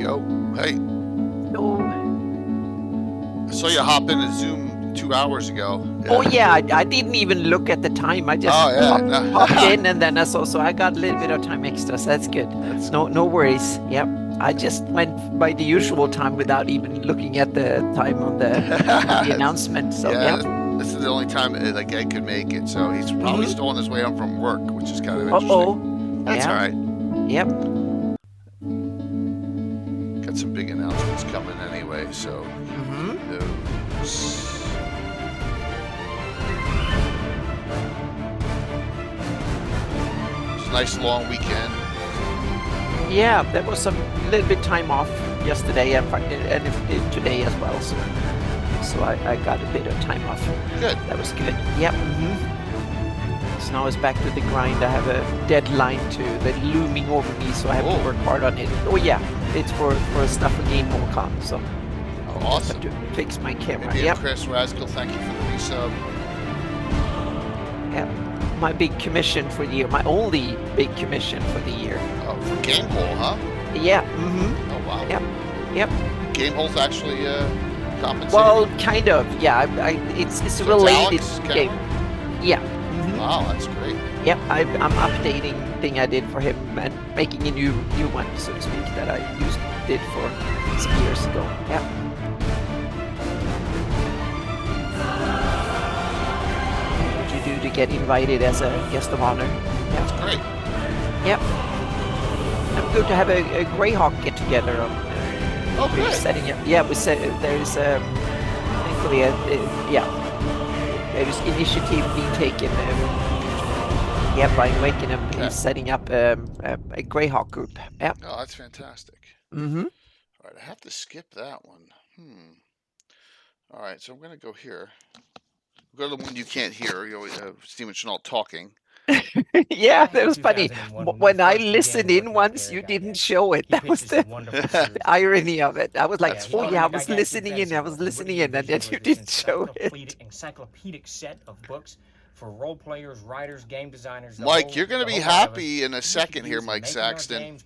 Yo, hey, Oh, I saw you hop in a Zoom 2 hours ago. oh Yeah. yeah, I didn't even look at the time. I just Oh yeah. popped in and then I saw, so I got a little bit of time extra, so that's good. That's No worries. Yep. I just went by the usual time without even looking at the time on the announcement. So yeah. yep. This is the only time like Ed could make it, so he's probably still on his way home from work, which is kind of Uh-oh. interesting. That's all Yeah. right. Yep. Got some big announcements coming anyway, so those. It's a nice long weekend. Yeah, there was some little bit time off yesterday and today as well. So I got a bit of time off. Good. That was good. Yep. So now it's back to the grind. I have a deadline that's looming over me, so I have to work hard on it. Oh yeah, it's for stuff for Game Con, so Awesome. I have to fix my camera. And Yep. Chris Raskill, thank you for the resub. Yep. My big commission for the year. My only big commission for the year. Oh, for Game Hole, huh? Yeah. Oh wow. Yep. Game Hole's actually compensating. Well, kind of. Yeah. It's So related it's Alex game. Cameron? Yeah. Wow, that's great. Yep, I'm updating thing I did for him and making a new one, so to speak, that I did for some years ago. Yep. What did you do to get invited as a guest of honor? That's great. Yep. I'm going to have a Greyhawk get together. Oh, We're good. setting up. Yeah, we said there's thankfully there's initiative being taken. Yeah, Brian Wakenham is setting up a Greyhawk group. Yeah. Oh, that's fantastic. Mm-hmm. All right, I have to skip that one. All right, so I'm going to go here. Go to the one you can't hear. You always have Steven Chenault talking. Yeah, that was funny. When I listened in once, you didn't show it. That was the irony of it. I was like, oh yeah, I was listening in, and then you didn't show it. Encyclopedic set of books for role players, writers, game designers. Mike, you're going to be happy in a second here, Mike Saxton.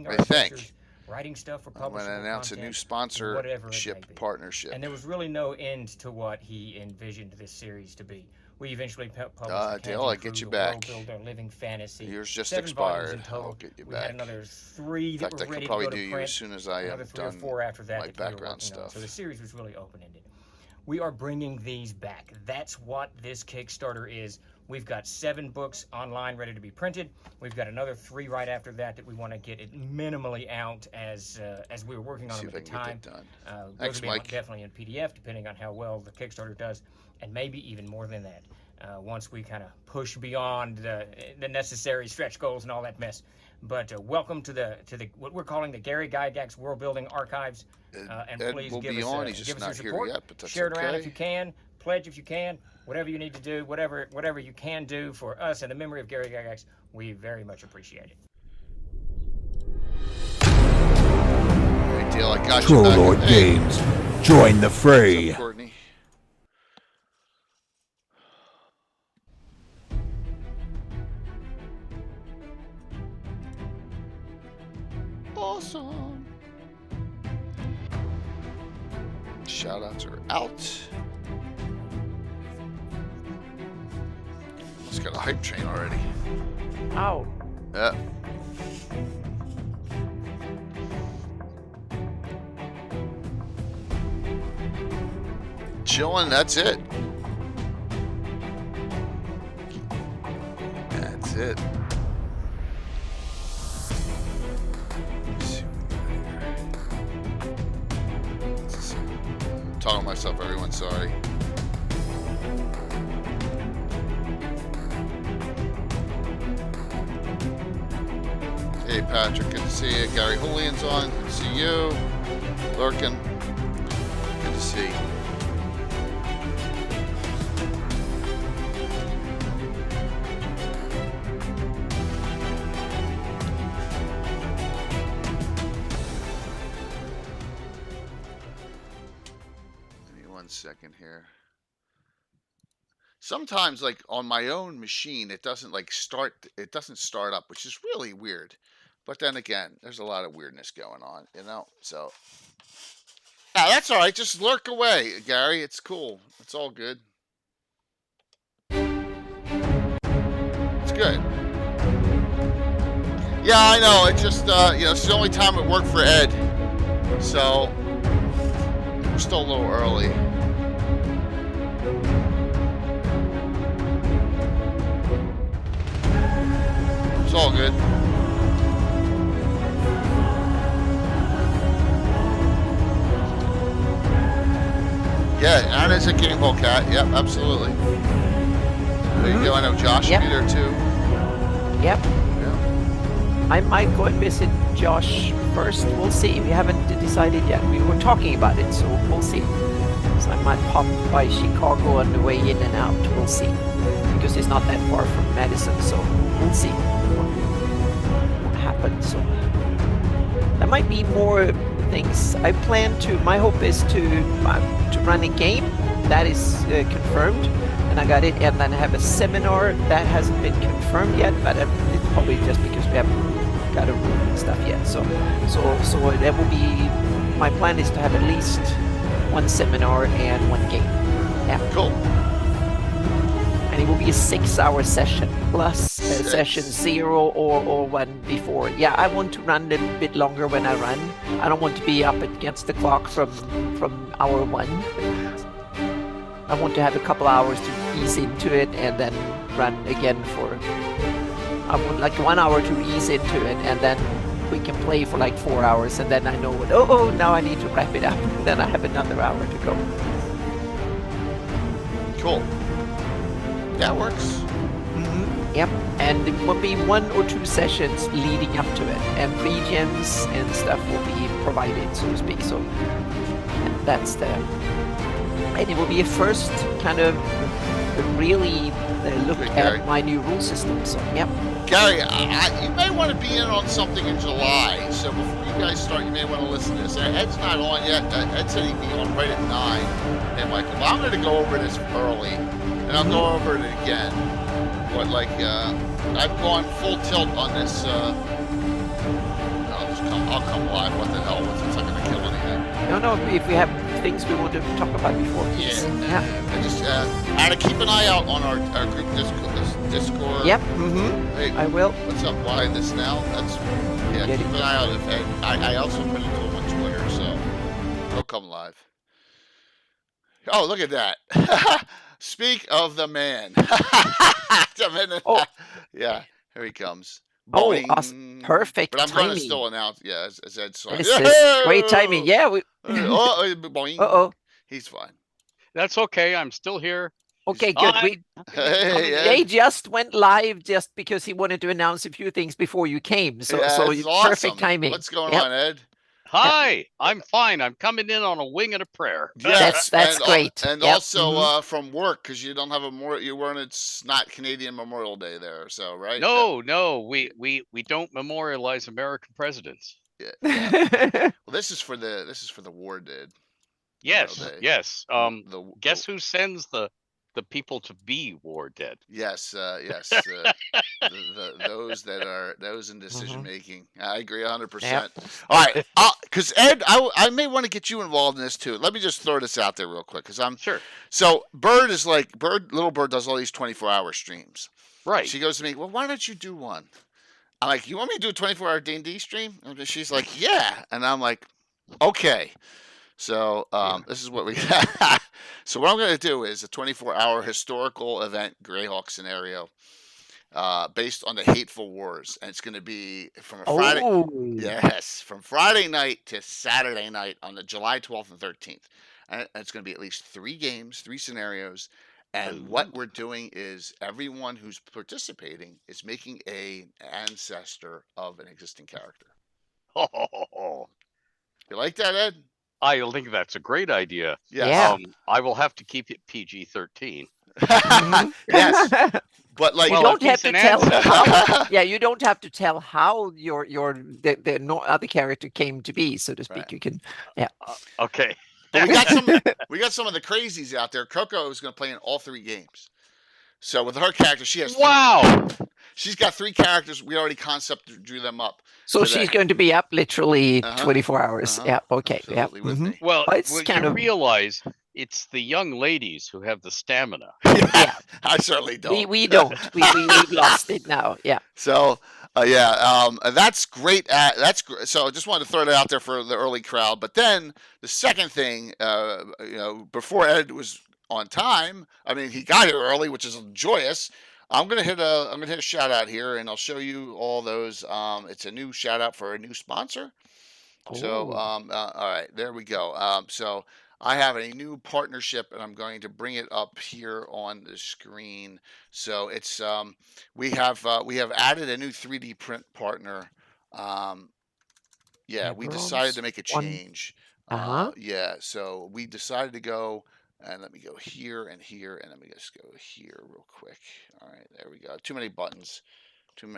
I think. Writing stuff for I'm going to announce a new sponsorship partnership. And there was really no end to what he envisioned this series to be. We eventually published Dale, I'll get you back. Builder, Living Fantasy. Yours just 7 expired. In total. I'll get you we back. Had another 3 in that fact, were ready I could probably to go do to you print. as soon as I another have 3 or done 4 after that my that we were background working on. stuff. So the series was really open-ended. We are bringing these back. That's what this Kickstarter is. We've got 7 books online ready to be printed. We've got another 3 right after that we want to get it minimally out as we were working on them at the time. Thanks, Mike. Definitely in PDF, depending on how well the Kickstarter does, and maybe even more than that. Once we kind of push beyond the necessary stretch goals and all that mess. But welcome to the what we're calling the Gary Gygax World Building Archives. And Ed please will give be us, on. He's give just us your not here support. yet, but that's Share it around okay. if you can. Pledge if you can. Whatever you need to do, whatever you can do for us in the memory of Gary Gygax, we very much appreciate it. Great deal. I got Troll you back. Lord Games. Join the fray. What's up, Courtney? Awesome. Shoutouts are out. Let's got a hype train already. Oh. Yeah. Chilling, that's it. That's it. Talking to myself, everyone, sorry. Hey Patrick, good to see you. Gary Julian's on, good to see you. Lurkin, good to see. Give me 1 second here. Sometimes, like on my own machine, it doesn't start up, which is really weird. But then again, there's a lot of weirdness going on, So, yeah, that's all right. Just lurk away, Gary. It's cool. It's all good. It's good. Yeah, I know. It's just, it's the only time it worked for Ed. So, we're still a little early. It's all good. Yeah, Anna's a Game Ball cat. Yep, absolutely. There you go. I know Josh will be there too. Yep. Yeah. I might go and visit Josh first. We'll see. We haven't decided yet. We were talking about it, so we'll see. So I might pop by Chicago on the way in and out. We'll see. Because it's not that far from Madison, so we'll see what happens. So there might be more things. I plan to. My hope is to run a game that is confirmed, and I got it, and then have a seminar that hasn't been confirmed yet, but it's probably just because we haven't got a room and stuff yet. So that will be. My plan is to have at least one seminar and one game. Yeah. Cool. And it will be a 6-hour session plus session 0 or 1 before. Yeah, I want to run a bit longer when I run. I don't want to be up against the clock from hour 1. I want to have a couple hours to ease into it and then run again for. I would like 1 hour to ease into it, and then we can play for like 4 hours, and then I know what. Oh, now I need to wrap it up. Then I have another hour to go. Cool. That works. Yep, and there will be 1 or 2 sessions leading up to it, and pre-gems and stuff will be provided, so to speak. So that's the, and it will be a first kind of really look at my new rule system. So yep. Gary, you may want to be in on something in July. So before you guys start, you may want to listen to this. Ed's not on yet. Ed said he'd be on right at 9. And like, well, I'm going to go over this early. And I'll go over it again. But like, I've gone full tilt on this. I'll come live. What the hell? It's not going to kill anything. No. If we have things we want to talk about before. Yeah. I just had to keep an eye out on our group Discord. Yep. Hey, I will. What's up? Why this now? That's keep an eye out. I also put it on Twitter, so they'll come live. Oh, look at that. Speak of the man. Oh. Yeah, here he comes. Oh, Boing. awesome. Perfect But I'm timing. going to still announce, as Ed said. This is great timing. Yeah. Boing. Uh-oh. He's fine. That's okay. I'm still here. Okay, good. They just went live just because he wanted to announce a few things before you came. So it's awesome. Perfect timing. What's going on, Ed? Hi, I'm fine. I'm coming in on a wing and a prayer. Yes, that's great. And also from work, because you don't have you weren't. It's not Canadian Memorial Day there, so right? No, we don't memorialize American presidents. Yeah. Well, this is for the war dead. Yes. Guess who? who sends the people to be war dead? Yes. Those in decision making. I agree 100%. All right, because Ed, I may want to get you involved in this too. Let me just throw this out there real quick, because I'm sure. So Little Bird does all these 24-hour streams. Right. She goes to me, well, why don't you do one? I'm like, you want me to do a 24-hour D&D stream? And she's like, yeah. And I'm like, okay. So this is what we got. So what I'm going to do is a 24-hour historical event Greyhawk scenario based on the Hateful Wars. And it's going to be from Friday. Yes, from Friday night to Saturday night on the July 12th and 13th. And it's going to be at least 3 games, 3 scenarios. And what we're doing is everyone who's participating is making an ancestor of an existing character. You like that, Ed? I think that's a great idea. Yeah. I will have to keep it PG-13. Yes. But like, you don't have to tell. You don't have to tell how the other character came to be, so to speak. Right. You can, yeah. Okay. But we got some of the crazies out there. Coco is going to play in all 3 games. So with her character, she has she's got 3 characters. We already concept drew them up. So today. she's going to be up literally Uh-huh. 24 hours. Uh-huh. Yeah. Okay. Absolutely Yeah. with me. Well, It's well, kind you of realize it's the young ladies who have the stamina. Yeah. I certainly don't. we don't. We've lost it now. Yeah. So, that's great. So I just wanted to throw that out there for the early crowd. But then the second thing, before Ed was on time, I mean, he got here early, which is joyous. I'm gonna hit a shout out here, and I'll show you all those. It's a new shout out for a new sponsor. So, Ooh. all right, there we go. So I have a new partnership, and I'm going to bring it up here on the screen. So it's we have added a new 3D print partner. Yeah, we decided to make a One- change. Uh-huh. Yeah, so we decided to go, and let me go here and here, and let me just go here real quick. All right, there we go. Too many buttons. Too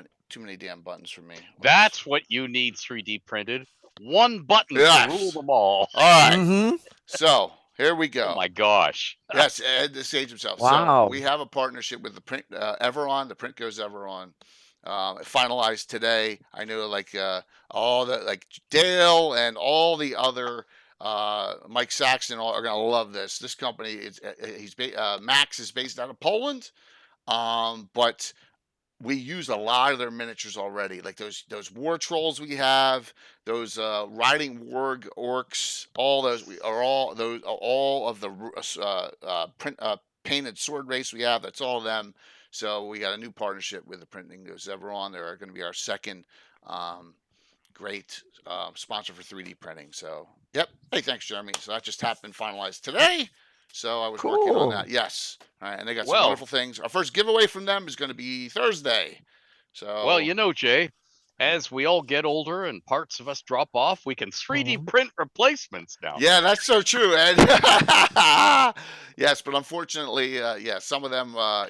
many damn buttons for me. That's what you need 3D printed. One button Yes. to rule them all. All right. Mm-hmm. So here we go. Oh my gosh. Yes, Ed the Sage himself. Wow. So we have a partnership with the print Everon. The print goes Everon. Finalized today. I know all the Dale and all the other Mike Saxon are gonna love this. This company is Max is based out of Poland, but we use a lot of their miniatures already, like those war trolls we have, those riding warg orcs, all those all of the print painted sword race we have. That's all of them. So we got a new partnership with the Printing Goes Everon. They're going to be our second great sponsor for 3D printing. So yep. Hey, thanks, Jeremy. So that just happened, finalized today. So I was working on Cool. that. Yes. All right, and they got some Well- wonderful things. Our first giveaway from them is going to be Thursday. So Well, you know, Jay, as we all get older and parts of us drop off, we can 3D print replacements now. yeah, that's so true, Ed. Yes, but unfortunately, some of them, are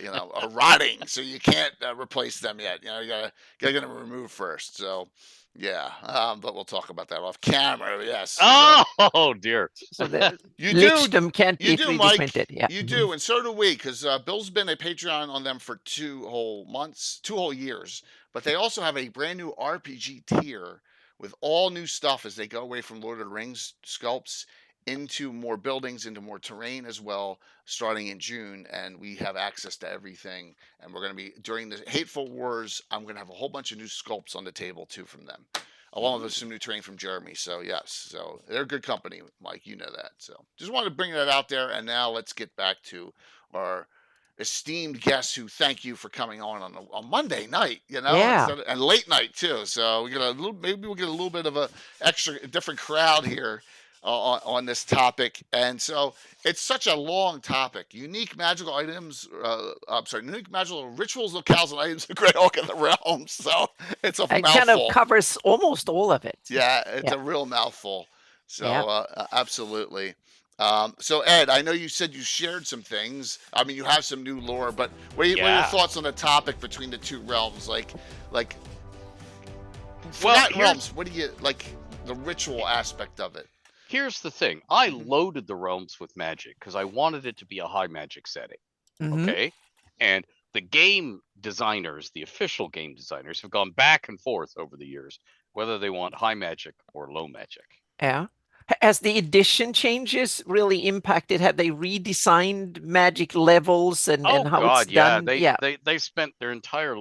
rotting, so you can't replace them yet. You gotta get them removed first. So, yeah, but we'll talk about that off camera. Yes. Oh dear. So the You do, Lichdom can't you be do, 3D Mike. printed. Yeah. You do, and so do we, because Bill's been a Patreon on them for 2 whole months, 2 whole years. But they also have a brand new RPG tier with all new stuff as they go away from Lord of the Rings sculpts into more buildings, into more terrain as well, starting in June. And we have access to everything. And we're going to be, during the Hateful Wars, I'm going to have a whole bunch of new sculpts on the table too from them, along with some new terrain from Jeremy. So yes, so they're good company, Mike. You know that. So just wanted to bring that out there. And now let's get back to our esteemed guests who thank you for coming on Monday night, Yeah. and late night too. So we get maybe we'll get a little bit of a different crowd here on this topic. And so it's such a long topic. Unique magical items. Unique magical rituals, locales, and items of Greyhawk and the realms. So it's a It mouthful. kind of covers almost all of it. Yeah, it's Yeah. a real mouthful. So Yeah. absolutely. So Ed, I know you said you shared some things. I mean, you have some new lore, but what are your Yeah. thoughts on the topic between the 2 realms? Like, for Well, that here's- realms, what do you like the ritual aspect of it? Here's the thing. I Mhm. loaded the realms with magic because I wanted it to be a high magic setting. Mhm. Okay. And the game designers, the official game designers, have gone back and forth over the years whether they want high magic or low magic. Yeah. Has the edition changes really impacted? Have they redesigned magic levels and Oh how God, it's yeah. done? They spent their entire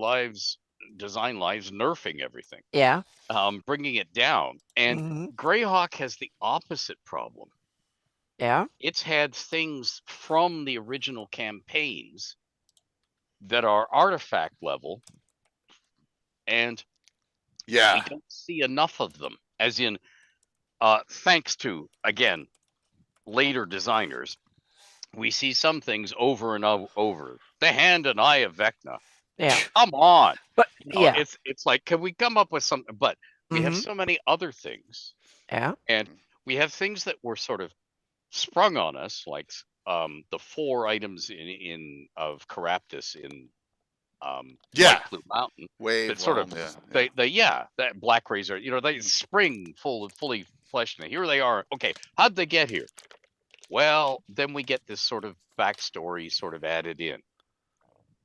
design lives nerfing everything, Yeah. bringing it down. And Mhm. Greyhawk has the opposite problem. Yeah. It's had things from the original campaigns that are artifact level, and we Yeah. don't see enough of them. As in, thanks to, again, later designers, we see some things over and over. The Hand and Eye of Vecna. Yeah. Come on. But yeah. It's like, can we come up with something? But we have Mhm. so many other things. Yeah. And we have things that were sort of sprung on us, like the 4 items in of Caraptus in Yeah. White Blue Mountain. Wave. That sort of that Black Razor, they spring fully fleshed in. Here they are. Okay, how'd they get here? Well, then we get this sort of backstory sort of added in,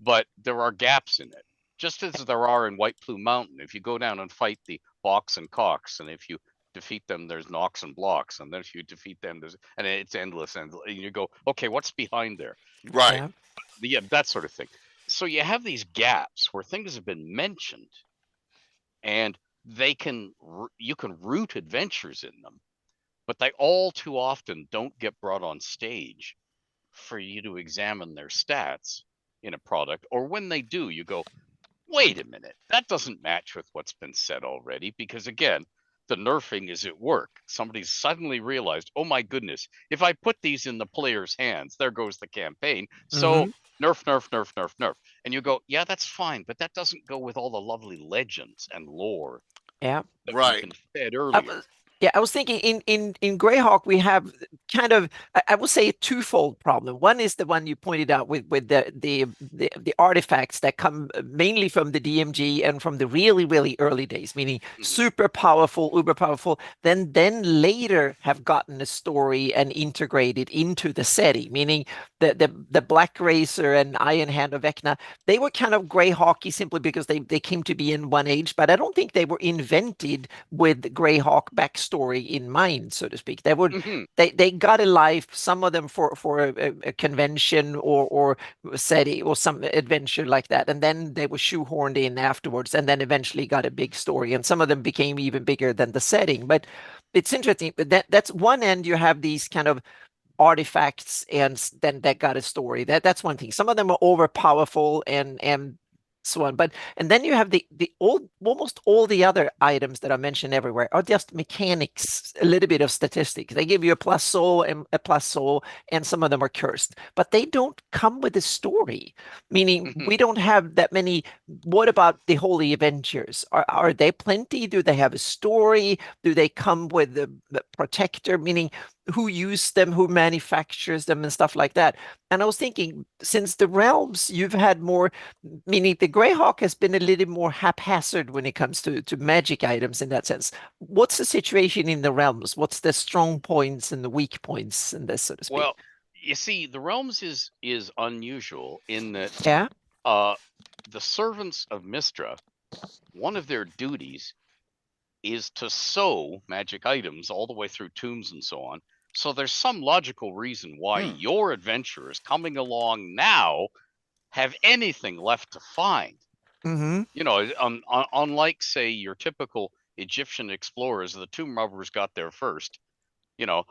but there are gaps in it. just as there are in White Plume Mountain. If you go down and fight the Box and Cox, and if you defeat them, there's knocks and blocks, and then if you defeat them, and it's endless, and you go, okay, what's behind there? Right. Yeah, that sort of thing. So you have these gaps where things have been mentioned, and you can root adventures in them, but they all too often don't get brought on stage for you to examine their stats in a product, or when they do, you go, wait a minute, that doesn't match with what's been said already, because again, the nerfing is at work. Somebody's suddenly realized, oh my goodness, if I put these in the player's hands, there goes the campaign. So nerf, nerf, nerf, nerf, nerf. And you go, yeah, that's fine, but that doesn't go with all the lovely legends and lore that we've been fed earlier. I was thinking in Greyhawk we have kind of I would say a twofold problem. One is the one you pointed out with the artifacts that come mainly from the DMG and from the really early days, meaning super powerful, uber powerful. Then later have gotten a story and integrated into the setting, meaning the Black Racer and Iron Hand of Vecna. They were kind of Greyhawky simply because they came to be in one age, but I don't think they were invented with Greyhawk backstory in mind, so to speak. They would they got a life, some of them for a convention or setting or some adventure like that, and then they were shoehorned in afterwards, and then eventually got a big story, and some of them became even bigger than the setting. But it's interesting. But that's one end. You have these kind of artifacts, and then that got a story. That's one thing. Some of them are overpowerful and so on. And then you have the almost all the other items that are mentioned everywhere are just mechanics, a little bit of statistics. They give you a plus soul and a plus soul, and some of them are cursed, but they don't come with a story. Meaning we don't have that many. What about the Holy Avengers? Are they plenty? Do they have a story? Do they come with the protector? Meaning who used them, who manufactures them, and stuff like that. And I was thinking, since the realms, you've had more, meaning the Greyhawk has been a little more haphazard when it comes to magic items in that sense. What's the situation in the realms? What's the strong points and the weak points in this, so to speak? Well, you see, the realms is unusual in that the servants of Mystra, one of their duties is to sow magic items all the way through tombs and so on. So there's some logical reason why your adventurers coming along now have anything left to find. You know, unlike, say, your typical Egyptian explorers, the tomb robbers got there first. You know,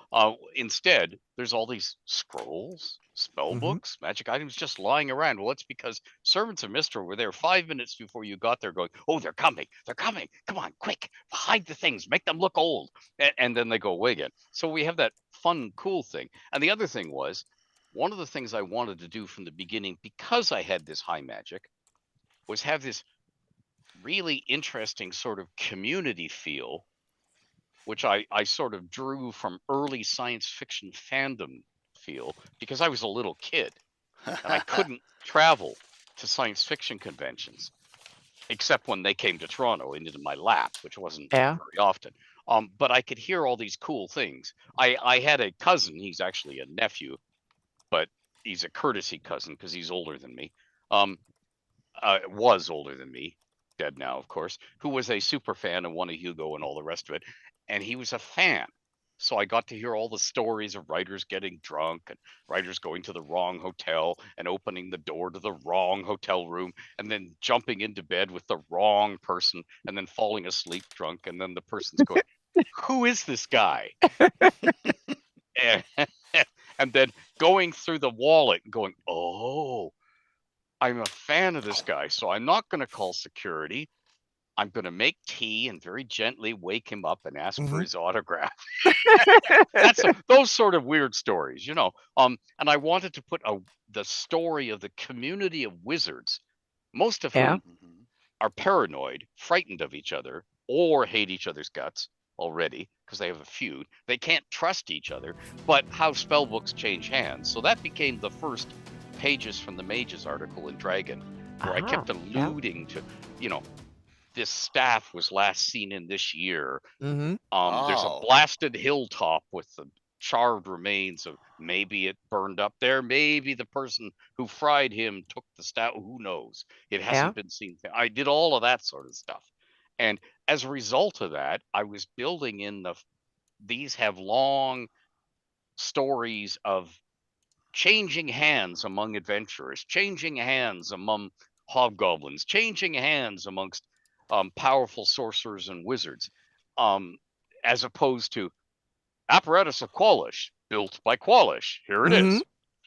instead, there's all these scrolls, spell books, magic items just lying around. Well, it's because servants of Mystra were there 5 minutes before you got there going, oh, they're coming. Come on, quick, hide the things, make them look old. And then they go away again. So we have that fun, cool thing. And the other thing was, one of the things I wanted to do from the beginning, because I had this high magic, was have this really interesting sort of community feel, which I sort of drew from early science fiction fandom feel, because I was a little kid and I couldn't travel to science fiction conventions except when they came to Toronto and into my lap, which wasn't very often. But I could hear all these cool things. I had a cousin, he's actually a nephew, but he's a courtesy cousin because he's older than me. Was older than me, dead now, of course, who was a super fan and won a Hugo and all the rest of it. And he was a fan. So I got to hear all the stories of writers getting drunk and writers going to the wrong hotel and opening the door to the wrong hotel room and then jumping into bed with the wrong person and then falling asleep drunk. And then the person's going, who is this guy? And then going through the wallet and going, oh, I'm a fan of this guy. So I'm not going to call security. I'm going to make tea and very gently wake him up and ask for his autograph. Those sort of weird stories, you know. And I wanted to put the story of the community of wizards, most of whom are paranoid, frightened of each other, or hate each other's guts already because they have a feud. They can't trust each other, but how spellbooks change hands. So that became the first pages from the Mages article in Dragon, where I kept alluding to, you know, this staff was last seen in this year. There's a blasted hilltop with the charred remains of maybe it burned up there, maybe the person who fried him took the staff. Who knows? It hasn't been seen. I did all of that sort of stuff, and as a result of that, I was building in these have long stories of changing hands among adventurers, changing hands among hobgoblins, changing hands amongst powerful sorcerers and wizards, as opposed to apparatus of Qualish, built by Qualish. Here it is.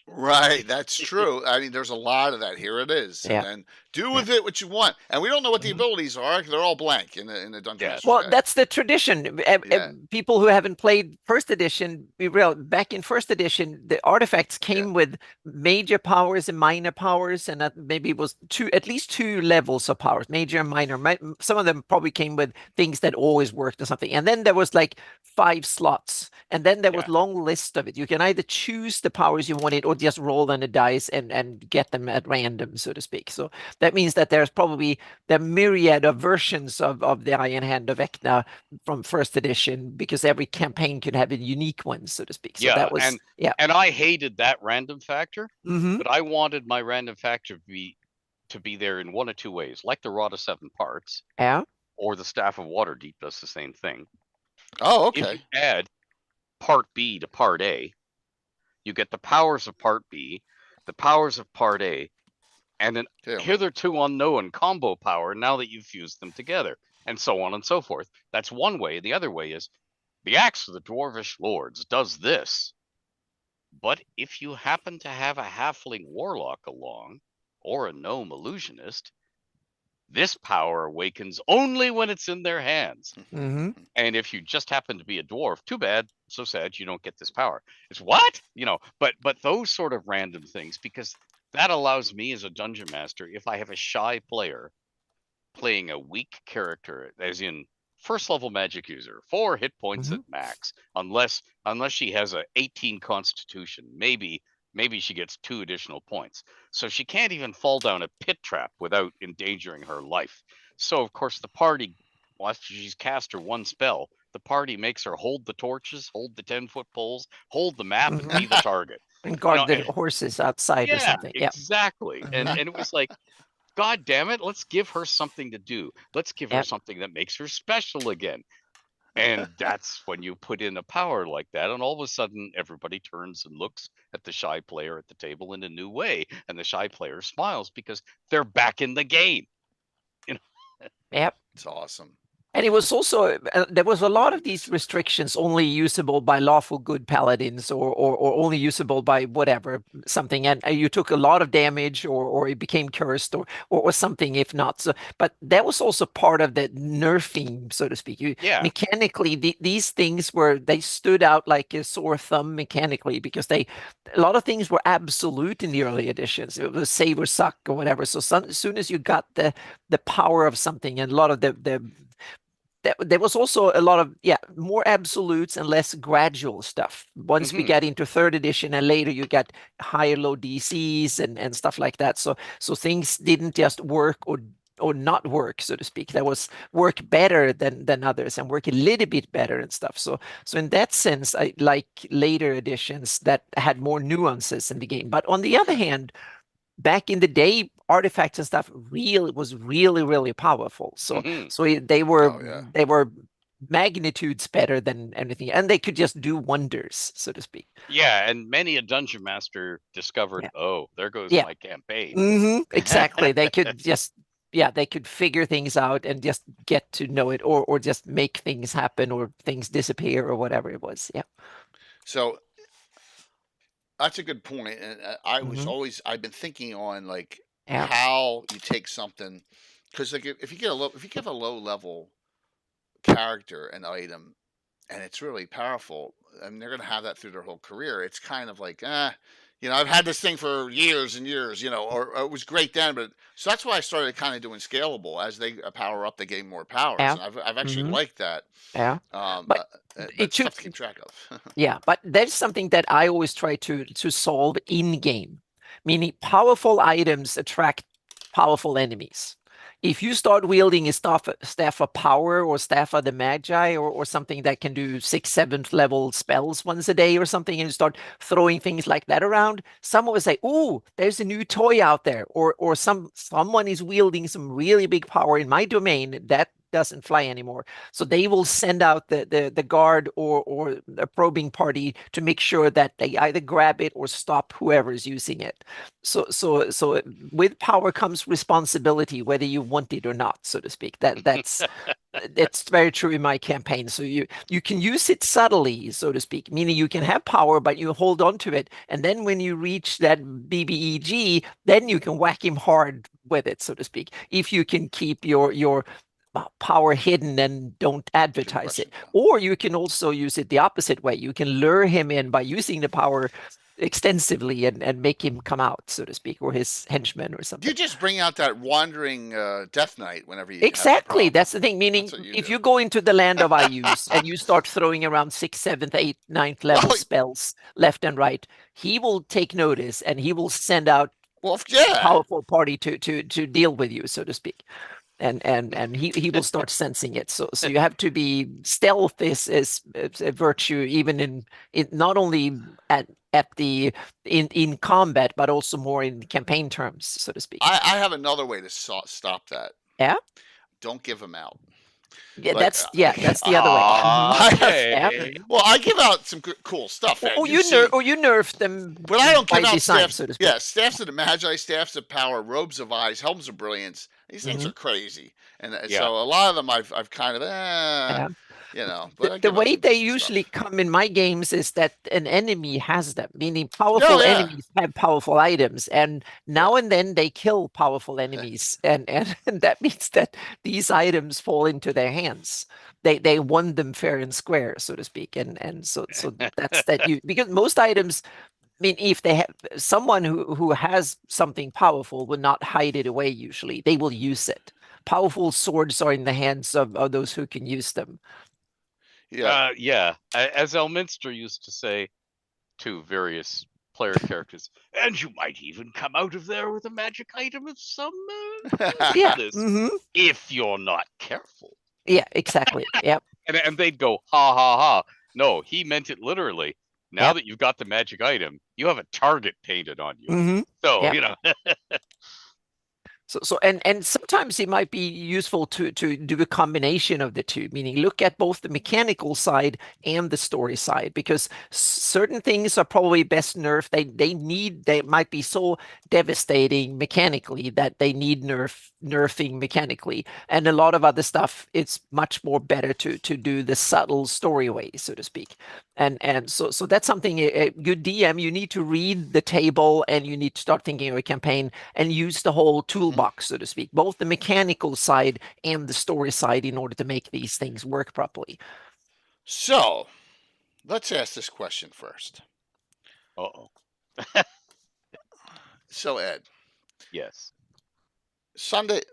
Right, that's true. I mean, there's a lot of that. Here it is, and then do with it what you want. And we don't know what the abilities are; they're all blank in the Dungeon Master's Well, Guide. that's the tradition. People who haven't played first edition, be real. Back in first edition, the artifacts came with major powers and minor powers, and maybe it was at least two levels of powers, major and minor. Some of them probably came with things that always worked or something. And then there was like 5 slots, and then there was long list of it. You can either choose the powers you wanted or just roll on a dice and get them at random, so to speak. So that means that there's probably the myriad of versions of the Iron Hand of Vecna from first edition, because every campaign could have a unique one, so to speak. So that was and I hated that random factor, but I wanted my random factor to be there in one of two ways, like the Rod of 7 Parts, or the Staff of Waterdeep does the same thing. Oh, okay. If you add Part B to Part A, you get the powers of Part B, the powers of Part A, and an hitherto unknown combo power now that you've fused them together, and so on and so forth. That's one way. The other way is the Axe of the Dwarvish Lords does this. But if you happen to have a halfling warlock along, or a gnome illusionist, this power awakens only when it's in their hands. And if you just happen to be a dwarf, too bad, so sad, you don't get this power. It's what? But those sort of random things, because that allows me as a dungeon master, if I have a shy player playing a weak character, as in first level magic user, 4 hit points at max, unless she has a 18 constitution, maybe she gets 2 additional points. So she can't even fall down a pit trap without endangering her life. So of course the party, after she's cast her one spell, the party makes her hold the torches, hold the 10-foot poles, hold the map, and be the target. And guard the horses outside or something. Exactly. And it was like, God damn it, let's give her something to do. Let's give her something that makes her special again. And that's when you put in a power like that, and all of a sudden everybody turns and looks at the shy player at the table in a new way, and the shy player smiles because they're back in the game. It's awesome. And it was also, there was a lot of these restrictions only usable by lawful good paladins or only usable by whatever, something. And you took a lot of damage or it became cursed or something, if not. So, but that was also part of the nerfing, so to speak. Mechanically, these things they stood out like a sore thumb mechanically, because a lot of things were absolute in the early editions. It was save or suck or whatever. So as soon as you got the power of something, and a lot of there was also a lot of more absolutes and less gradual stuff. Once we get into 3rd edition and later, you got higher low DCs and stuff like that. So things didn't just work or not work, so to speak. That was work better than others and work a little bit better and stuff. So in that sense, I like later editions that had more nuances in the game. But on the other hand, back in the day, artifacts and stuff was really powerful. So they were magnitudes better than anything, and they could just do wonders, so to speak. And many a dungeon master discovered, oh, there goes my campaign. Exactly. They could just they could figure things out and just get to know it, or just make things happen, or things disappear, or whatever it was. So that's a good point, and I've been thinking on like how you take something, because like if you give a low level character an item and it's really powerful, I mean, they're going to have that through their whole career. It's kind of like I've had this thing for years and years, or it was great then, but so that's why I started kind of doing scalable. As they power up, they gain more powers. And I've actually liked that. But it's tough to keep track of. But that's something that I always try to solve in game, meaning powerful items attract powerful enemies. if you start wielding a staff of power or staff of the magi or something that can do 6th, 7th level spells once a day or something, and you start throwing things like that around, someone will say, "Ooh, there's a new toy out there," or someone is wielding some really big power in my domain that doesn't fly anymore. So they will send out the guard or a probing party to make sure that they either grab it or stop whoever is using it. So with power comes responsibility, whether you want it or not, so to speak. That's very true in my campaign. So you can use it subtly, so to speak, meaning you can have power, but you hold on to it, and then when you reach that BBEG, then you can whack him hard with it, so to speak. If you can keep your power hidden and don't advertise it. Or you can also use it the opposite way. You can lure him in by using the power extensively and make him come out, so to speak, or his henchman or something. You just bring out that wandering Death Knight whenever you exactly. That's the thing. Meaning, if you go into the land of Use and you start throwing around 6th, 7th, 8th, 9th level spells left and right, he will take notice and he will send out a powerful party to deal with you, so to speak. And he will start sensing it. So you have to be stealth is a virtue, even in not only in combat, but also more in campaign terms, so to speak. I have another way to stop that. Yeah. Don't give them out. Yeah, like, that's the other way. Okay. Well, I give out some cool stuff. Or you nerf them. But I don't give out staffs. So to speak. Yeah, staffs of the Magi, staffs of power, robes of eyes, helms of brilliance. These things are crazy, and so a lot of them I've kind of But the way they usually come in my games is that an enemy has them, meaning powerful enemies have powerful items, and now and then they kill powerful enemies, and that means that these items fall into their hands. They won them fair and square, so to speak, and so that's that you because most items. I mean, if they have someone who has something powerful will not hide it away usually. They will use it. Powerful swords are in the hands of those who can use them. Yeah. As Elminster used to say to various player characters, and you might even come out of there with a magic item of some if you're not careful. Yeah, exactly. Yep. And they'd go, ha ha ha. No, he meant it literally. Now that you've got the magic item, you have a target painted on you. So, you know. So and sometimes it might be useful to do a combination of the two, meaning look at both the mechanical side and the story side, because certain things are probably best nerfed. They might be so devastating mechanically that they need nerfing mechanically, and a lot of other stuff it's much more better to do the subtle story way, so to speak. And so that's something a good DM, you need to read the table and you need to start thinking of a campaign and use the whole toolbox, so to speak, both the mechanical side and the story side in order to make these things work properly. So let's ask this question first. So Ed. Yes.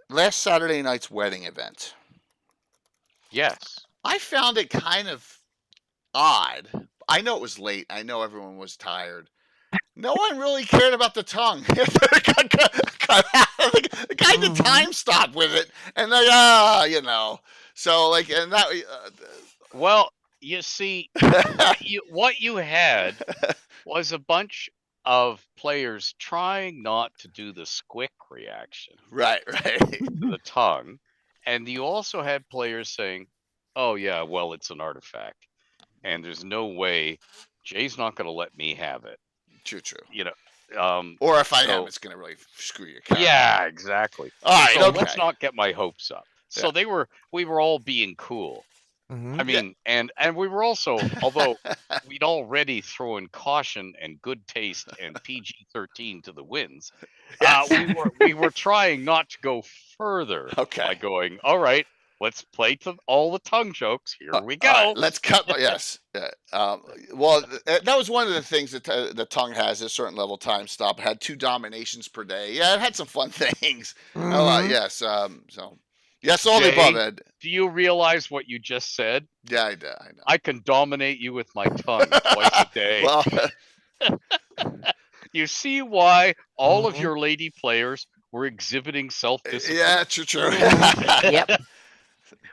Last Saturday night's wedding event. Yes. I found it kind of odd. I know it was late. I know everyone was tired. No one really cared about the tongue. The guy did time stop with it, and So and that. Well, you see, what you had was a bunch of players trying not to do the squick reaction. Right. To the tongue, and you also had players saying, "Oh yeah, well it's an artifact." And there's no way Jay's not going to let me have it. True. You know, or if I am, it's going to really screw your character. Yeah, exactly. All right, so let's not get my hopes up. So we were all being cool. I mean, and we were also, although we'd already thrown caution and good taste and PG-13 to the winds, we were trying not to go further by going, all right, let's play to all the tongue jokes. Here we go. Right, let's cut. Yes. Well, that was one of the things that the tongue has. A certain level time stop. It had 2 dominations per day. Yeah, it had some fun things. Yes. So yes, all the above, Ed. Do you realize what you just said? Yeah, I know. I can dominate you with my tongue twice a day. Well, you see why all of your lady players were exhibiting self-discipline. Yeah, true. Yep.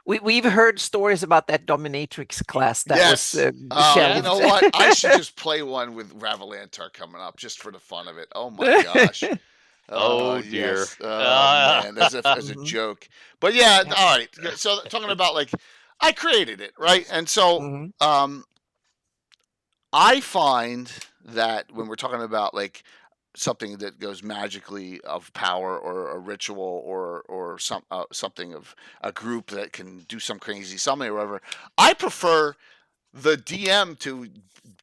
We've heard stories about that dominatrix class that Yes. was Oh, you shelved. know what? I should just play one with Ravalantar coming up just for the fun of it. Oh my gosh. Oh, dear. Yes. Oh man, as a Mhm. joke. But yeah, Yep. all right. So talking about like I created it, right? And so Mhm. I find that when we're talking about like something that goes magically of power or a ritual or something of a group that can do some crazy something or whatever, I prefer the DM to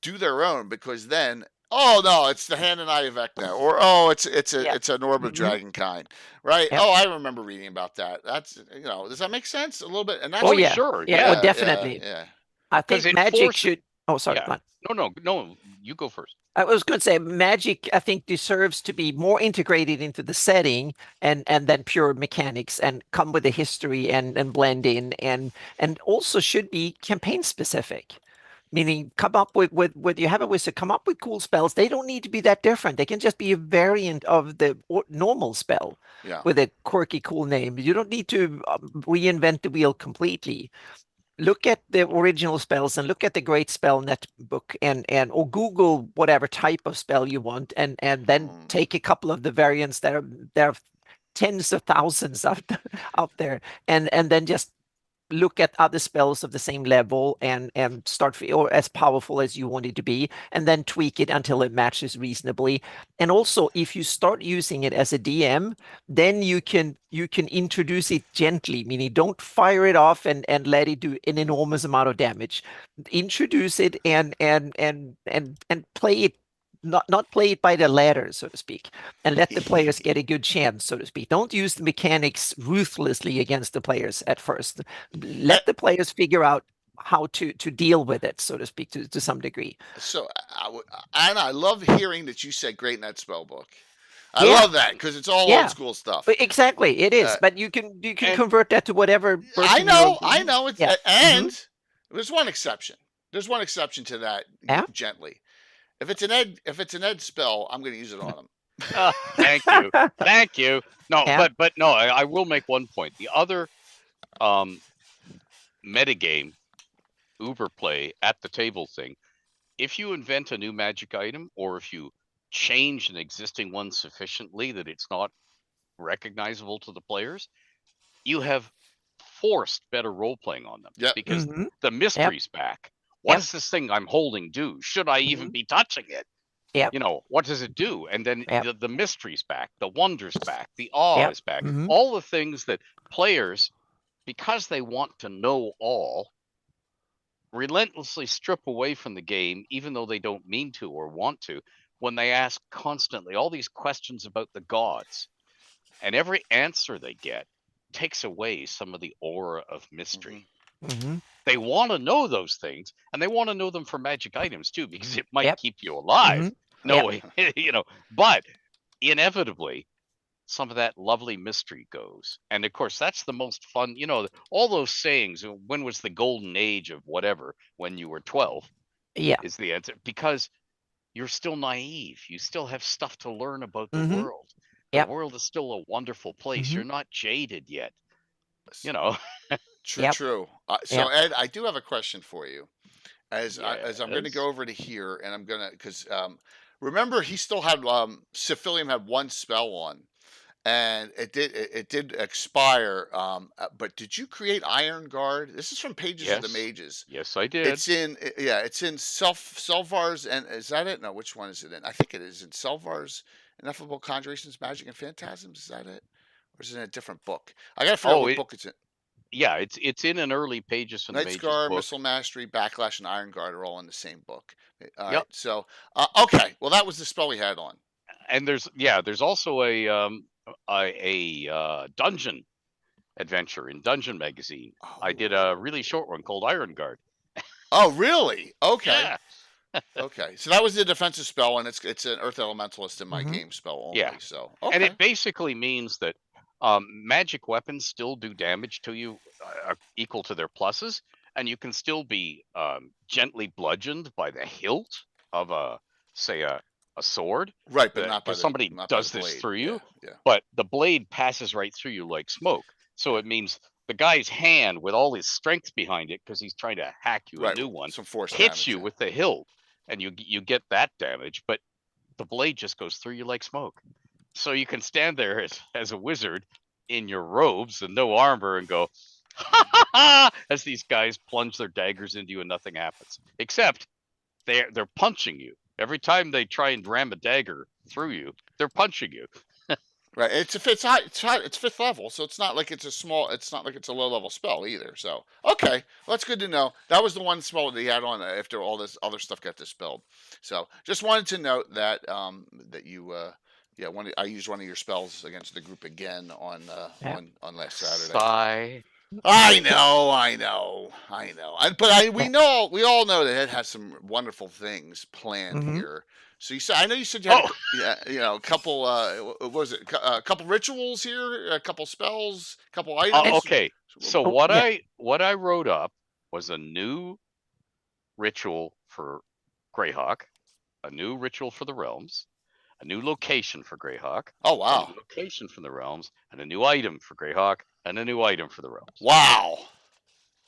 do their own because then oh no, it's the hand and eye of Vecna, or oh Yep. it's an orb of Mhm. Dragonkind, right? Yep. Oh, I remember reading about that. That's does that make sense a little bit? And that's Oh Oh, yeah. sure, Yeah. Oh, yeah. definitely. yeah. I Because think it magic forces. should. Oh, sorry, Yeah. Glenn. No. You go first. I was going to say magic, I think, deserves to be more integrated into the setting and then pure mechanics and come with a history and blend in and also should be campaign specific. Meaning come up with you have a wizard, come up with cool spells. They don't need to be that different. They can just be a variant of the normal spell Yeah. with a quirky, cool name. You don't need to reinvent the wheel completely. Look at the original spells and look at the Great Spell Net book and or Google whatever type of spell you want and then take a couple of the variants that are there are tens of thousands out there and then just look at other spells of the same level and start or as powerful as you want it to be and then tweak it until it matches reasonably. And also if you start using it as a DM, then you can introduce it gently, meaning don't fire it off and let it do an enormous amount of damage. Introduce it and play it, not play it by the ladder, so to speak, and let the players get a good chance, so to speak. Don't use the mechanics ruthlessly against the players at first. Let the players figure out how to deal with it, so to speak, to some degree. So and I love hearing that you said Great Net spell book. I Yeah. love that because it's all old Yeah. school stuff. Exactly, it is. Uh, But you can and- convert that to whatever I version know. It's Yeah. and Mhm. there's one exception. There's one exception to that. Yeah. Gently. If it's an ed spell, I'm going to use it on them. Thank you. Thank you. No, Yeah. but no, I will make one point. The other metagame, Uber play at the table thing, if you invent a new magic item or if you change an existing one sufficiently that it's not recognizable to the players, you have forced better role playing on them. Yep. Because Mhm. the mystery's back. What Yep. does this thing I'm holding do? Should I even Mhm. be touching it? Yep. What does it do? And then Yep. the mystery's back, the wonder's back, the awe Yep. is back. Mhm. All the things that players, because they want to know all, relentlessly strip away from the game, even though they don't mean to or want to, when they ask constantly all these questions about the gods. And every answer they get takes away some of the aura of mystery. Mhm. They want to know those things, and they want to know them for magic items too, because it might Yep. keep you alive. Mhm. Knowing, but inevitably, some of that lovely mystery goes. And of course, that's the most fun. All those sayings. When was the golden age of whatever? When you were 12, Yeah. is the answer, because you're still naive. You still have stuff to learn about the Mhm. world. The Yep. world is still a wonderful place. Mhm. You're not jaded yet. True, Yep. true. So Yep. Ed, I do have a question for you. As I'm going to Yes. go over to here, and I'm going to because remember he still had Syphilium had one spell on, and it did expire. But did you create Iron Guard? This is from Pages of the Yes. Mages. Yes, I did. It's in Selvar's, and is that it? No, which one is it in? I think it is in Selvar's Ineffable Conjurations, Magic and Phantasms. Is that it? Or is it in a different book? I gotta figure out what book it's in. Yeah, it's in an early Pages from the Night Mages Scar, book. Missile Mastery, Backlash, and Iron Guard are all in the same book. All Yep. right. So okay. Well, that was the spell we had on. And there's also a dungeon adventure in Dungeon Magazine. I did a really short one called Iron Guard. Oh, really? Okay. Yeah. Okay. So that was the defensive spell, and it's an Earth Elementalist in my Mhm. game spell only. Yeah. So And okay. it basically means that magic weapons still do damage to you equal to their pluses, and you can still be gently bludgeoned by the hilt of say a a sword. Right, but not by because somebody not by does the this blade. through you, Yeah. but the blade passes right through you like smoke. So it means the guy's hand, with all his strength behind it, because he's trying to hack you Right. a new one, Some force hits damage, you yeah. with the hilt, and you get that damage. But the blade just goes through you like smoke. So you can stand there as a wizard in your robes and no armor and go, ha ha ha, as these guys plunge their daggers into you and nothing happens. Except they're punching you. Every time they try and ram a dagger through you, they're punching you. Right. It's it's 5th level, so it's not like it's a low level spell either. So okay, well, that's good to know. That was the one spell that he had on after all this other stuff got dispelled. So just wanted to note that that you I used one of your spells against the group again on last Saturday. Sigh. I know. We all know that it has some wonderful things planned here. So I know you said you had a couple. What was it? A couple rituals here, a couple spells, a couple items. Okay, so what I wrote up was a new ritual for Greyhawk, a new ritual for the realms, a new location for Greyhawk. Oh wow! A new location for the realms, and a new item for Greyhawk, and a new item for the realms. Wow!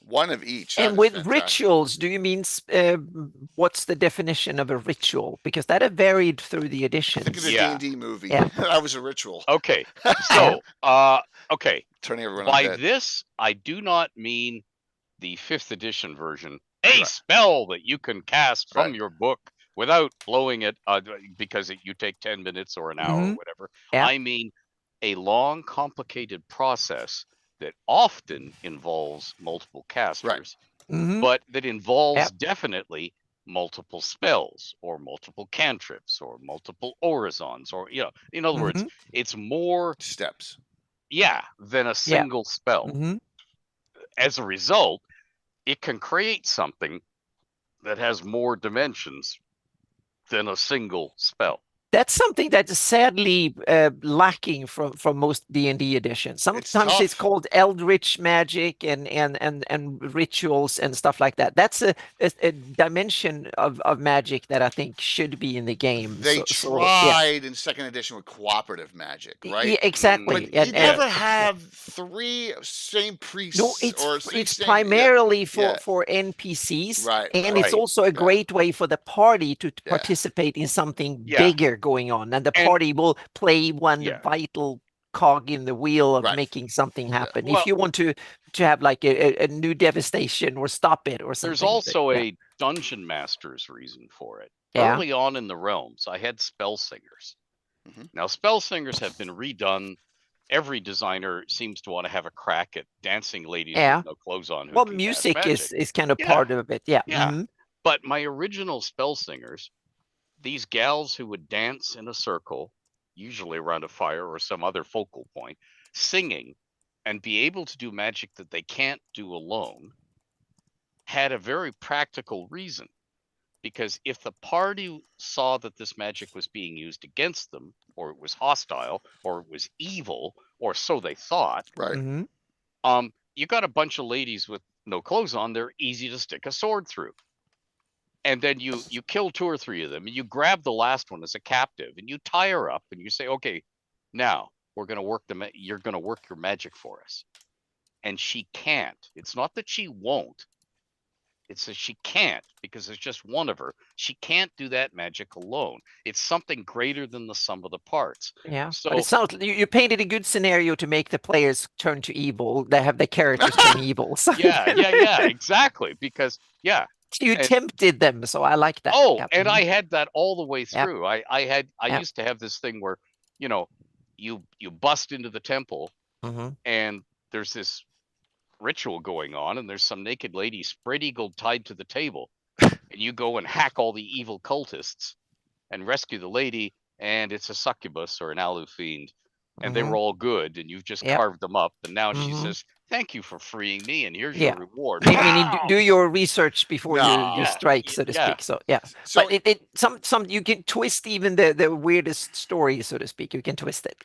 One of each. And with rituals, do you mean what's the definition of a ritual? Because that have varied through the editions. Think of the D&D movie. Yeah. That was a ritual. Okay, so okay. Turning everyone by undead. This, I do not mean the 5th edition version. A spell that you can cast from your book without blowing it because you take 10 minutes or an hour or whatever. Yeah. I mean a long, complicated process that often involves multiple casters, but that involves definitely multiple spells or multiple cantrips or multiple orisons, or in other words, it's more steps than a single spell. As a result, it can create something that has more dimensions than a single spell. That's something that's sadly lacking from most D&D editions. Sometimes it's called eldritch magic and rituals and stuff like that. That's a dimension of magic that I think should be in the game. They tried in 2nd edition with cooperative magic, right? Yeah, exactly. But you never have 3 same priests. No, it's primarily for NPCs, right? And it's also a great way for the party to participate in something bigger going on, and the party will play one vital cog in the wheel of making something happen. Well, if you want to have like a new devastation or stop it or something. There's also a dungeon master's reason for it. Early on in the realms, I had spell singers. Now, spell singers have been redone. Every designer seems to want to have a crack at dancing ladies with no clothes on. Well, music is kind of part of it. But my original spell singers, these gals who would dance in a circle, usually around a fire or some other focal point, singing and be able to do magic that they can't do alone, had a very practical reason. Because if the party saw that this magic was being used against them, or it was hostile, or it was evil, or so they thought, you got a bunch of ladies with no clothes on, they're easy to stick a sword through. And then you kill 2 or 3 of them, and you grab the last one as a captive, and you tie her up, and you say, okay, now we're going to work you're going to work your magic for us. And she can't. It's not that she won't. It's that she can't, because there's just one of her. She can't do that magic alone. It's something greater than the sum of the parts. Yeah. So but it sounds you painted a good scenario to make the players turn to evil. They have the characters turn evil. So. Yeah, exactly. Because you tempted them, so I like that. Oh, and I had that all the way through. I used to have this thing where, you bust into the temple, and there's this ritual going on, and there's some naked lady spread eagle tied to the table, and you go and hack all the evil cultists and rescue the lady, and it's a succubus or an alu fiend, and they were all good, and you've just carved them up, and now she says, thank you for freeing me, and here's your reward. Meaning do your research before you strike, so to speak. So so but you can twist even the weirdest story, so to speak. You can twist it.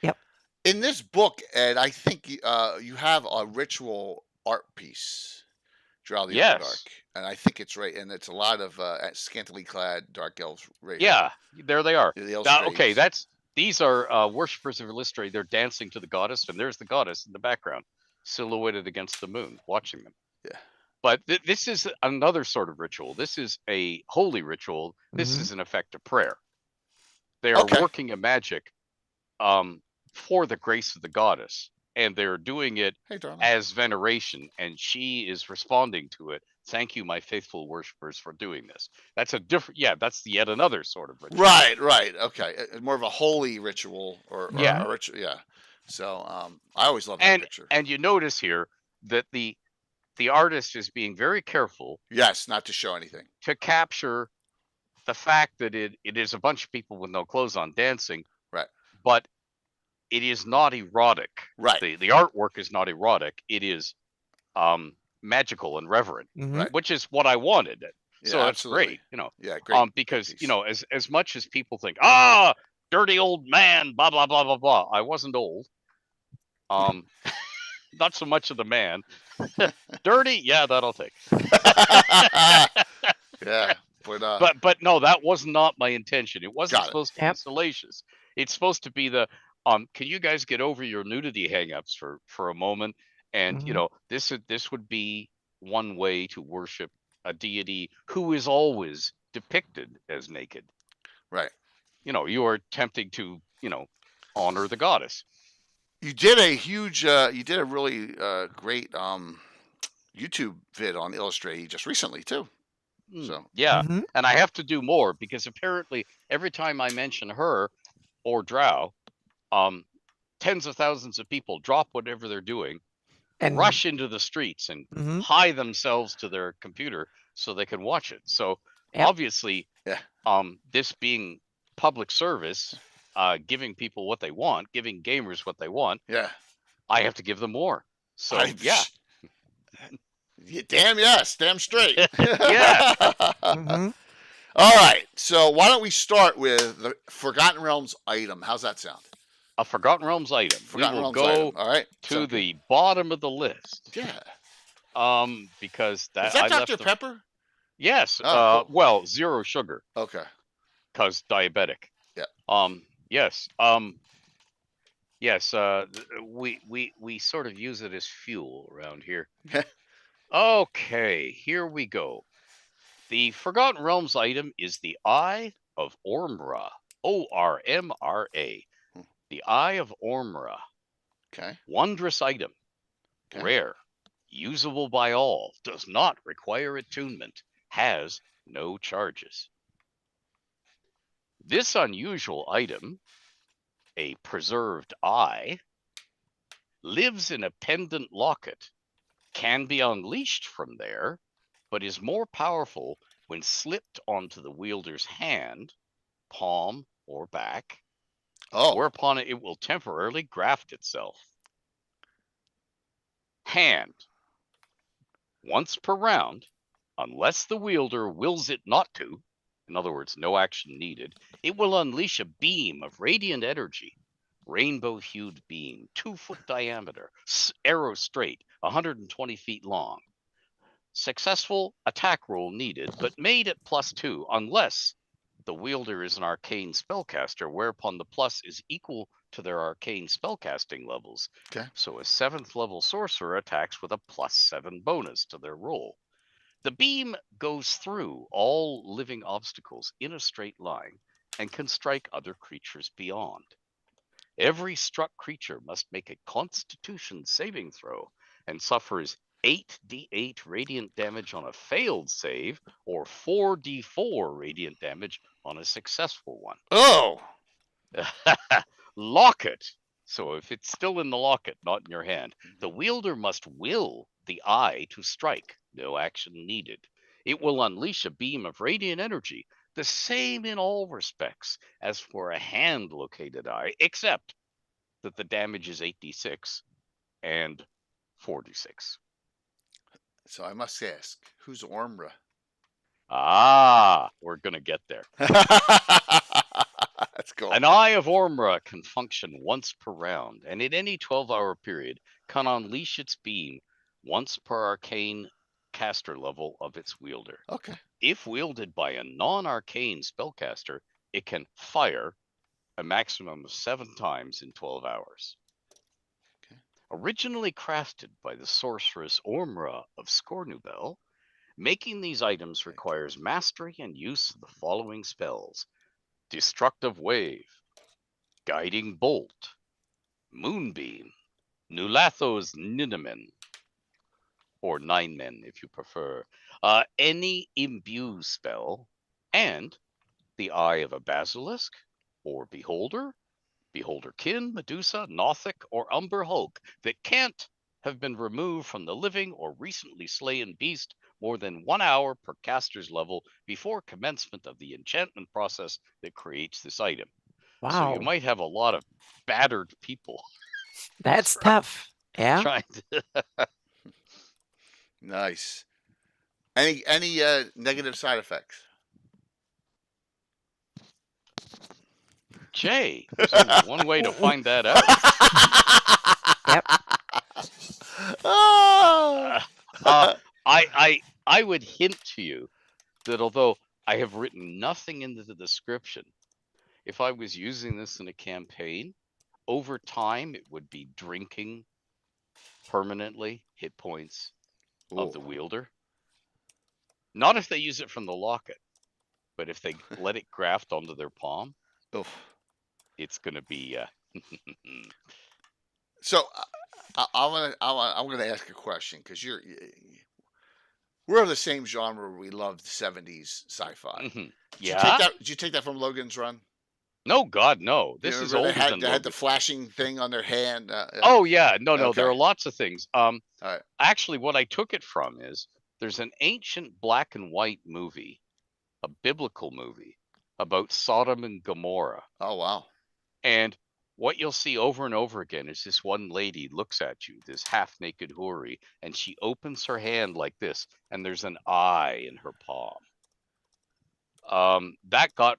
In this book, Ed, I think you have a ritual art piece Drow the Underdark, Yes. and I think it's right, and it's a lot of scantily clad dark elves. Right, Yeah, there they are. the elf Okay, strays. these are worshippers of Illustrae. They're dancing to the goddess, and there's the goddess in the background, silhouetted against the moon, watching them. Yeah. But this is another sort of ritual. This is a holy ritual. This is in effect a prayer. They are Okay. working a magic for the grace of the goddess, and they're doing it Hey, darling. as veneration, and she is responding to it. Thank you, my faithful worshippers, for doing this. That's a different, that's yet another sort of ritual. Right. Okay, more of a holy ritual, or Yeah. a ritual. Yeah. So I always love that picture. And you notice here that the artist is being very careful, yes, not to show anything, to capture the fact that it is a bunch of people with no clothes on dancing. Right. But it is not erotic. Right. The artwork is not erotic. It is magical and reverent, which is what I wanted. So that's absolutely. great, Yeah, great. Because as much as people think, dirty old man, blah blah blah blah blah. I wasn't old. Not so much of the man. Dirty, yeah, that'll take. Yeah, but no, that was not my intention. It wasn't supposed to be salacious. It's supposed to be the can you guys get over your nudity hangups for a moment? And this would be one way to worship a deity who is always depicted as naked. Right. You are attempting to honor the goddess. You did a huge you did a really great YouTube vid on Illustrae just recently too. So yeah, and I have to do more, because apparently every time I mention her or Drow, tens of thousands of people drop whatever they're doing and rush into the streets and hie themselves to their computer so they can watch it. So obviously, this being public service, giving people what they want, giving gamers what they want, I have to give them more. So damn yes, damn straight. Yeah. All right, so why don't we start with the Forgotten Realms item? How's that sound? A Forgotten Realms item. Forgotten we will Realms go item. All right. to the bottom of the list. Yeah. Because that is that Dr. Pepper? Yes. Oh, cool. Well, zero sugar. Okay. Because diabetic. Yeah. Yes. Yes. We sort of use it as fuel around here. Okay. Here we go. The Forgotten Realms item is the Eye of Ormra. Ormra. The Eye of Ormra. Okay. Wondrous item. Okay. Rare. Usable by all. Does not require attunement. Has no charges. This unusual item, a preserved eye, lives in a pendant locket, can be unleashed from there, but is more powerful when slipped onto the wielder's hand, palm, or back, whereupon it will temporarily graft itself. Hand. Once per round, unless the wielder wills it not to, in other words, no action needed, it will unleash a beam of radiant energy, rainbow-hued beam, 2-foot diameter, arrow straight, 120 feet long. Successful attack roll needed, but made at +2 unless the wielder is an arcane spellcaster, whereupon the plus is equal to their arcane spellcasting levels. Okay. So a 7th level sorcerer attacks with a +7 bonus to their roll. The beam goes through all living obstacles in a straight line and can strike other creatures beyond. Every struck creature must make a Constitution saving throw and suffers 8d8 radiant damage on a failed save, or 4d4 radiant damage on a successful one. Oh! Locket. So if it's still in the locket, not in your hand, the wielder must will the eye to strike. No action needed. It will unleash a beam of radiant energy, the same in all respects as for a hand-located eye, except that the damage is 8d6 and 4d6. So I must ask, who's Ormra? We're going to get there. That's cool. An Eye of Ormra can function once per round, and in any 12-hour period can unleash its beam once per arcane caster level of its wielder. Okay. If wielded by a non-arcane spellcaster, it can fire a maximum of 7 times in 12 hours. Okay. Originally crafted by the sorceress Ormra of Scornubel, making these items requires mastery and use of the following spells: Destructive Wave, Guiding Bolt, Moonbeam, Nulathos Ninamen, or Nine Men if you prefer, any imbue spell, and the Eye of a Basilisk, or Beholder, Beholderkin, Medusa, Nothic, or Umber Hulk that can't have been removed from the living or recently slain beast more than 1 hour per caster's level before commencement of the enchantment process that creates this item. So you Wow. might have a lot of battered people That's tough. Yeah. trying to. Nice. Any negative side effects? Jay, there's only one way to find that out. Yep. I would hint to you that although I have written nothing into the description, if I was using this in a campaign, over time it would be drinking permanently hit points of the wielder. Not if they use it from the locket, but if they let it graft onto their palm, it's gonna be. So I'm gonna ask a question because we're of the same genre. We love 70s sci-fi. Yeah. Did you take that from Logan's Run? No, God, no. This is older than they had the flashing thing on their hand. Oh yeah, no. Okay. There are lots of things. All right. Actually, what I took it from is there's an ancient black and white movie, a biblical movie about Sodom and Gomorrah. Oh wow. And what you'll see over and over again is this one lady looks at you, this half-naked houri, and she opens her hand like this, and there's an eye in her palm. That got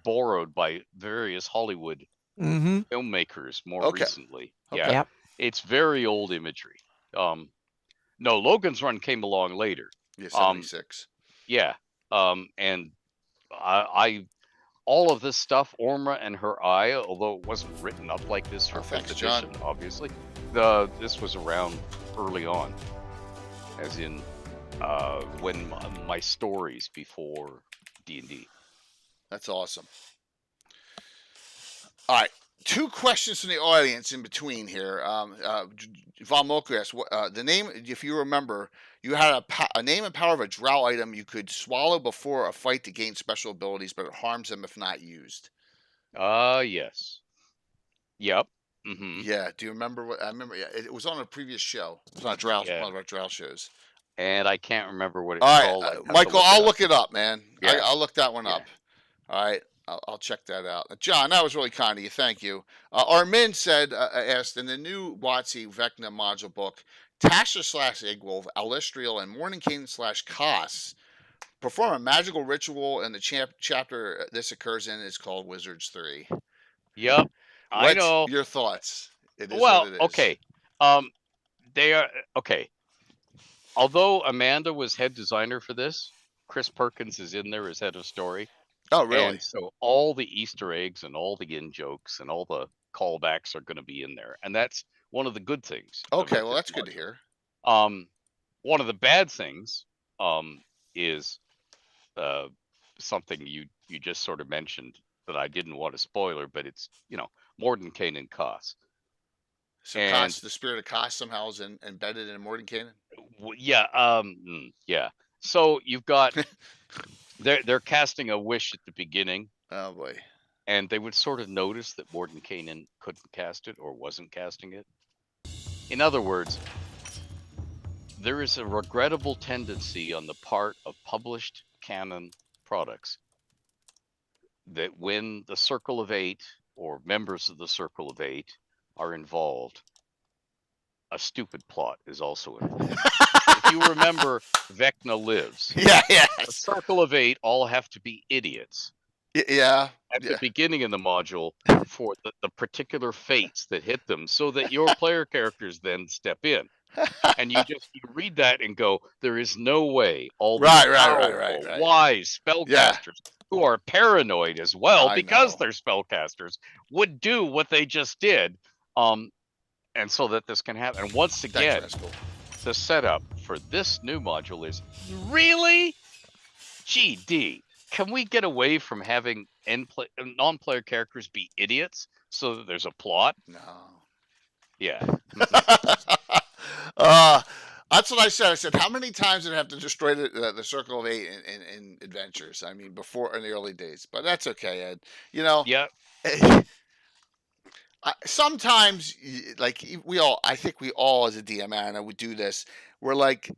borrowed by various Hollywood filmmakers more recently. Okay. Yeah, it's very old imagery. No, Logan's Run came along later. Yeah, 76. Yeah, and I all of this stuff, Ormra and her eye, although it wasn't written up like this for 5th edition, obviously, this was around early on, as in when my stories before D&D. That's awesome. All right, 2 questions from the audience in between here. Von Moku asked, the name, if you remember, you had a name and power of a drow item you could swallow before a fight to gain special abilities, but it harms them if not used. Yes. Yep. Yeah, do you remember what I remember? Yeah, it was on a previous show. It was on a drow, one of our drow shows. And I can't remember what it's called. Michael, I'll look it up, man. Yeah. I'll look that one up. All right. I'll check that out. John, that was really kind of you. Thank you. Armin asked, in the new WotC Vecna module book, Tasha / Eggwolf, Alistriel, and Mordenkainen / Koss perform a magical ritual, and the chapter this occurs in is called Wizards 3. Yep. I know. Your thoughts? It is well, what it is. Okay. They are okay. Although Amanda was head designer for this, Chris Perkins is in there as head of story. Oh, really? And so all the Easter eggs and all the in-jokes and all the callbacks are going to be in there. And that's one of the good things. Okay, well, that's good to hear. One of the bad things is something you just sort of mentioned that I didn't want to spoiler, but it's, Mordenkainen and Koss. So Koss, the spirit of Koss somehow is embedded in Mordenkainen? Yeah. Yeah. So you've got... They're casting a wish at the beginning. Oh boy! And they would sort of notice that Mordenkainen couldn't cast it or wasn't casting it. In other words, there is a regrettable tendency on the part of published canon products that when the Circle of Eight or members of the Circle of Eight are involved, a stupid plot is also involved. If you remember Vecna Lives, the Circle of Eight all have to be idiots. Yeah. At the beginning of the module for the particular fates that hit them, so that your player characters then step in. And you read that and go, there is no way all these Right. wise spellcasters who are paranoid as well because know. they're spellcasters would do what they just did. And so that this can happen. And once again, the setup for this new module is really GD. Can we get away from having non-player characters be idiots so that there's a plot? No. Yeah. That's what I said. I said, how many times did I have to destroy the Circle of 8 in Adventures? I mean, before in the early days, but that's okay, Ed. You know. Yeah. Sometimes, like I think we all as a DM, and I would do this. We're like,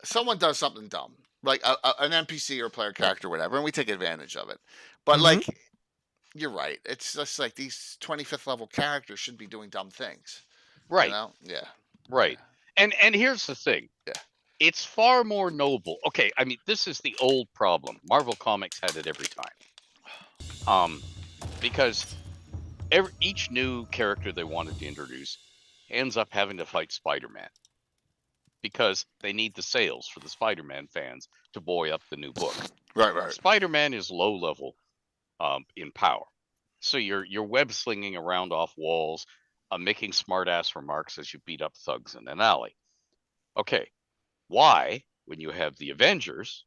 someone does something dumb, like an NPC or player character, or whatever, and we take advantage of it. But like, you're right. It's just like these 25th level characters shouldn't be doing dumb things. Right. You know? Yeah. Right. And here's the thing. Yeah. It's far more noble. Okay, I mean, this is the old problem. Marvel Comics had it every time. Because each new character they wanted to introduce ends up having to fight Spider-Man. Because they need the sales for the Spider-Man fans to buoy up the new book. Right. Spider-Man is low level in power. So you're web slinging around off walls, making smart-ass remarks as you beat up thugs in an alley. Okay, why, when you have the Avengers,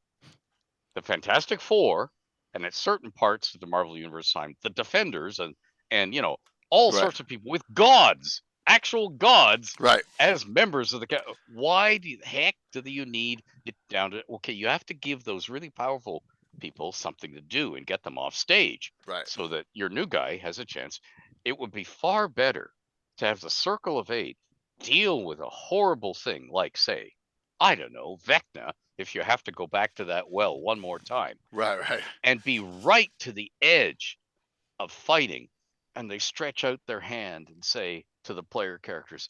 the Fantastic Four, and at certain parts of the Marvel Universe time, the Defenders, and you know, all sorts of people with gods, actual gods, as members of the... Why the heck do you need it down to... Okay, you have to give those really powerful people something to do and get them off stage, so that your new guy has a chance. It would be far better to have the Circle of 8 deal with a horrible thing like, say, I don't know, Vecna, if you have to go back to that well one more time. Right. And be right to the edge of fighting, and they stretch out their hand and say to the player characters,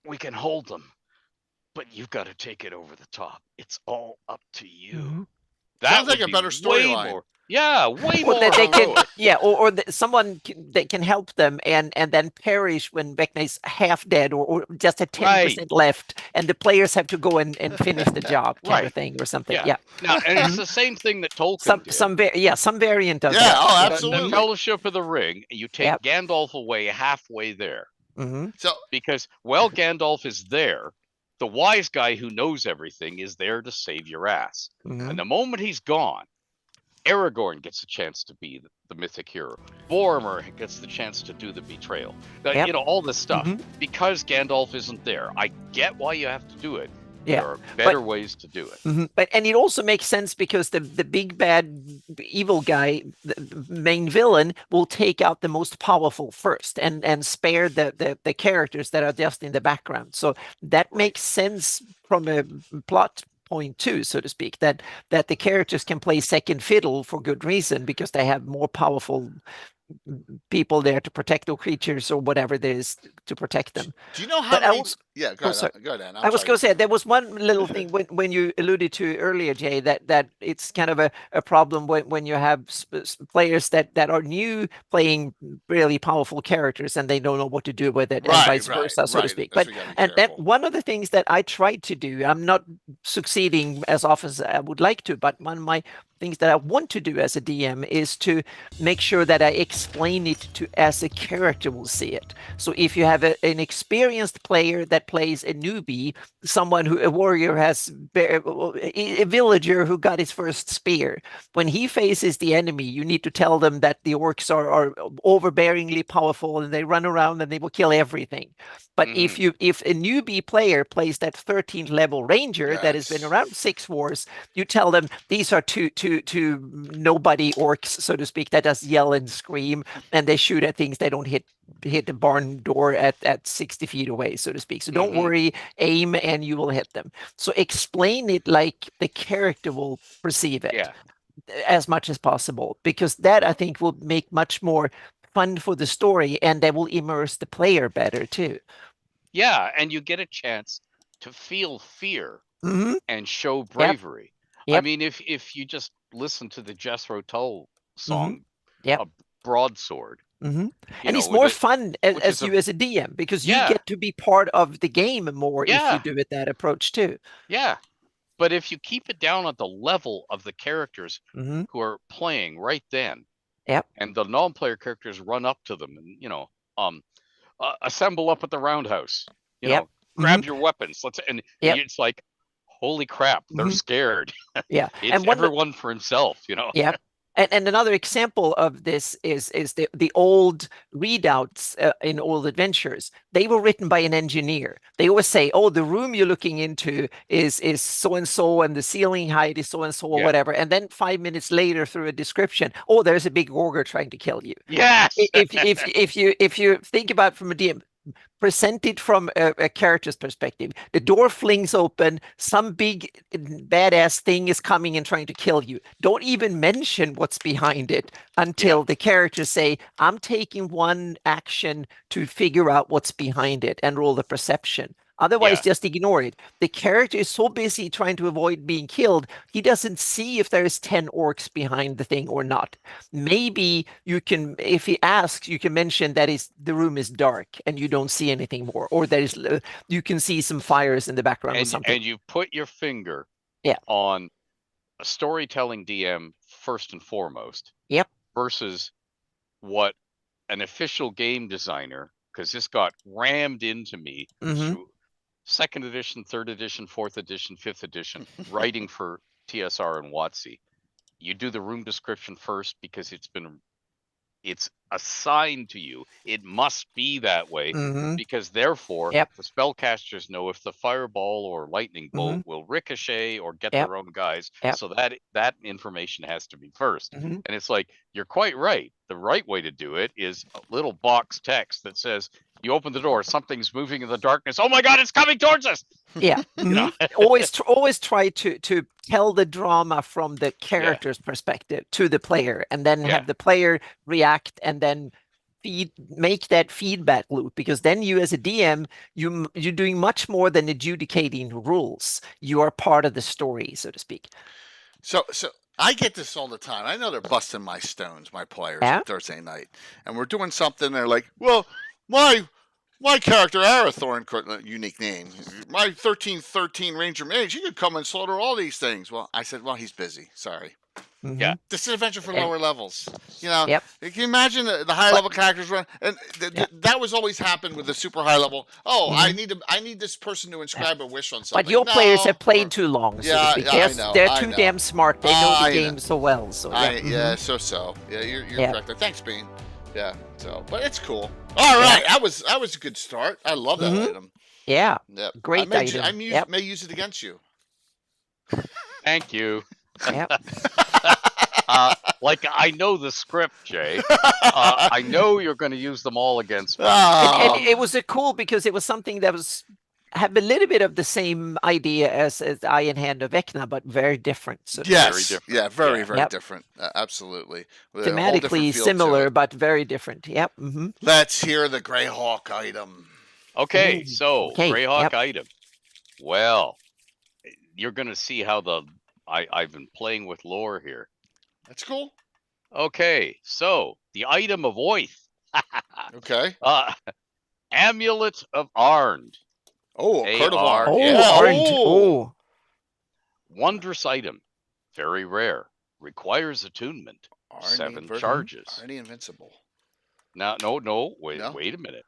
we can hold them, but you've got to take it over the top. It's all up to you. That sounds like a better storyline. Yeah, way more. They can, or someone that can help them and then perish when Vecna is half dead or just at 10% left, and the players have to go and finish the job, kind of thing, or something. Yeah. Now, and it's the same thing that Tolkien did. Some variant of that. Oh, absolutely. The Fellowship of the Ring. You take Gandalf away halfway there. So because Gandalf is there. The wise guy who knows everything is there to save your ass. And the moment he's gone, Aragorn gets a chance to be the mythic hero. Boromir gets the chance to do the betrayal. You know, all this stuff. Because Gandalf isn't there. I get why you have to do it. There are better ways to do it. And it also makes sense because the big bad evil guy, the main villain, will take out the most powerful first and spare the characters that are just in the background. So that makes sense from a plot point too, so to speak, that the characters can play second fiddle for good reason because they have more powerful people there to protect the creatures or whatever it is to protect them. Do you know how many... Go ahead. I was going to say, there was one little thing when you alluded to earlier, Jay, that it's kind of a problem when you have players that are new playing really powerful characters and they don't know what to do with it, and vice versa, so to speak. But that one of the things that I tried to do, I'm not succeeding as often as I would like to, but one of my things that I want to do as a DM is to make sure that I explain it to as a character will see it. So if you have an experienced player that plays a newbie, a warrior has a villager who got his first spear, when he faces the enemy, you need to tell them that the orcs are overbearingly powerful and they run around and they will kill everything. But if a newbie player plays that 13th level ranger that has been around 6 wars, you tell them these are two nobody orcs, so to speak, that just yell and scream, and they shoot at things. They don't hit the barn door at 60 feet away, so to speak. So don't worry, aim and you will hit them. So explain it like the character will perceive it as much as possible, because that I think will make much more fun for the story, and that will immerse the player better too. Yeah, and you get a chance to feel fear and show bravery. I mean, if you just listen to the Jethro Tull song, Broadsword, And You it's know, more that- fun which as is you as a DM, because you Yeah. get to be part of the game more if Yeah. you do it that approach too. Yeah. But if you keep it down at the level of the characters Mm-hmm. who are playing right then, Yep. and the non-player characters run up to them and, assemble up at the roundhouse, Yep. grab your weapons. And Yep. it's like, holy crap, they're scared. Yeah. It's And one everyone for himself, yeah. And another example of this is the old readouts in old adventures. They were written by an engineer. They always say, "Oh, the room you're looking into is so and so, and the ceiling height is so and so, or Yeah. whatever." And then 5 minutes later, through a description, "Oh, there's a big ogre trying to kill you." Yes. If you think about it from a DM, presented from a character's perspective, the door flings open, some big badass thing is coming and trying to kill you. Don't even mention what's behind it until the characters say, "I'm taking one action to figure out what's behind it," and roll the perception. Otherwise, just ignore it. The character is so busy trying to avoid being killed, he doesn't see if there's 10 orcs behind the thing or not. Maybe you can, if he asks, you can mention that the room is dark and you don't see anything more, or you can see some fires in the background or something. And you put your finger Yeah. on a storytelling DM first and foremost. Yep. Versus what an official game designer, because this got rammed into me through 2nd edition, 3rd edition, 4th edition, 5th edition, writing for TSR and WotC. You do the room description first because it's assigned to you. It must be that way because therefore the spellcasters know if the fireball or lightning bolt will ricochet or get their own guys. So that information has to be first. And it's like, you're quite right. The right way to do it is a little box text that says, you open the door, something's moving in the darkness. Oh my God, it's coming towards us. Yeah. Always try to tell the drama from the character's perspective to the player, and then have the player react, and then make that feedback loop, because then you as a DM, you're doing much more than adjudicating rules. You are part of the story, so to speak. So I get this all the time. I know they're busting my stones, my players, on Thursday night, and we're doing something. They're like, "Well, my character Arathorn, unique name, my 1313 Ranger Mage, he could come and slaughter all these things." Well, I said, "Well, he's busy. Sorry." Yeah. This is an adventure for lower levels. Can Yep. you imagine the high level characters run? And that was always happened with the super high level. Oh, I need this person to inscribe a wish on something. But your players have played too long, so to speak. I know. They're too damn smart. They know the game so well. So Yeah, so. Yeah, you're correct. Thanks, Bean. Yeah, so, but it's cool. All right, that was a good start. I love that item. Yeah, yep. Great item. I may use it against you. Thank you. Yep. Like, I know the script, Jay. I know you're going to use them all against me. And it was cool because it was something that have a little bit of the same idea as Eye in Hand of Vecna, but very different. So Yes, very different. Yeah, very different. Absolutely. With thematically similar, but very different. Yep. Let's hear the Greyhawk item. Okay, so Greyhawk item. Well, you're going to see how I've been playing with lore here. That's cool. Okay, so the item of Oath. Okay. Amulet of Arnd. Oh, a Coat of Arnd. Arnd. Oh. Wondrous item. Very rare. Requires attunement. Arnd 7 charges. Already invincible. Now, no. Wait a minute.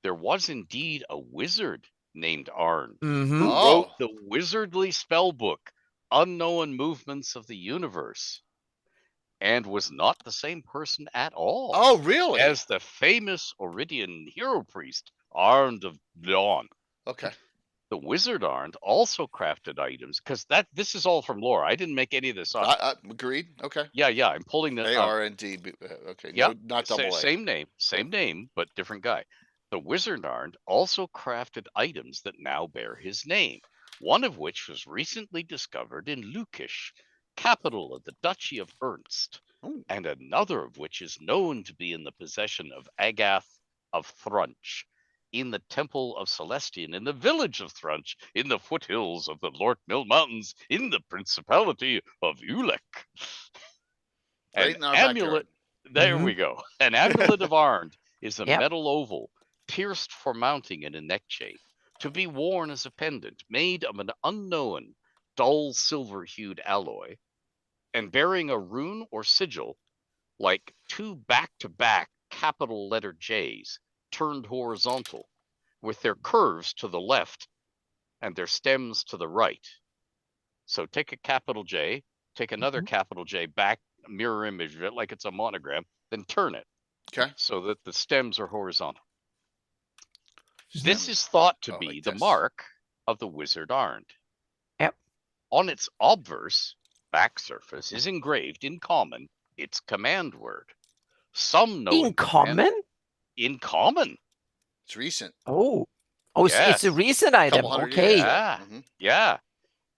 There was indeed a wizard named Arnd who wrote the wizardly spell book, Unknown Movements of the Universe, and was not the same person at all. Oh, really? As the famous Oridian hero priest, Arnd of Dawn. Okay. The wizard Arnd also crafted items, because this is all from lore. I didn't make any of this up. Agreed. Okay. Yeah. I'm pulling the. They are indeed. Okay. Yeah. No, not double A. Same name, but different guy. The wizard Arnd also crafted items that now bear his name, one of which was recently discovered in Lukish, capital of the Duchy of Ernst, and another of which is known to be in the possession of Agath of Thrunch, in the Temple of Celestian, in the village of Thrunch, in the foothills of the Lortmill Mountains, in the Principality of Ulek. An amulet. There we go. An amulet of Arnd is a Yep. metal oval pierced for mounting in a neck chain, to be worn as a pendant made of an unknown dull silver-hued alloy, and bearing a rune or sigil like two back-to-back capital letter J's turned horizontal, with their curves to the left and their stems to the right. So take a capital J, take another capital J back, mirror image of it like it's a monogram, then turn it. Okay. So that the stems are horizontal. Isn't This that- is thought to Oh, be like the this. mark of the wizard Arnd. Yep. On its obverse back surface is engraved in common its command word. Some know In common? In common. It's recent. Oh, so it's a Yes. recent item. Couple hundred Okay, years. Yeah. Mhm. Yeah.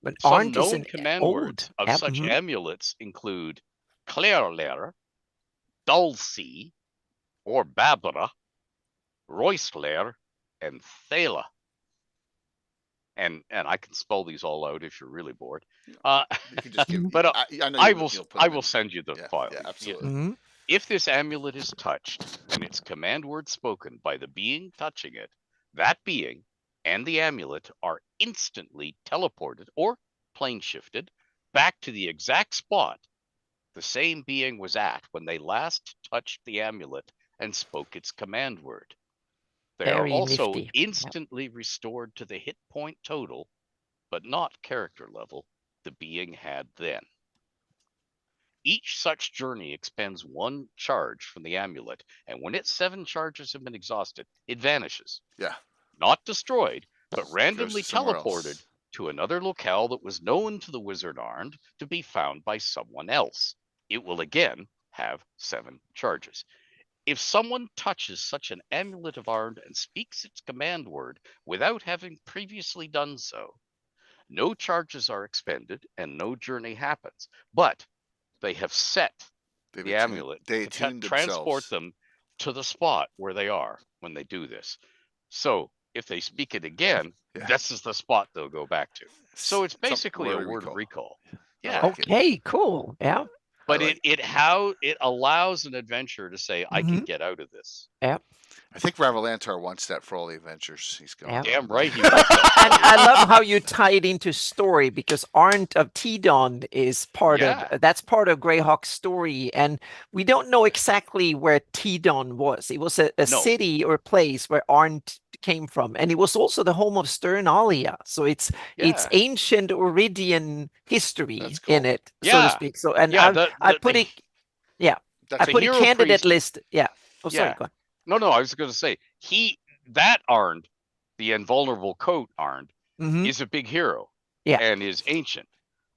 but Some aren't is known an command old. words of Yep, such mhm. amulets include Clairler, Dulcie, or Babra, Roisler, and Thala. And I can spell these all out if you're really bored. You can just give. But, I know I you- will you'll put I them will in. send you the Yeah, file. yeah, absolutely. Mhm. If this amulet is touched and its command word spoken by the being touching it, that being and the amulet are instantly teleported or plane shifted back to the exact spot the same being was at when they last touched the amulet and spoke its command word. They are Very also nifty. Yep. instantly restored to the hit point total, but not character level, the being had then. Each such journey expends 1 charge from the amulet, and when its 7 charges have been exhausted, it vanishes. Yeah. Not destroyed, but Goes randomly somewhere teleported else. to another locale that was known to the wizard Arnd to be found by someone else. It will again have 7 charges. If someone touches such an amulet of Arnd and speaks its command word without having previously done so, no charges are expended and no journey happens. But they have set They've the attuned- amulet They to attuned transport themselves. them to the spot where they are when they do this. So if they speak it again, Yeah. this is the spot they'll go back to. So it's Some basically a word word recall. recall. I Yeah. like it. Okay, cool. Yeah. But I like it allows an adventurer to say, I can get out of this. I think Ravalantar wants that for all the adventures he's going Yeah. on. Damn right he wants And that. I love how you tie it into story because Arndt of Tidon is part Yeah. of that's part of Greyhawk's story, and we don't know exactly where Tidon was. It was a No. city or place where Arndt came from, and it was also the home of Sternalia. So it's Yeah. ancient Oridian history That's in cool. it, so to Yeah. speak. So and Yeah, I put it, I That's the put a hero candidate priest- list. Yeah. Oh, sorry. Yeah. Go on. No, I was going to say that Arnd, the invulnerable coat Arnd, Mhm. is a big hero. Yeah. And is ancient.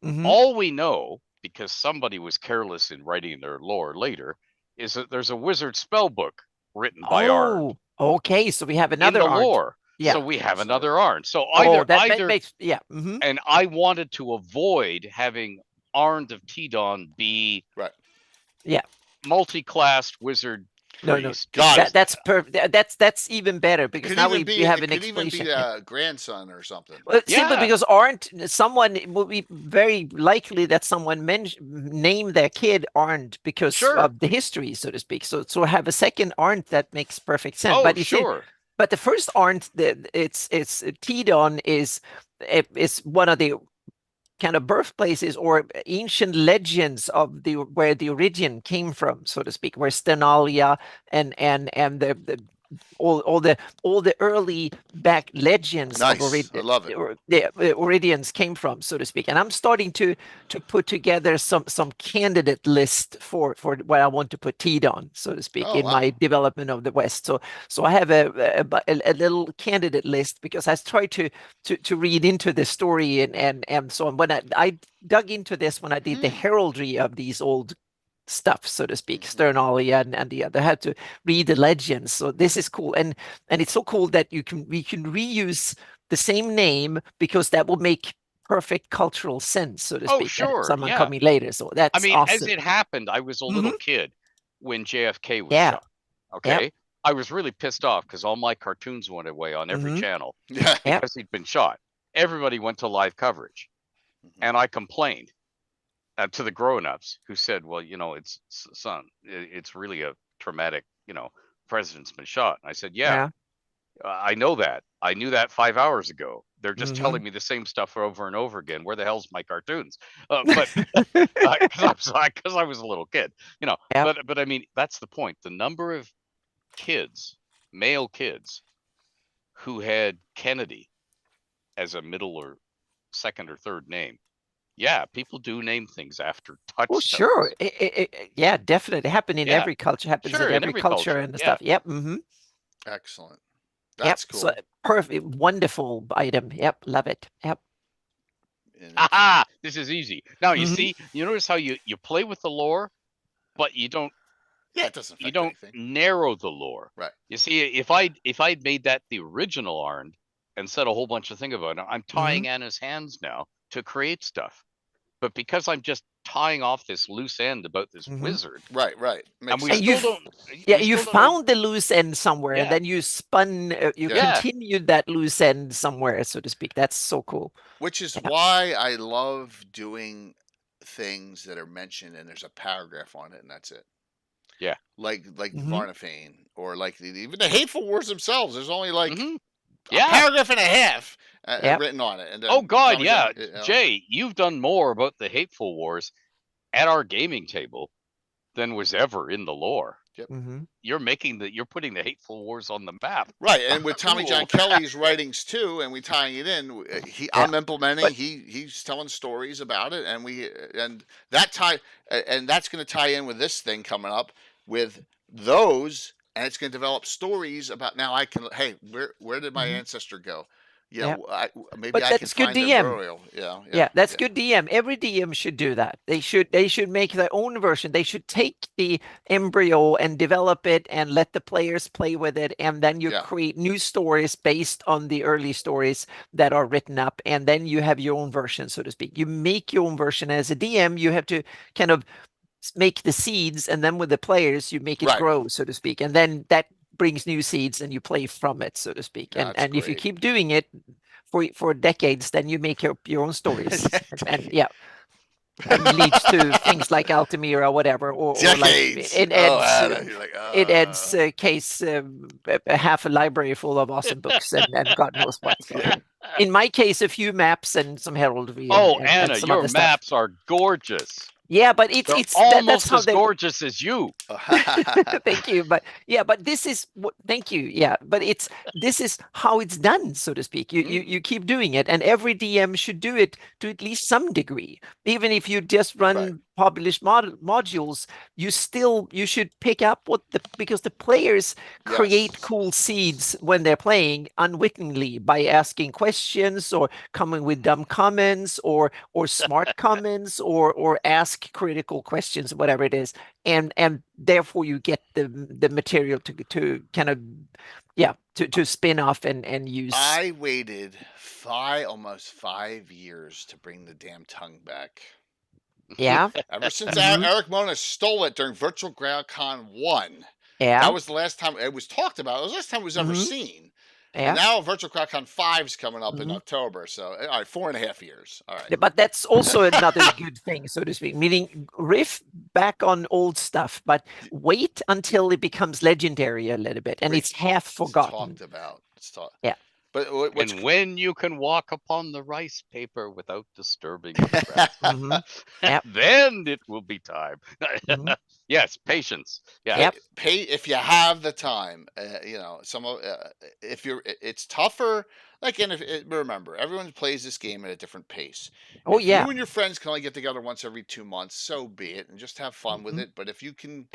Mhm. All we know, because somebody was careless in writing their lore later, is that there's a wizard spell book written by Arnd Oh, okay. So we have in another the Arndt. lore. Yeah. So we have So- another Arnd. So Oh, that either makes mhm. and I wanted to avoid having Arnd of Tidon be Right. Yeah. multi-classed wizard No, priest. Got it. That's even better It because could now even we be. have It an could even explanation. be a grandson or something. Well, simply Yeah. because someone it would be very likely that someone named their kid Arndt because Sure. of the history, so to speak. So have a second Arndt that makes perfect sense. Oh, But you see, sure. but the first Arndt, it's Tidon is one of the kind of birthplaces or ancient legends of where the origin came from, so to speak, where Stenalia and the all the early back legends Nice. of I love it. the Oridians came from, so to speak. And I'm starting to put together some candidate list for what I want to put Tidon, so to speak, Oh, in wow. my development of the West. So I have a little candidate list because I tried to read into the story and so on. When I dug into this, when I did the heraldry of these old stuff, so to speak, Sternalia and the other, I had to read the legends. So this is cool, and it's so cool that we can reuse the same name because that will make perfect cultural sense, so to Oh, speak. sure, Someone yeah. coming later, so that's I mean, awesome. as it happened, I was a little kid when JFK was Yeah. shot. Okay. I was really pissed off because all my cartoons went away on every channel Yeah. because he'd been shot. Everybody went to live coverage. And I complained. to the grown-ups who said, well, it's son, it's really a traumatic, president's been shot. And I said, yeah, I know that. I knew that 5 hours ago. They're just telling me the same stuff over and over again. Where the hell's my cartoons? But because I was a little kid, But I mean, that's the point. The number of kids, male kids, who had Kennedy as a middle or second or third name. Yeah, people do name things after touchstones. Oh, sure. Yeah, definitely. Happen in every culture. Happens Sure, in every culture and the stuff. Yep. Excellent. That's cool. So perfect. Wonderful item. Yep. Love it. Yep. Aha! This is easy. Now you see, you notice how you play with the lore, but you don't. Yeah, it doesn't. You don't narrow the lore. Right. You see, if I'd made that the original Arnd and said a whole bunch of things about it, I'm tying Anna's hands now to create stuff. But because I'm just tying off this loose end about this wizard. Right. And we still don't. Yeah, you found the loose end somewhere, and then you spun, you continued that loose end somewhere, so to speak. That's so cool. Which is why I love doing things that are mentioned and there's a paragraph on it, and that's it. Yeah. Like Varnafane, or like even the Hateful Wars themselves. There's only like a paragraph and a half written on it. And then oh God, yeah. Jay, you've done more about the Hateful Wars at our gaming table than was ever in the lore. Yep. You're putting the Hateful Wars on the map. Right, and with Tommy John Kelly's writings too, and we tying it in, I'm implementing. He's telling stories about it, and that's going to tie in with this thing coming up with those, and it's going to develop stories about. Now hey, where did my ancestor go? Maybe I can find a burial. Yeah, that's good DM. Every DM should do that. They should make their own version. They should take the embryo and develop it and let the players play with it, and then you create new stories based on the early stories that are written up, and then you have your own version, so to speak. You make your own version. As a DM, you have to kind of make the seeds, and then with the players, you make it grow, so to speak, and then that brings new seeds and you play from it, so to speak. And if you keep doing it for decades, then you make your own stories. and and leads to things like Altamira, whatever, or decades. Like it adds case half a library full of awesome books and God knows what. So, in my case, a few maps and some heraldry. Anna, and some your other maps stuff. are gorgeous. Yeah, but it's almost that's how as gorgeous as you. Thank you, but this is what. Thank you. Yeah, but this is how it's done, so to speak. You keep doing it, and every DM should do it to at least some degree. Even if you just run published modules, you should pick up because the players create cool seeds when they're playing unwittingly by asking questions or coming with dumb comments or smart comments or ask critical questions, whatever it is, and therefore you get the material to kind of to spin off and use. I waited almost 5 years to bring the damn tongue back. Yeah. Ever since Eric Mona stole it during Virtual GrowCon 1. Yeah. That was the last time it was talked about. It was the last time it was ever seen. Yeah. And now Virtual GrowCon 5 is coming up in October. So, all right, 4.5 years. All right. But that's also another good thing, so to speak. Meaning, riff back on old stuff, but wait until it becomes legendary a little bit, and it's half forgotten. Talked about. Yeah. But when you can walk upon the rice paper without disturbing the grass, then it will be time. Yes, patience. Yeah. Yep. Pay if you have the time. It's tougher. Like, and remember, everyone plays this game at a different pace. Oh, if yeah. you and your friends can only get together once every 2 months, so be it, and just have fun with it. But if you can,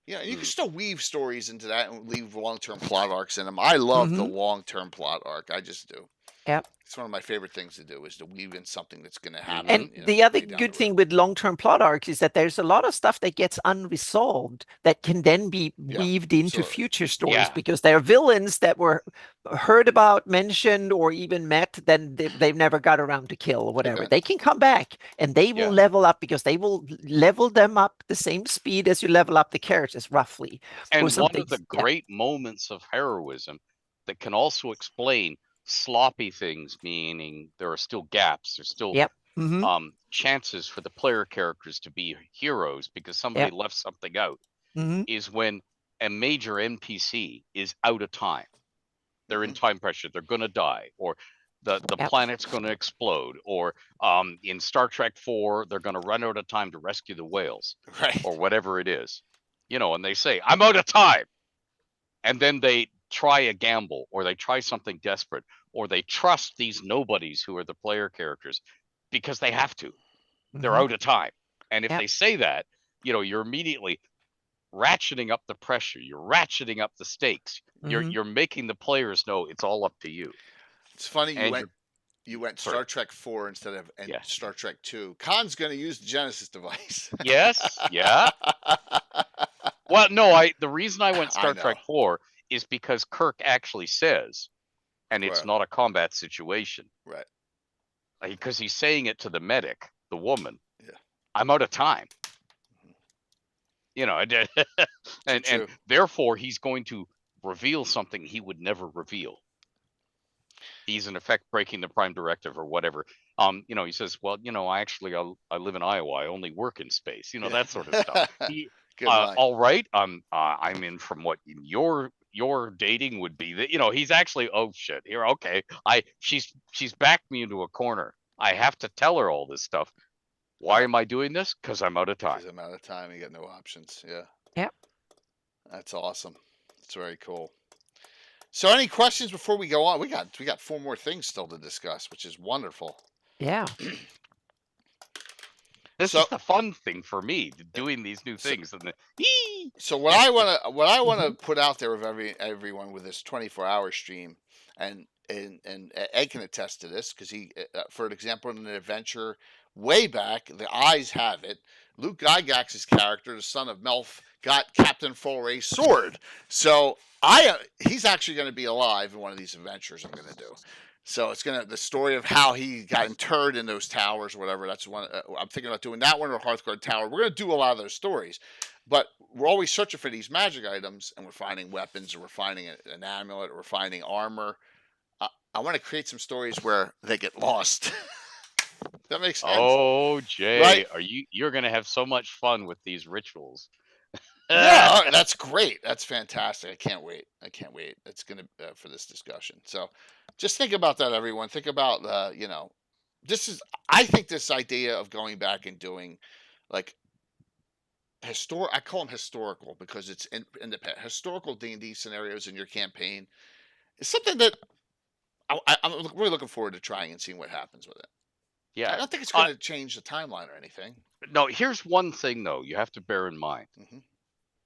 you can still weave stories into that and leave long-term plot arcs in them. I love the long-term plot arc. I just do. Yep. It's one of my favorite things to do is to weave in something that's going to happen. And the other good thing with long-term plot arcs is that there's a lot of stuff that gets unresolved that can then be weaved into future stories because there are villains that were heard about, mentioned, or even met, then they've never got around to kill or whatever. They can come back and they will level up because they will level them up the same speed as you level up the characters, roughly. And one of the great moments of heroism that can also explain sloppy things, meaning there are still gaps, there's still Mm-hmm. chances for the player characters to be heroes because somebody left something out Mm-hmm. is when a major NPC is out of time. They're in time pressure. They're going to die, or the planet's going to explode, or in Star Trek 4, they're going to run out of time to rescue the whales, Right. or whatever it is. You know, and they say, I'm out of time. And then they try a gamble, or they try something desperate, or they trust these nobodies who are the player characters because they have to. They're out of time. And if they say that, you know, you're immediately ratcheting up the pressure. You're ratcheting up the stakes. You're making the players know it's all up to you. It's funny And you went sorry. Star Trek 4 instead of Yeah. Star Trek 2. Khan's going to use the Genesis device. Yes. Yeah. Well, no, the reason I went Star know. Trek 4 is because Kirk actually says, and it's Right. not a combat situation. Right. Because he's saying it to the medic, the woman. Yeah. I'm out of time. You know, and therefore he's going to reveal something he would never reveal. He's in effect breaking the Prime Directive or whatever. You know, he says, well, you know, I live in Iowa. I only work in space. You know, that sort of stuff. All right. I'm in from what your dating would be. That, you know, he's actually, oh shit, here, okay. She's backed me into a corner. I have to tell her all this stuff. Why am I doing this? Because I'm out of time. Because I'm out of time. You got no options. Yeah. Yep. That's awesome. It's very cool. So, any questions before we go on? We got 4 more things still to discuss, which is wonderful. Yeah. This is the fun thing for me, doing these new things. So what I want to put out there with everyone with this 24-hour stream, and Ed can attest to this because he, for example, in an adventure way back, the eyes have it. Luke Gygax's character, the son of Melf, got Captain Folay's sword. So he's actually going to be alive in one of these adventures I'm going to do. So it's the story of how he got interred in those towers or whatever. That's one I'm thinking about doing, that one or Hearthguard Tower. We're going to do a lot of those stories, but we're always searching for these magic items, and we're finding weapons, or we're finding an amulet, or we're finding armor. I want to create some stories where they get lost. That makes sense. Oh, Jay, right? You're going to have so much fun with these rituals. Yeah, that's great. That's fantastic. I can't wait. It's going to for this discussion. So just think about that, everyone. Think about, you know, I think this idea of going back and doing like I call them historical because it's independent. Historical D&D scenarios in your campaign is something that I'm really looking forward to trying and seeing what happens with it. Yeah. I don't think it's going to change the timeline or anything. No, here's one thing, though, you have to bear in mind.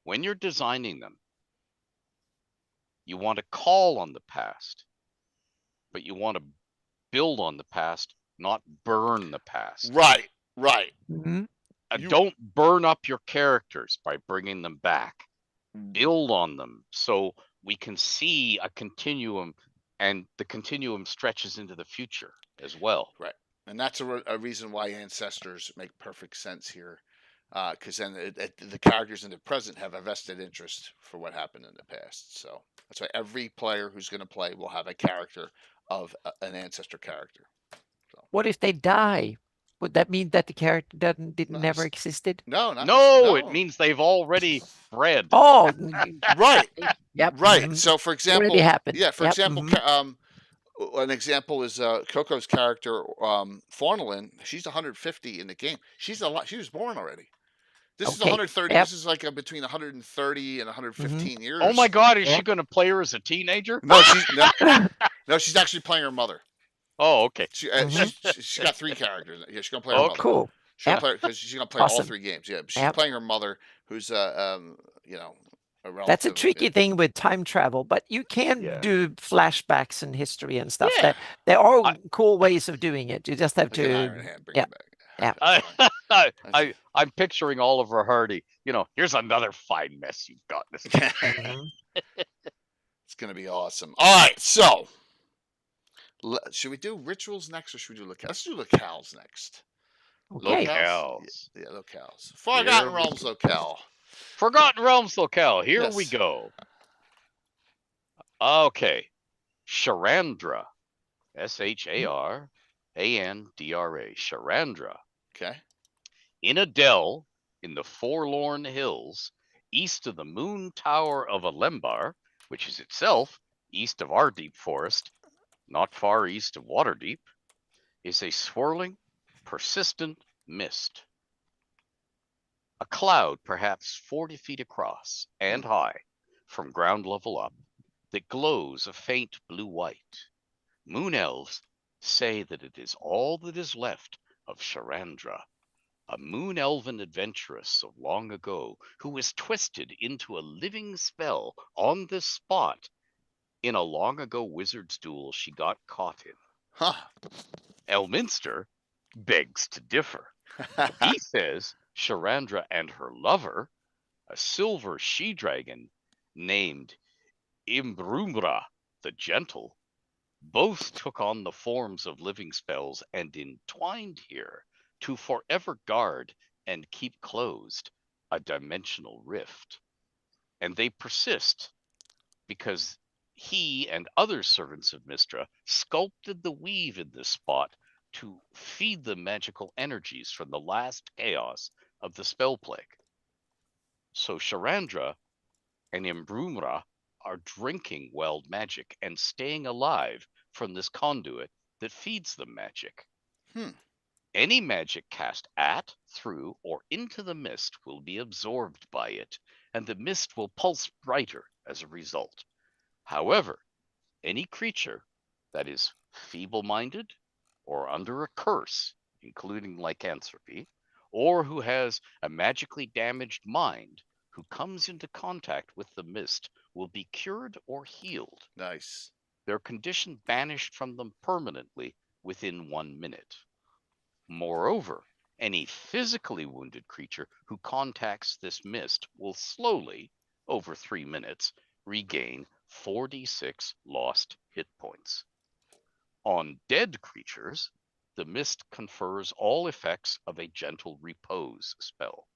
When you're designing them, you want to call on the past, but you want to build on the past, not burn the past. Right. Don't burn up your characters by bringing them back. Build on them so we can see a continuum, and the continuum stretches into the future as well. Right. And that's a reason why ancestors make perfect sense here. Because then the characters in the present have a vested interest for what happened in the past. So that's why every player who's going to play will have a character of an ancestor character. So. What if they die? Would that mean that the character never existed? No, it means they've already bred. Oh, right. Yep. Right. So, for example, already happened. Yeah. For example, an example is Coco's character, Faunalin. She's 150 in the game. She's a lot. She was born already. This is 130. This is like between 130 and 115 years. Oh my God! Is she going to play her as a teenager? No, she's actually playing her mother. Oh, okay. She's got 3 characters. Yeah, she's gonna play her mother. Cool. She's gonna play because she's gonna play all 3 games. Yeah, she's playing her mother, who's you know, a relative. That's a tricky thing with time travel, but you can do flashbacks and history and stuff. Yeah. There are cool ways of doing it. You just have to. Yeah. I'm picturing Oliver Hardy. You know, here's another fine mess you've got. It's gonna be awesome. All right, so should we do rituals next, or should we do locales? Let's do locales next. Okay. Locales. Yeah, locales. Forgotten Realms locale. Forgotten Realms locale. Here we go. Okay. Sharandra. Shar. Andra, Sharandra, Okay. in a dell in the forlorn hills, east of the moon tower of Alembar, which is itself east of our deep forest, not far east of Waterdeep, is a swirling, persistent mist. A cloud perhaps 40 feet across and high from ground level up that glows a faint blue-white. Moon elves say that it is all that is left of Sharandra, a moon elven adventuress of long ago who was twisted into a living spell on this spot in a long ago wizard's duel she got caught in. Huh. Elminster begs to differ. He says Sharandra and her lover, a silver she-dragon named Imbrumra the Gentle, both took on the forms of living spells and entwined here to forever guard and keep closed a dimensional rift. And they persist because he and other servants of Mystra sculpted the weave in this spot to feed the magical energies from the last chaos of the spell plague. So Sharandra and Imbrumra are drinking wild magic and staying alive from this conduit that feeds them magic. Any magic cast at, through, or into the mist will be absorbed by it, and the mist will pulse brighter as a result. However, any creature that is feeble-minded or under a curse, including lycanthropy, or who has a magically damaged mind who comes into contact with the mist will be cured or healed. Nice. Their condition banished from them permanently within 1 minute. Moreover, any physically wounded creature who contacts this mist will slowly, over 3 minutes, regain 46 lost hit points. On dead creatures, the mist confers all effects of a gentle repose spell.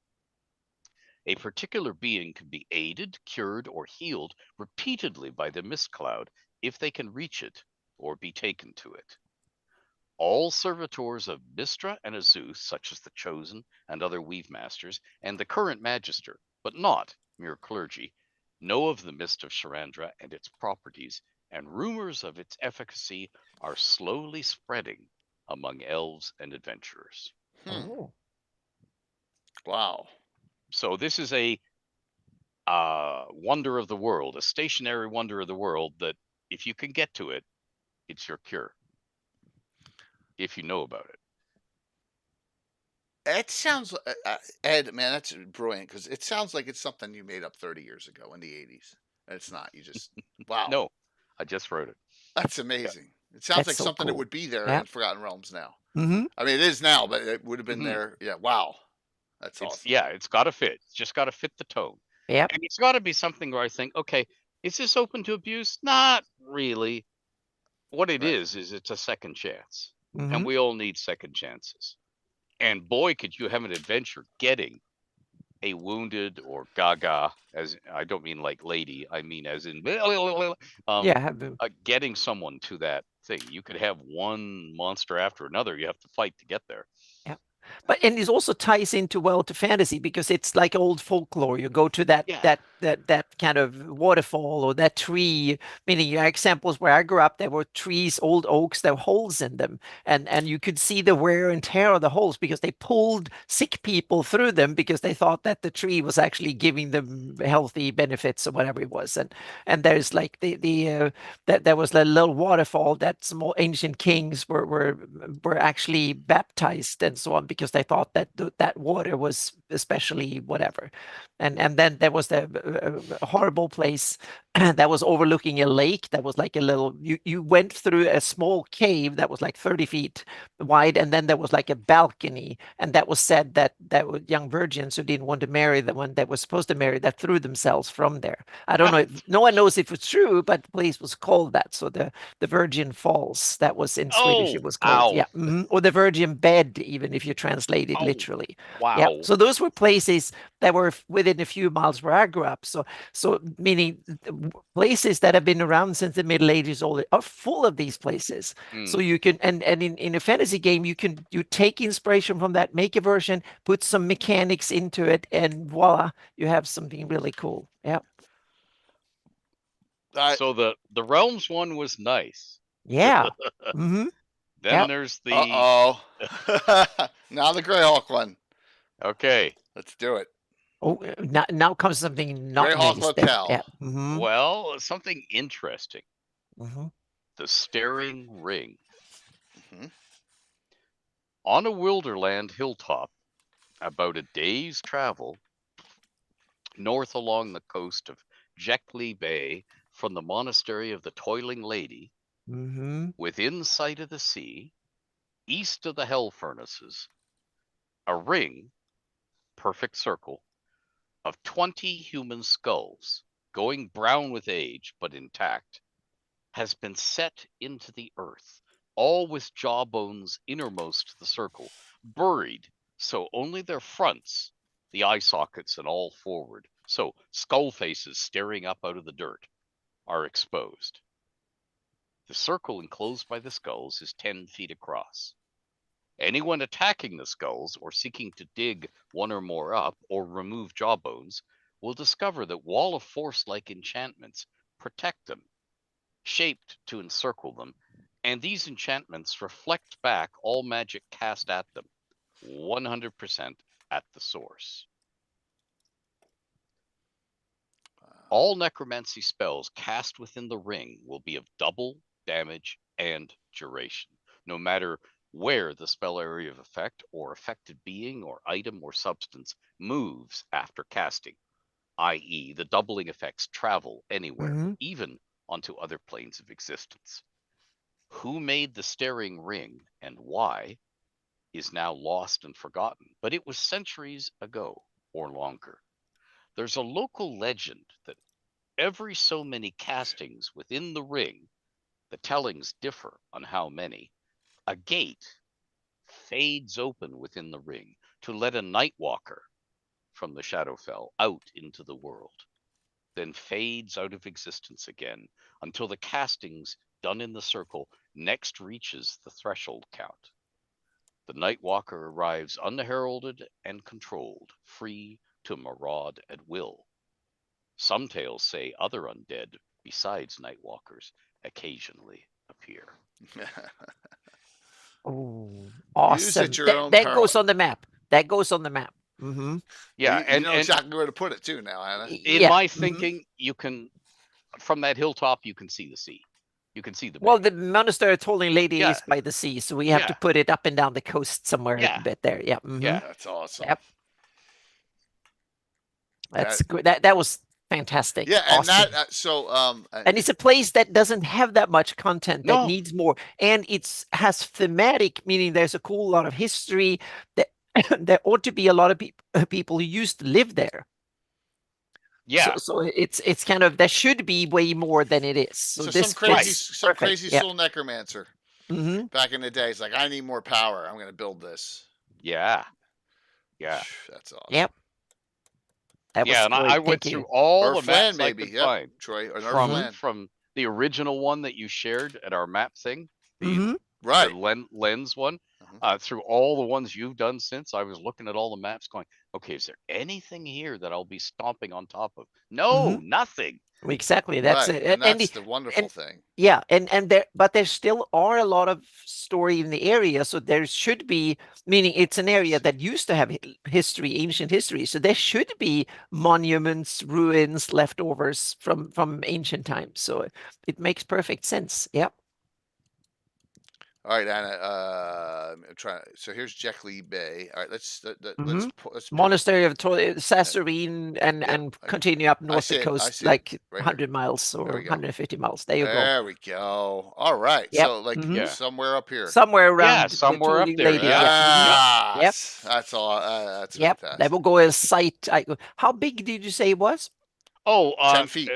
A particular being can be aided, cured, or healed repeatedly by the mist cloud if they can reach it or be taken to it. All servitors of Mystra and Azuth, such as the Chosen and other Weave Masters, and the current Magister, but not mere clergy, know of the Mist of Sharandra and its properties, and rumors of its efficacy are slowly spreading among elves and adventurers. Oh. Wow. So this is a wonder of the world, a stationary wonder of the world that if you can get to it, it's your cure. If you know about it. It sounds, Ed, man, that's brilliant because it sounds like it's something you made up 30 years ago in the 80s. And it's not. You just, wow. No, I just wrote it. That's amazing. Yeah. It sounds That's like so something that cool. would be there Yeah. in Forgotten Realms now. Mm-hmm. I mean, it is now, but it would have been there. Yeah, wow. That's awesome. Yeah, it's got to fit. It's just got to fit the tone. Yep. And it's got to be something where I think, okay, is this open to abuse? Not really. What it is it's a second chance. Mm-hmm. And we all need second chances. And boy, could you have an adventure getting a wounded or gaga, as I don't mean like lady, I mean as in getting someone to that thing. You could have one monster after another. You have to fight to get there. Yeah. But and it also ties into well to fantasy because it's like old folklore. You go to that kind of waterfall or that tree. Meaning, your examples where I grew up, there were trees, old oaks, there were holes in them, and you could see the wear and tear of the holes because they pulled sick people through them because they thought that the tree was actually giving them healthy benefits or whatever it was. And there's like that there was a little waterfall that some ancient kings were actually baptized and so on because they thought that that water was especially whatever. And then there was the horrible place that was overlooking a lake that was like a little, you went through a small cave that was like 30 feet wide, and then there was like a balcony, and that was said that young virgins who didn't want to marry the one that was supposed to marry that threw themselves from there. I don't know if no one knows if it's true, but the place was called that. So the Virgin Falls, that was in Swedish, it was called. Ow. Yeah. Mm-hmm. Or the Virgin Bed, even if you translate it literally. Wow. Yeah. So those were places that were within a few miles where I grew up. up. So meaning places that have been around since the Middle Ages are full of these places. So you can, and in a fantasy game, you take inspiration from that, make a version, put some mechanics into it, and voila, you have something really cool. Yeah. So the Realms one was nice. Yeah. Mm-hmm. Then Yep. there's the now the Greyhawk one. Okay. Let's do it. Oh, now comes something not Greyhawk nice. Locale. Yeah. Mm-hmm. Well, something interesting. Mm-hmm. The Staring Ring. Mhm. On a Wilderland hilltop, about a day's travel north along the coast of Jekli Bay from the monastery of the Toiling Lady, Mm-hmm. within sight of the sea, east of the hell furnaces, a ring, perfect circle, of 20 human skulls, going brown with age but intact, has been set into the earth, all with jawbones innermost to the circle, buried so only their fronts, the eye sockets and all forward, so skull faces staring up out of the dirt, are exposed. The circle enclosed by the skulls is 10 feet across. Anyone attacking the skulls or seeking to dig one or more up or remove jawbones will discover that wall of force-like enchantments protect them, shaped to encircle them, and these enchantments reflect back all magic cast at them, 100% at the source. All necromancy spells cast within the ring will be of double damage and duration, no matter where the spell area of effect or affected being or item or substance moves after casting, i.e. the doubling effects travel anywhere, even onto other planes of existence. Who made the Staring Ring and why is now lost and forgotten, but it was centuries ago or longer. There's a local legend that every so many castings within the ring, the tellings differ on how many, a gate fades open within the ring to let a Nightwalker from the Shadowfell out into the world, then fades out of existence again until the castings done in the circle next reaches the threshold count. The Nightwalker arrives unheralded and controlled, free to maraud at will. Some tales say other undead, besides Nightwalkers, occasionally appear. Oh, awesome. Use at your own that peril. goes on the map. That goes on the map. Mm-hmm. Yeah, you know exactly where to put it too now, Anna. In my thinking, you can, from that hilltop, you can see the sea. You can see the bay. Well, the monastery of Toiling Lady Yeah. is by the sea, so we have to put it up and down the coast somewhere a bit there. Yeah. Mm-hmm. Yeah, that's awesome. Yep. That's good. That was fantastic. Yeah, and awesome. that and it's a place that doesn't have that much content, that needs more, and has thematic, meaning there's a cool lot of history. That there ought to be a lot of people who used to live there. Yeah. So it's kind of, there should be way more than it is. So this some crazy soul necromancer back in the day is like, I need more power. I'm going to build this. Yeah. Yeah. That's awesome. Yep. That was and I went through all the maps I could find. Troy, from the original one that you shared at our map thing, right, the lens one, through all the ones you've done since. I was looking at all the maps going, okay, is there anything here that I'll be stomping on top of? No, nothing. Exactly, that's it. And that's the wonderful thing. Yeah, but there still are a lot of story in the area, so there should be, meaning it's an area that used to have history, ancient history, so there should be monuments, ruins, leftovers from ancient times. So it makes perfect sense. Yep. All right, Anna. So here's Jekli Bay. All right, let's Monastery of Sassarine and continue up north the coast, like 100 miles or 150 miles. There you go. There we go. All right. Yep. So like somewhere up here. Somewhere around. Yeah, somewhere up there. Lady. Yep. That's all. That's fantastic. That will go as site. How big did you say it was? Oh, 10 feet.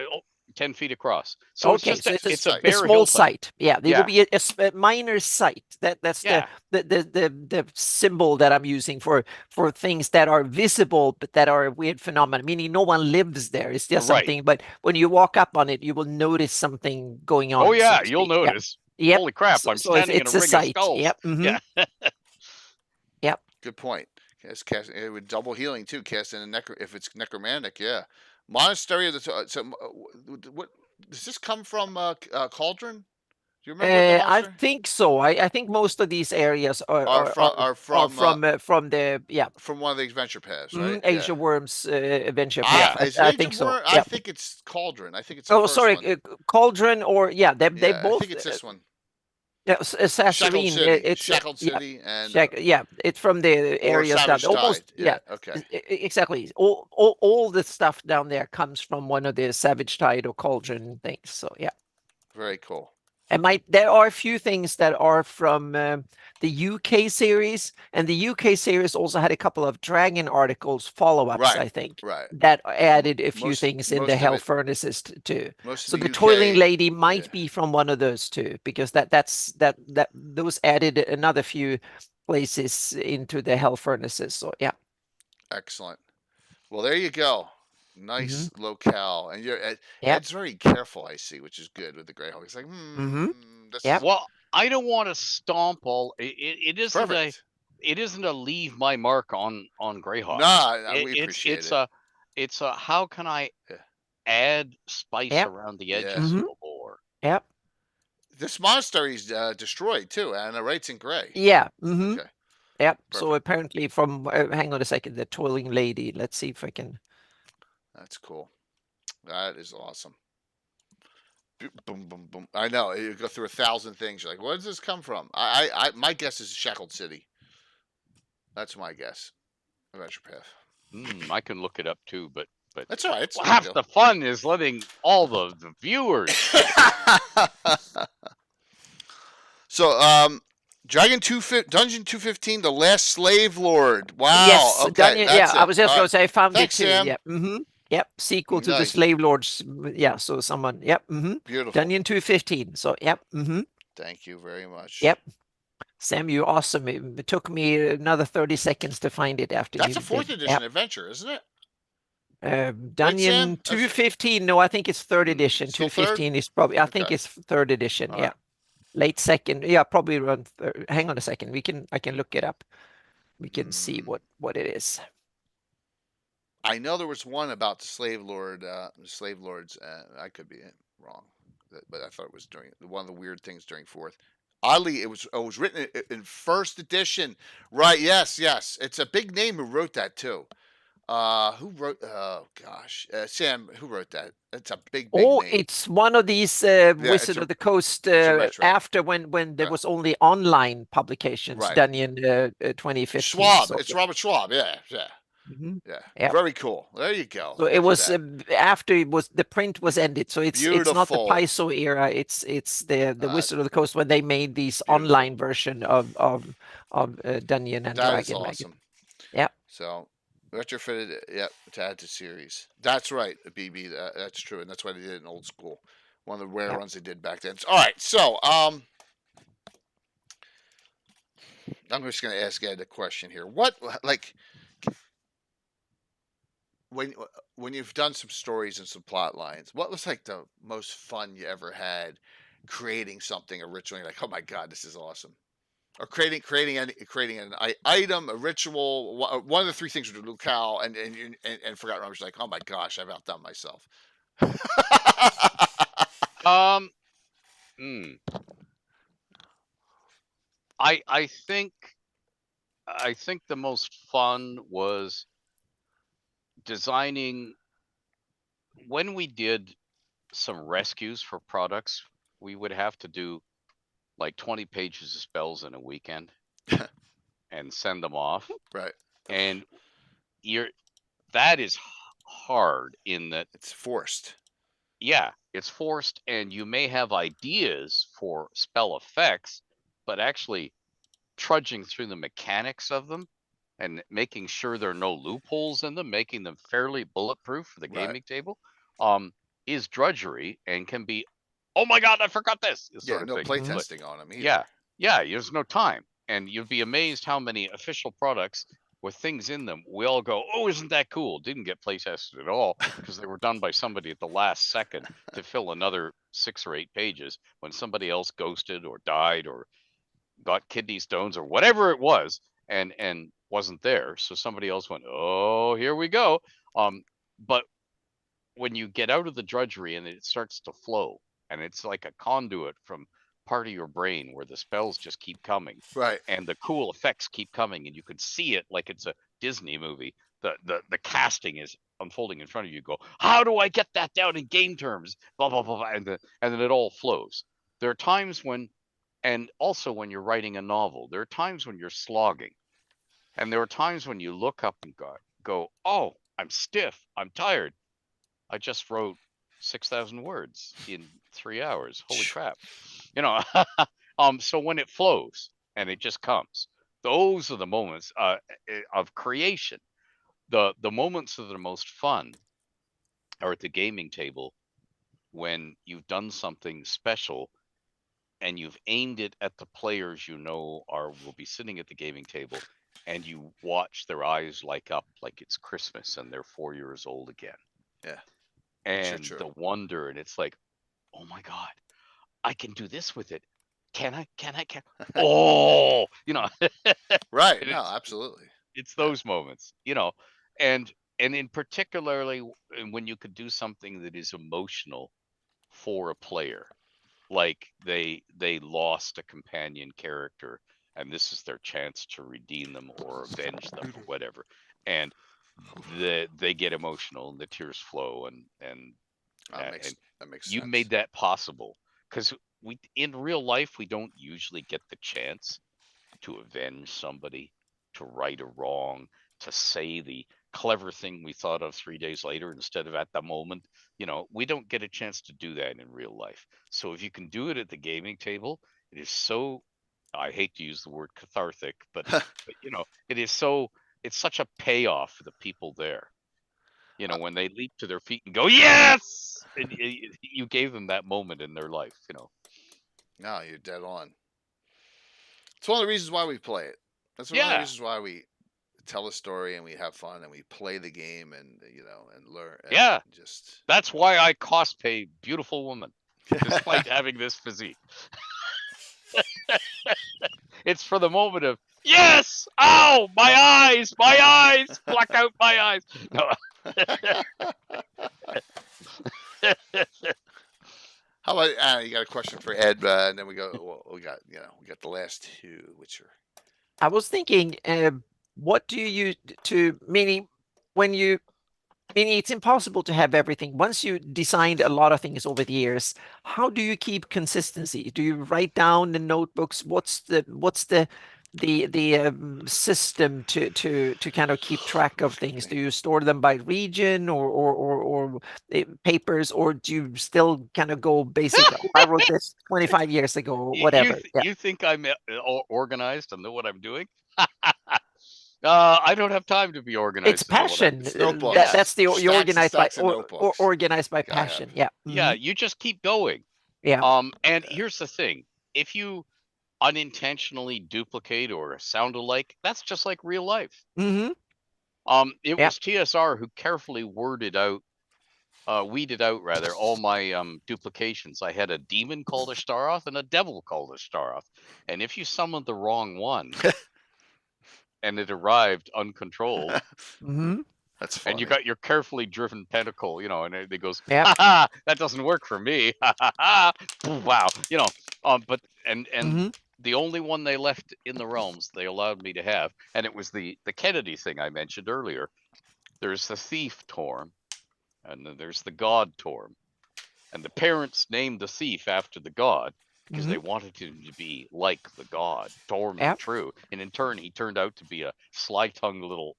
10 feet across. So Okay, it's so just it's a a bare small hillside. site. Yeah, it will be a minor site. That's Yeah. the symbol that I'm using for things that are visible but that are a weird phenomenon. Meaning no one lives there. It's just Right. something. But when you walk up on it, you will notice something going on. Oh so yeah, to you'll speak. Yeah. notice. Yep. Holy crap! So, I'm so it's standing in a a ring of site. skulls. Yep. Mm-hmm. Yeah. Yep. Good point. Yes, cast it would double healing too. Cast in a if it's necromantic. Yeah. Monastery of the what does this come from? Cauldron? Do you remember what the I monastery? think so. I think most of these areas are from the from one of the adventure paths, mhm, right? Asia Yeah. Worms adventure Yeah. path. Is it I Age think of so. War? I Yeah. think it's Cauldron. I think it's the Oh, first sorry, one. Cauldron or yeah, they Yeah, I both. think it's this one. Yeah, Shackled Sassarine. City. It's Shackled yeah, City and yeah. It's from the or areas down Savage almost. Tide. Yeah, Okay. exactly. All the stuff down there comes from one of the Savage Tide or Cauldron things. So yeah. Very cool. And there are a few things that are from the UK series, and the UK series also had a couple of Dragon articles follow-ups, Right. I think, Right. that added a few Most- things in most the of Hell it- Furnaces too. Most of So the UK, Toiling Lady might yeah. be from one of those too, because those added another few places into the Hell Furnaces. So yeah. Excellent. Well, there you go. Nice locale, and Yep. Ed's very careful. I see, which is good with the Greyhawk. He's like, this Yep. is Well, I don't want to stomp all. It isn't perfect. it isn't a leave my mark on Greyhawk. Nah, we appreciate it. It's a how can I Yeah. add spice Yep. around the Yeah. edges a little more. Yep. This monastery's destroyed too, and it writes in gray. Yeah. Mm-hmm. Okay. Yep. So Perfect. apparently from hang on a second, the Toiling Lady. Let's see if I can. That's cool. That is awesome. Boom, boom, boom. I know you go through 1,000 things. You're like, where does this come from? My guess is Shackled City. That's my guess. Adventure Path. I can look it up too, but That's all right. It's well, no half deal. the fun is letting all the viewers. So, Dungeon 215, the Last Slave Lord. Wow. Yes, Okay. Dungeon, yeah, That's I it. was just All going right. to say I found Thanks, it too. Sam. Yeah. Mm-hmm. Yep. Sequel to the Nice. Slave Lords. Yeah. So someone. Yep. Mm-hmm. Beautiful. Dungeon 215. So yep. Mm-hmm. Thank you very much. Yep. Sam, you're awesome. It took me another 30 seconds to find it after That's you a 4th did. edition Yep. adventure, isn't it? Dungeon 215. No, I think it's 3rd edition. Still 215 is probably. I think Okay. it's 3rd edition. All Yeah. right. Late 2nd. Yeah, probably around. Hang on a second. I can look it up. We can see what it is. I know there was one about the slave lords. I could be wrong, but I thought it was during one of the weird things during 4th. Oddly, it was written in 1st edition. Right? Yes. It's a big name who wrote that too. Who wrote? Oh gosh, Sam. Who wrote that? It's a big name. It's one of these Wizard of the Coast after when there was only online publications. Right. Dungeon 2015. Schwab. So, It's Robert Schwab. Yeah. Yep. Very cool. There you go. So it was after the print was ended. So it's not the Beautiful. Paizo era. It's the Wizard of the Coast when they made these online version of Dungeon and That Dragon. is awesome. Yep. So retrofitted, to add to series. That's right, BB. That's true, and that's why they did it in old school. One of the rare runs they did back then. All right, so I'm just going to ask Ed a question here. What, like, when you've done some stories and some plot lines, what was like the most fun you ever had creating something originally? Like, oh my god, this is awesome. Or creating an item, a ritual, one of the 3 things with the locale, and Forgotten Realms. Like, oh my gosh, I've outdone myself. I think the most fun was designing when we did some rescues for products. We would have to do like 20 pages of spells in a weekend and send them off. Right. And that is hard in that it's forced. Yeah, it's forced, and you may have ideas for spell effects, but actually trudging through the mechanics of them and making sure there are no loopholes in them, making them fairly bulletproof for the gaming table, is drudgery and can be, oh my God, I forgot this Yeah, sort of no thing. play But testing on them either. yeah, there's no time. And you'd be amazed how many official products with things in them, we all go, oh, isn't that cool? Didn't get play tested at all because they were done by somebody at the last second to fill another 6 or 8 pages when somebody else ghosted or died or got kidney stones or whatever it was and wasn't there. So somebody else went, oh, here we go. But when you get out of the drudgery and it starts to flow, and it's like a conduit from part of your brain where the spells just keep coming, Right. and the cool effects keep coming, and you can see it like it's a Disney movie. The casting is unfolding in front of you. Go, how do I get that down in game terms? Blah blah blah, blah. And then it all flows. There are times when, and also when you're writing a novel, there are times when you're slogging, and there are times when you look up and go, oh, I'm stiff, I'm tired. I just wrote 6,000 words in 3 hours. Holy crap. You know, so when it flows and it just comes, those are the moments of creation. The moments that are the most fun are at the gaming table when you've done something special and you've aimed it at the players you know will be sitting at the gaming table, and you watch their eyes light up like it's Christmas and they're 4 years old again. Yeah. And True. the wonder, and it's like, oh my God, I can do this with it. Can I? Oh, you know. Right. No, absolutely. It's those moments, you know, and in particularly when you could do something that is emotional for a player, like they lost a companion character, and this is their chance to redeem them or avenge them or whatever, and they get emotional and the tears flow, and That makes you sense. made that possible because we in real life we don't usually get the chance to avenge somebody, to right a wrong, to say the clever thing we thought of 3 days later instead of at the moment. You know, we don't get a chance to do that in real life. So if you can do it at the gaming table, it is so, I hate to use the word cathartic, but you know, it's such a payoff for the people there. You know, when they leap to their feet and go, yes! And you gave them that moment in their life, you know. No, you're dead on. It's one of the reasons why we play it. That's one of the reasons why we tell a story and we have fun and we play the game and and learn. And just that's why I cosplay beautiful woman, despite having this physique. It's for the moment of yes, ow, my eyes, pluck out my eyes. No. How about you got a question for Ed, and then we got the last two, which are. I was thinking, what do you use meaning it's impossible to have everything. Once you designed a lot of things over the years, how do you keep consistency? Do you write down the notebooks? What's the system to kind of keep track of things? Do you store them by region or papers, or do you still kind of go basic? I wrote this 25 years ago, or whatever. You think I'm organized and know what I'm doing? I don't have time to be organized. It's passion. Notebooks. That's the you organized by or organized by passion. Yeah. Yeah, you just keep going. Yeah. And here's the thing: if you unintentionally duplicate or sound alike, that's just like real life. Mm-hmm. It was TSR who carefully weeded out rather all my duplications. I had a demon called Ashtaroth and a devil called Ashtaroth, and if you summoned the wrong one and it arrived uncontrolled, mm-hmm. That's funny. and you got your carefully driven pentacle, and it goes, ha ha, that doesn't work for me. Ha ha ha. Wow, but mm-hmm. The only one they left in the realms they allowed me to have, and it was the Kennedy thing I mentioned earlier. There's the thief Torm, and then there's the god Torm, and the parents named the thief after the god because they wanted him to be like the god Torm the True, and in turn he turned out to be a sly-tongued little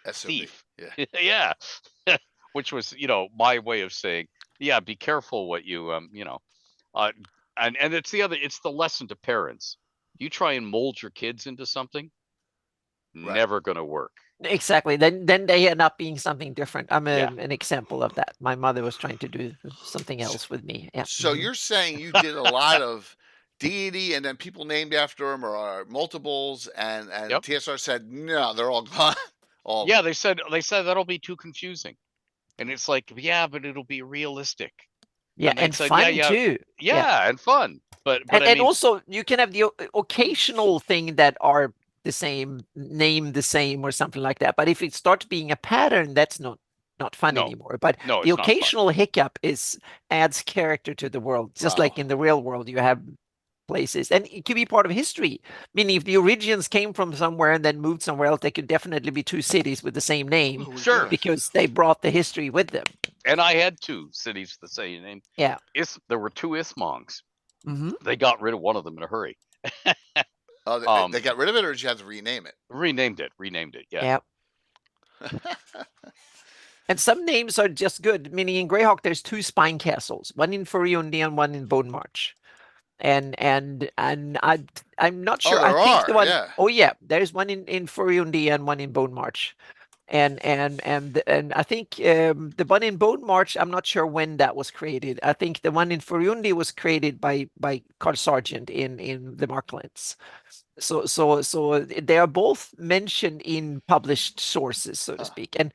thief. Yeah. Which was my way of saying, be careful what you and it's the lesson to parents. You try and mold your kids into something, never gonna work. Exactly. Then they end up being something different. I'm Yeah. an example of that. My mother was trying to do something S- else with me. Yeah. So Mhm. you're saying you did a lot of deity and then people named after them or multiples, and Yep. TSR said no, they're all gone, all of Yeah, them. they said that'll be too confusing. And it's like, yeah, but it'll be realistic. Yeah, And they and said, yeah, fun yeah, too. Yeah. yeah, and fun. But I And mean, also you can have the occasional thing that are the same, named the same or something like that. But if it starts being a pattern, that's not fun no, anymore. But no, the it's not fun. occasional hiccup adds character to the world, just Wow. like in the real world you have places. And it could be part of history. Meaning if the origins came from somewhere and then moved somewhere else, they could definitely be two cities with the same name Oh, Sure. yeah. because they brought the history with them. And I had 2 cities with the same name. Yeah. There were 2 Ismongs. Hmm. They got rid of one of them in a hurry. Oh, they got rid of it, or did you have to rename it? Renamed it. Yeah. Yeah. And some names are just good. Meaning in Greyhawk, there's 2 spine castles, one in Furiundi and one in Bone March. And I'm not Oh, sure. I there think the are, one, yeah. oh yeah, there's one in Furiundi and one in Bone March. And I think the one in Bone March, I'm not sure when that was created. I think the one in Furiundi was created by Carl Sargent in the Marklands. So they are both mentioned in published sources, so to Huh. speak. And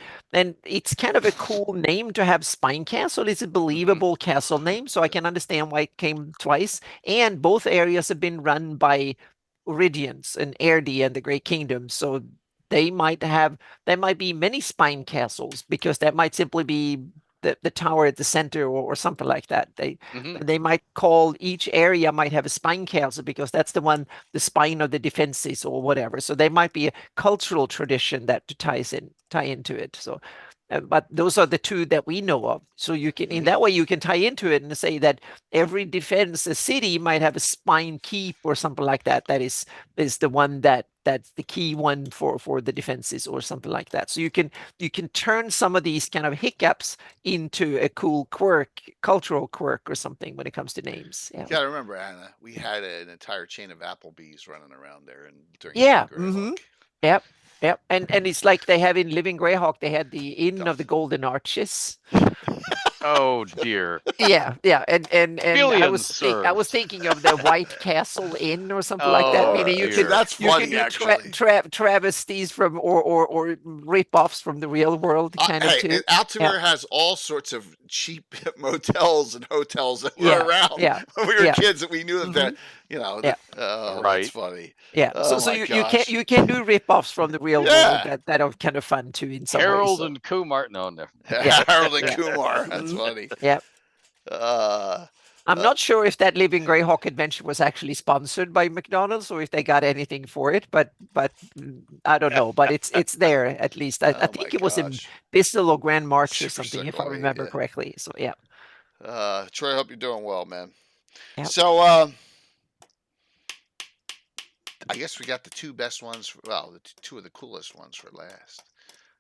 it's kind of a cool name to have Spine Castle. It's a believable castle name, so I can understand why it came twice. And both areas have been run by Oridians and Erdi and the Great Kingdom, so they might be many spine castles because that might simply be the tower at the center or something like that. Hmm. They might call each area might have a spine castle because that's the spine of the defenses or whatever. So there might be a cultural tradition that tie into it. So but those are the 2 that we know of. So you can, in that way, you can tie into it and say that every defense, a city might have a spine keep or something like that. That is the one that's the key one for the defenses or something like that. So you can turn some of these kind of hiccups into a cool quirk, cultural quirk or something when it comes to names. Yeah. You gotta remember, Anna, we had an entire chain of Applebee's running around there during Yeah. Living Greyhawk. Yep. Yep. And it's like they have in Living Greyhawk, they had the Inn of the Duff. Golden Arches. Oh dear. Yeah, yeah, and Billions I was served. thinking of the White Castle Inn or something like that. Oh Meaning See, dear. that's you could funny, do actually. travesties from or rip-offs from the real world kind of Hey, too. and Altamira has all sorts of cheap motels and hotels that Yeah, were around yeah, when we were yeah. kids that we knew that, Mhm. Yeah. oh, Right. that's funny. Yeah. So Oh so my you gosh. can do rip-offs from the real world Yeah. that are kind of fun too in some ways. Harold So and Kumar. No, no. yeah, Harold and yeah. Kumar. That's Mhm. funny. Yeah. Uh, I'm uh, not sure if that Living Greyhawk adventure was actually sponsored by McDonald's or if they got anything for it, but I don't know. But it's there at least. I oh my think it was in gosh. Bissell or Grand March or Super something, sick if I money. remember Yeah. correctly. So yeah. Troy, I hope you're doing well, man. Yep. So, I guess we got the 2 best ones. Well, the 2 of the coolest ones for last.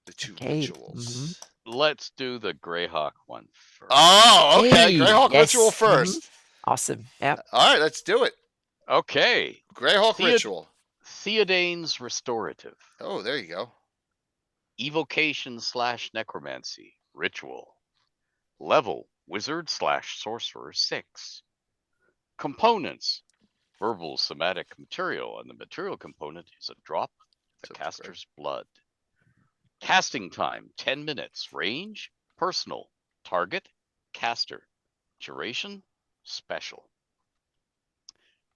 The 2 Okay. rituals. Let's do the Greyhawk one first. Oh, okay. Hey, Greyhawk yes. ritual 1st. Awesome. Yeah. All right, let's do it. Okay. Greyhawk ritual. Theodane's Restorative. Oh, there you go. Evocation / Necromancy. Ritual. Level Wizard / Sorcerer 6. Components. Verbal somatic material, and the material component is a drop of the caster's blood. Casting time 10 minutes. Range personal. Target caster. Duration special.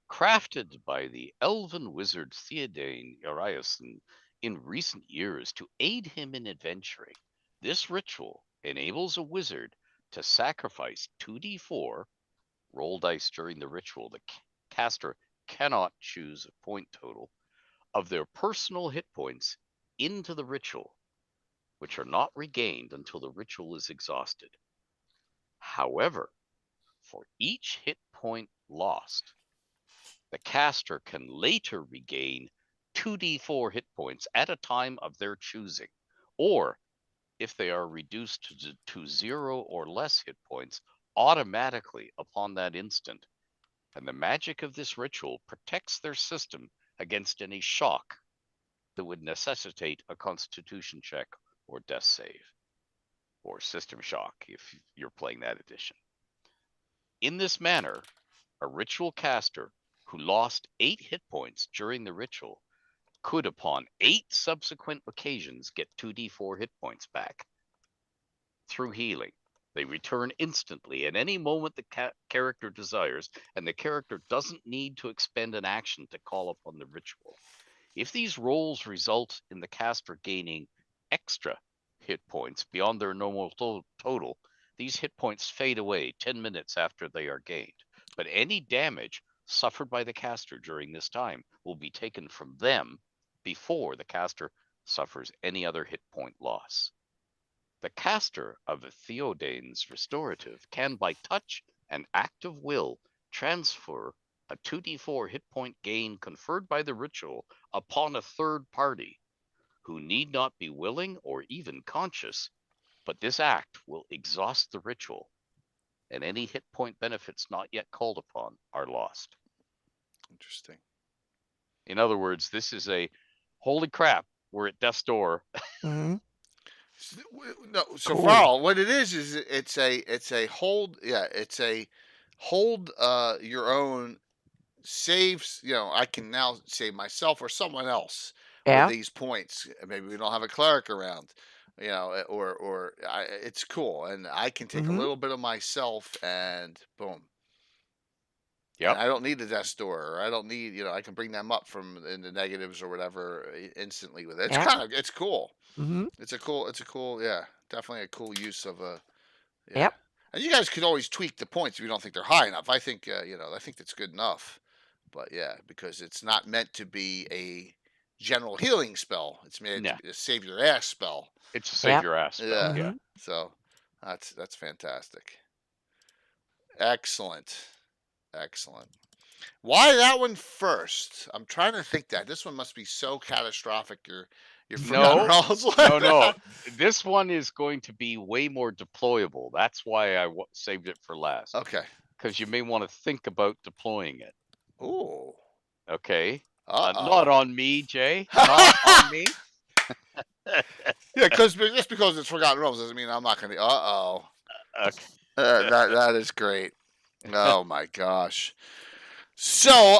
Crafted by the elven wizard Theodane Uriason in recent years to aid him in adventuring, this ritual enables a wizard to sacrifice 2d4, roll dice during the ritual. The caster cannot choose a point total of their personal hit points into the ritual, which are not regained until the ritual is exhausted. However, for each hit point lost, the caster can later regain 2d4 hit points at a time of their choosing, or if they are reduced to 0 or less hit points, automatically upon that instant. And the magic of this ritual protects their system against any shock that would necessitate a Constitution check or death save, or System Shock if you're playing that edition. In this manner, a ritual caster who lost 8 hit points during the ritual could, upon 8 subsequent occasions, get 2d4 hit points back through healing. They return instantly at any moment the character desires, and the character doesn't need to expend an action to call upon the ritual. If these rolls result in the caster gaining extra hit points beyond their normal total, these hit points fade away 10 minutes after they are gained. But any damage suffered by the caster during this time will be taken from them before the caster suffers any other hit point loss. The caster of a Theodane's Restorative can, by touch and act of will, transfer a 2d4 hit point gain conferred by the ritual upon a third party, who need not be willing or even conscious, but this act will exhaust the ritual, and any hit point benefits not yet called upon are lost. Interesting. In other words, this is a holy crap, we're at death's door. Mm-hmm. No, so Cool. Farrell, what it is it's a hold. Yeah, it's a hold. Your own saves. I can now save myself or someone else Yeah. with these points. Maybe we don't have a cleric around. It's cool, and I can take a Mhm. little bit of myself and boom. Yep. And I don't need the death door, or I don't need. I can bring them up from in the negatives or whatever instantly with it. Yeah. It's cool. Mm-hmm. It's a cool, yeah, definitely a cool use of a, yeah. Yep. And you guys could always tweak the points if you don't think they're high enough. I think, I think that's good enough. But yeah, because it's not meant to be a general healing spell. It's meant to be a save your ass spell. It's a save your ass spell. Yeah. Yeah. So that's fantastic. Excellent. Why that one first? I'm trying to think that this one must be so catastrophic. You're forgotten rolls. No. This one is going to be way more deployable. That's why I saved it for last. Okay. Because you may want to think about deploying it. Ooh. Okay. Not on me, Jay. Not on me. Yeah, because just because it's Forgotten Realms doesn't mean I'm not going to. Okay. That is great. Oh my gosh. So,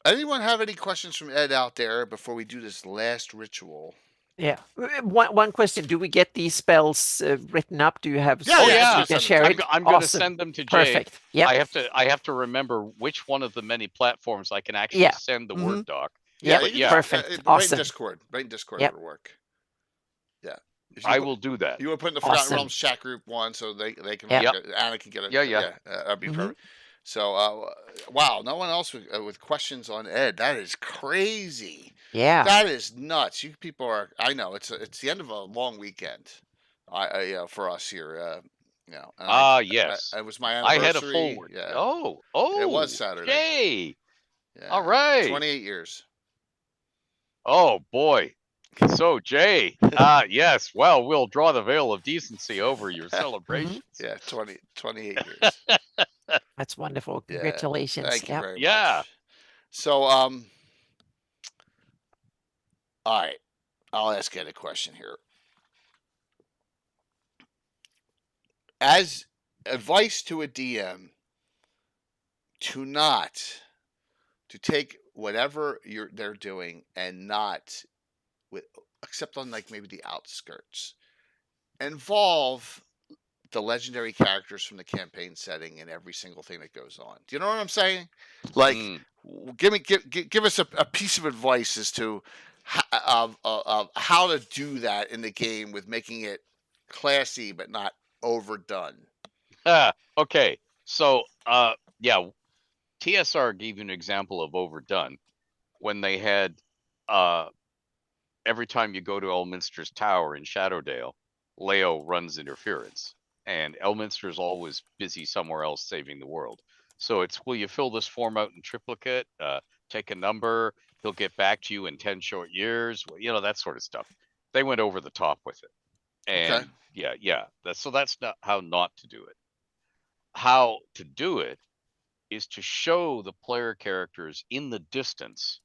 anyone have any questions from Ed out there before we do this last ritual? Yeah. One question: do we get these spells written up? Do you have? Yeah. You can share it. I'm going to send them to Jay. Perfect. Yeah. I have to remember which one of the many platforms I can actually send the Word doc. Yeah. Perfect. Awesome. Right in Discord would work. Yeah. I will do that. You would put in the Forgotten Realms chat group one so they can Anna can get it. Yeah. That'd be perfect. So, wow, no one else with questions on Ed. That is crazy. Yeah. That is nuts. You people are. I know it's the end of a long weekend. For us here. Yes. It was my anniversary. I had a full. Yeah. Oh. It was Saturday. Jay. Yeah. All right. 28 years. Oh boy. So Jay, yes. Well, we'll draw the veil of decency over your celebrations. Yeah, 28 years. That's wonderful. Congratulations. Thank you very much. So, all right. I'll ask Ed a question here. As advice to a DM, to take whatever they're doing and not except on like maybe the outskirts, involve the legendary characters from the campaign setting in every single thing that goes on. Do you know what I'm saying? Like, give us a piece of advice as to how to do that in the game with making it classy but not overdone. Okay, so TSR gave you an example of overdone when they had every time you go to Elminster's Tower in Shadowdale, Leo runs interference. And Elminster's always busy somewhere else saving the world. So it's, will you fill this form out in triplicate? Take a number. He'll get back to you in 10 short years. Well, that sort of stuff. They went over the top with it. And that's not how not to do it. How to do it is to show the player characters in the distance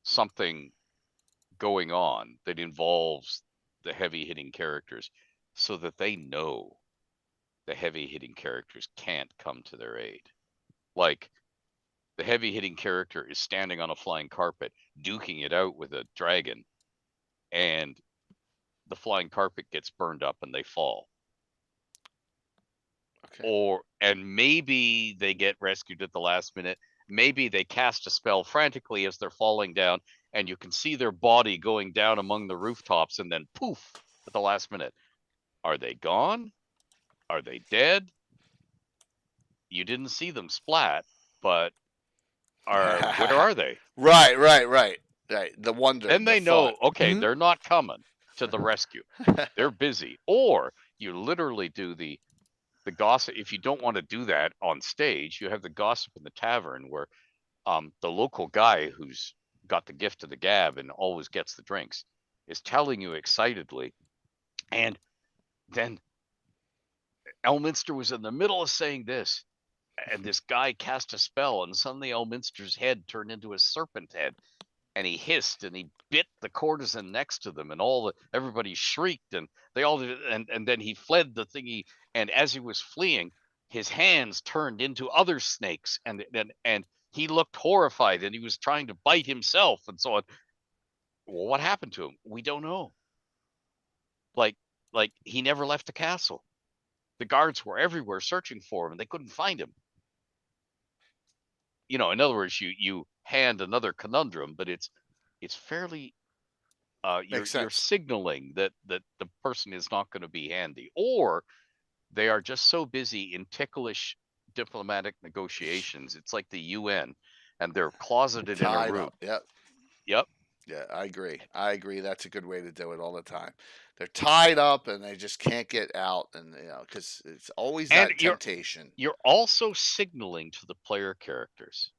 something going on that involves the heavy-hitting characters so that they know the heavy-hitting characters can't come to their aid. Like, the heavy-hitting character is standing on a flying carpet, duking it out with a dragon, and the flying carpet gets burned up and they fall. Okay. And maybe they get rescued at the last minute. Maybe they cast a spell frantically as they're falling down, and you can see their body going down among the rooftops, and then poof at the last minute. Are they gone? Are they dead? You didn't see them splat, but where are they? Right. The wonder. Then they the know, thought. okay, they're not coming to the rescue. They're busy. Or you literally do the gossip. If you don't want to do that on stage, you have the gossip in the tavern where the local guy who's got the gift of the gab and always gets the drinks is telling you excitedly. And then Elminster was in the middle of saying this, and this guy cast a spell, and suddenly Elminster's head turned into a serpent head, and he hissed and he bit the courtesan next to them, and everybody shrieked, and they all did, and then he fled the thingy, and as he was fleeing, his hands turned into other snakes, and he looked horrified, and he was trying to bite himself, and so on. Well, what happened to him? We don't know. Like he never left the castle. The guards were everywhere searching for him, and they couldn't find him. In other words, you hand another conundrum, but it's fairly you're signaling that the person is not going to be handy, or they are just so busy in ticklish diplomatic negotiations. It's like the UN, and they're closeted in a room. Yep. Yeah, I agree. That's a good way to do it all the time. They're tied up and they just can't get out, and because it's always that temptation. You're also signaling to the player characters,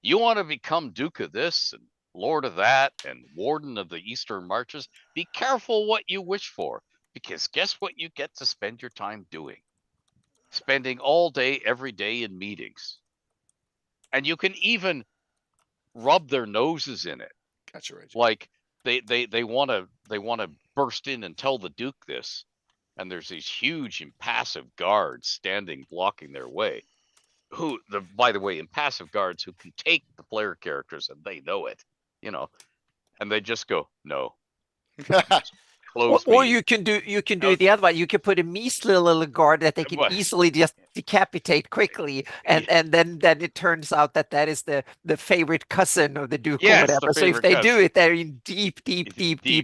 you want to become Duke of this and Lord of that and Warden of the Eastern Marches. Be careful what you wish for, because guess what you get to spend your time doing? Spending all day, every day in meetings. And you can even rub their noses in it. Gotcha, Reggie. Like they want to burst in and tell the Duke this, and there's these huge impassive guards standing blocking their way. By the way, impassive guards who can take the player characters, and they know it, and they just go, no. Or you can do the other one. You can put a measly little guard that they can easily just decapitate quickly, and then it turns out that is the favorite cousin of the Duke or whatever. So if they do it, they're in deep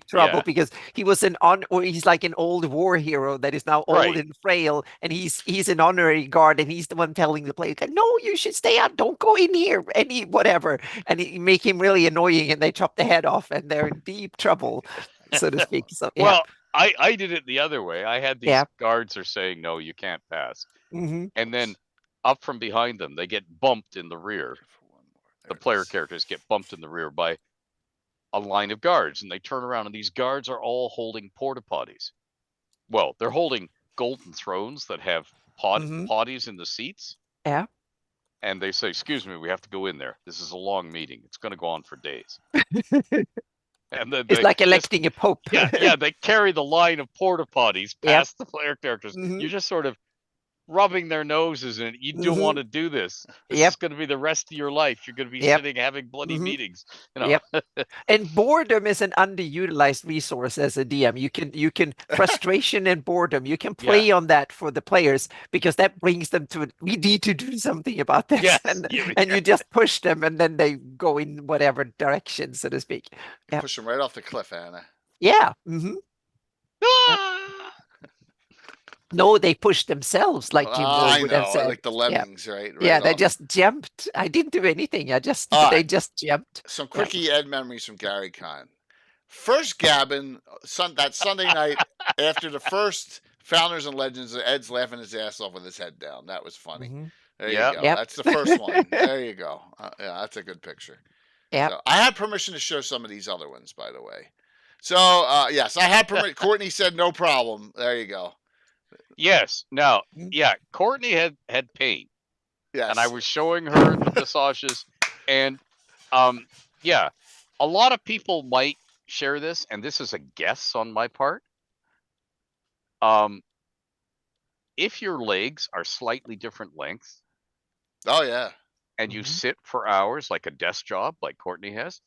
trouble, because he was he's like an old war hero that is now old and frail, and he's an honorary guard, and he's the one telling the player, no, you should stay out, don't go in here, whatever, and he make him really annoying, and they chop the head off, and they're in deep trouble, so to speak. So, yeah. Well, I did it the other way. I had these guards are saying, no, you can't pass. And then up from behind them, they get bumped in the rear. The player characters get bumped in the rear by a line of guards, and they turn around, and these guards are all holding porta potties. Well, they're holding golden thrones that have potties in the seats. Yeah. And they say, excuse me, we have to go in there. This is a long meeting. It's going to go on for days. And then it's like electing a pope. yeah, they carry the line of porta potties past the player characters. You're just sort of rubbing their noses, and you don't want to do this. This is going to be the rest of your life. You're going to be sitting having bloody meetings. And boredom is an underutilized resource as a DM. You can frustration and boredom. You can play on that for the players, because that brings them to we need to do something about this. Yes. And you just push them, and then they go in whatever direction, so to speak. Yeah. Push them right off the cliff, Anna. Yeah. No, they pushed themselves, like Jim would have said. Like the lemmings, right? Yeah, they just jumped. I didn't do anything. They just jumped. Some quickie Ed memories from Gary Con. First Gabbin, that Sunday night after the first Founders and Legends, Ed's laughing his ass off with his head down. That was funny. There you go. That's the first one. There you go. Yeah, that's a good picture. Yeah. So, I had permission to show some of these other ones, by the way. So, yes, I had permission. Courtney said no problem. There you go. Yes. Now, Courtney had pain. Yes. And I was showing her the massages, and a lot of people might share this, and this is a guess on my part. If your legs are slightly different length Oh yeah. and you Mhm. sit for hours like a desk job like Courtney has,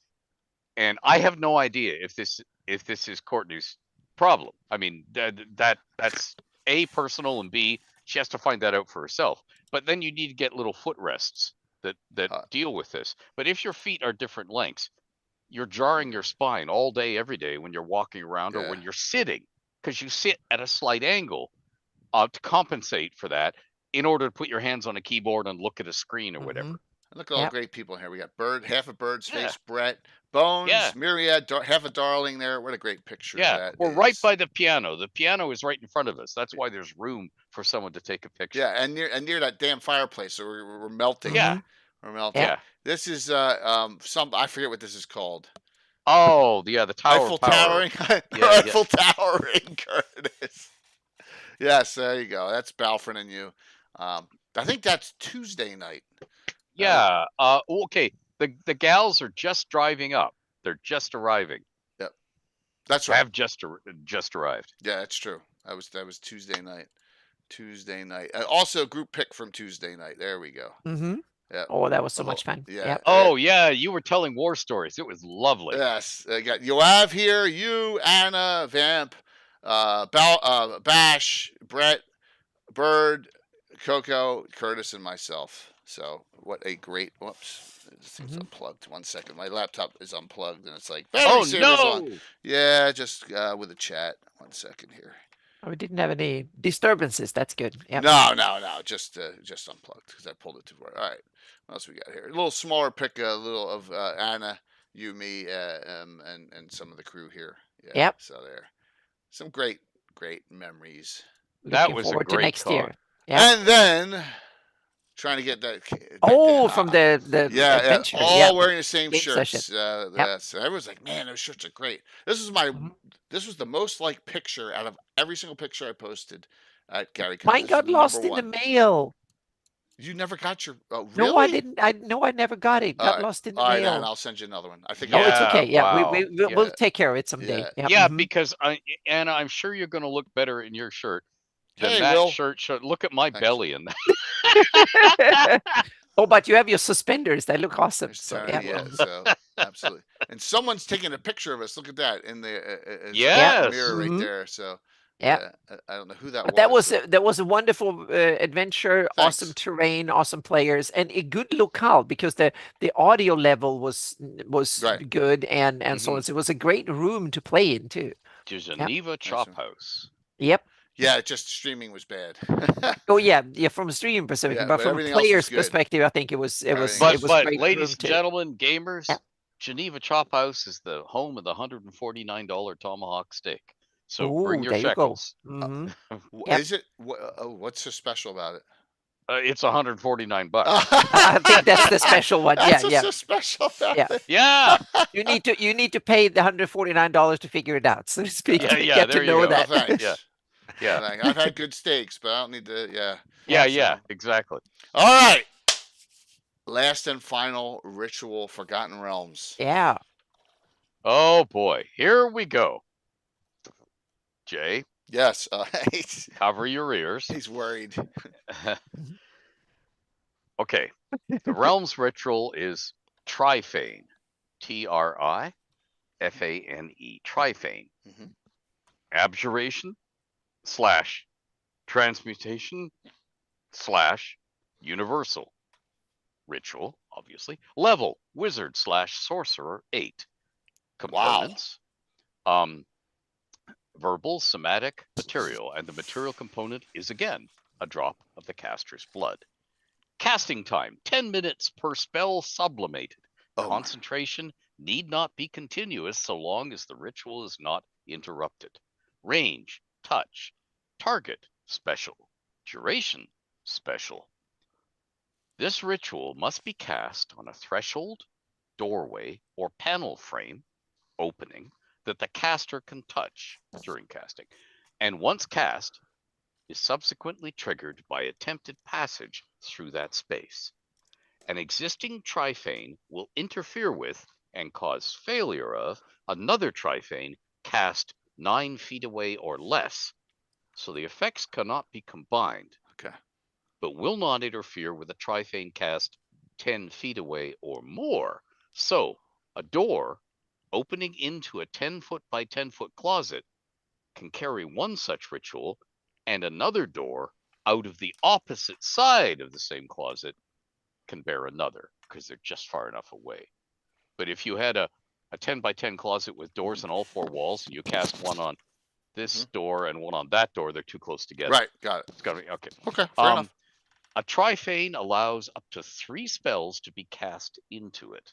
and I have no idea if this is Courtney's problem. I mean, that's A, personal, and B, she has to find that out for herself. But then you need to get little footrests that deal with this. But if your feet are different lengths, you're jarring your spine all day, every day when you're walking around or when Yeah. you're sitting, because you sit at a slight angle to compensate for that in order to put your hands on a keyboard and look at a screen or whatever. Mhm. Look at all the Yep. great people here. We got Bird, half a Bird's Yeah. face, Brett, Bones, Yeah. Myriad, half a Darling there. What a great picture Yeah, that we're is. right by the piano. The piano is right in front of us. That's why there's room for someone to take a picture. Yeah, and near that damn fireplace, so we're melting. Yeah. We're melting. Yeah. This is some, I forget what this is called. Oh, yeah, the Tower Eiffel of Power. towering. Yeah, Eiffel towering, Curtis. Yes, there you go. That's Balfron and you. I think that's Tuesday night. Yeah. Okay. The gals are just driving up. They're just arriving. Yep. That's right. Have just arrived. Yeah, that's true. That was Tuesday night. Tuesday night. Also, group pick from Tuesday night. There we go. Mhm. Yeah. Oh, that was so much fun. Yeah. Yep. Oh yeah, you were telling war stories. It was lovely. Yes. I got Yoav here. You, Anna, Vamp, Bash, Brett, Bird, Coco, Curtis, and myself. So what a great. Whoops. This thing's unplugged. 1 second. My laptop is unplugged, and it's like. Oh server's no! on. Yeah, just with a chat. 1 second here. Oh, we didn't have any disturbances. That's good. Yep. No. Just unplugged because I pulled it too far. All right. What else we got here? A little smaller pick, a little of Anna, you, me, and some of the crew here. Yeah. Yep. So there, some great memories. That Looking was a forward to great next con. year. Yep. And then trying to get that. From the adventure. all Yeah. wearing the same game shirts. session. Yes, and everyone's like, "Man, those shirts are great." This is my. Mhm. This was the most liked picture out of every single picture I posted at Gary. Mine got lost in the mail. You never got your. Oh, really? No, I didn't. I never got it. Got right. lost in the All right, mail. and I'll send you another one. I think. Oh, it's Yeah, okay. Yeah, wow. we'll take care of it someday. Yeah. Yep. Yeah, Mhm. because Anna, I'm sure you're going to look better in your shirt than Hey, that Will. shirt. Look at my Thanks. belly in that. Oh, but you have your suspenders. They look awesome. There's So, Tony, yeah. yeah, so absolutely. And someone's taking a picture of us. Look at that in the Yes. mirror right Mhm. there. So Yeah. I don't know who that But was. that was a wonderful adventure, awesome Thanks. terrain, awesome players, and a good locale because the audio level was Right. good and so Mhm. on. So it was a great room to play in too. To Geneva Chop Excellent. House. Yep. Yeah, just streaming was bad. Oh yeah, from a streaming perspective, Yeah, but but from a everything else was player's good. perspective, I think it was Everything But it was but great ladies room and too. gentlemen, gamers, Yeah. Geneva Chop House is the home of the $149 tomahawk steak. So bring Ooh, your there you go. shekels. Mhm. Yep. Is it? What's so special about it? It's $149. I think that's the special one. That's Yeah, what's yeah. so special about Yeah. it. Yeah. You need to pay the $149 to figure it out, so to speak, Yeah, to yeah, get there to you know go. that. Oh, thanks. Yeah. Yeah. Like, I've had good steaks, but I don't need to. Yeah, So- exactly. All right. Last and final ritual, Forgotten Realms. Yeah. Oh boy, here we go. Jay, Yes. cover your ears. He's worried. Okay, the Realms ritual is Trifane. Trifane. Trifane. Mhm. Abjuration / transmutation / universal. Ritual, obviously. Level, wizard / sorcerer 8. Components. Verbal, somatic, material, and the material component is again a drop of the caster's blood. Casting time, 10 minutes per spell sublimated. Oh, my. Concentration need not be continuous so long as the ritual is not interrupted. Range, touch, target, special. Duration, special. This ritual must be cast on a threshold, doorway, or panel frame opening that the caster can touch during casting, and once cast, is subsequently triggered by attempted passage through that space. An existing trifane will interfere with and cause failure of another Trifane cast 9 feet away or less. So the effects cannot be combined. Okay. But will not interfere with a Trifane cast 10 feet away or more. So a door opening into a 10-foot by 10-foot closet can carry one such ritual, and another door out of the opposite side of the same closet can bear another, because they're just far enough away. But if you had a 10 by 10 closet with doors on all 4 walls, and you cast one on this door and one on that door, they're too close together. Right, got it. It's gotta be okay. Okay, fair enough. A Trifane allows up to 3 spells to be cast into it,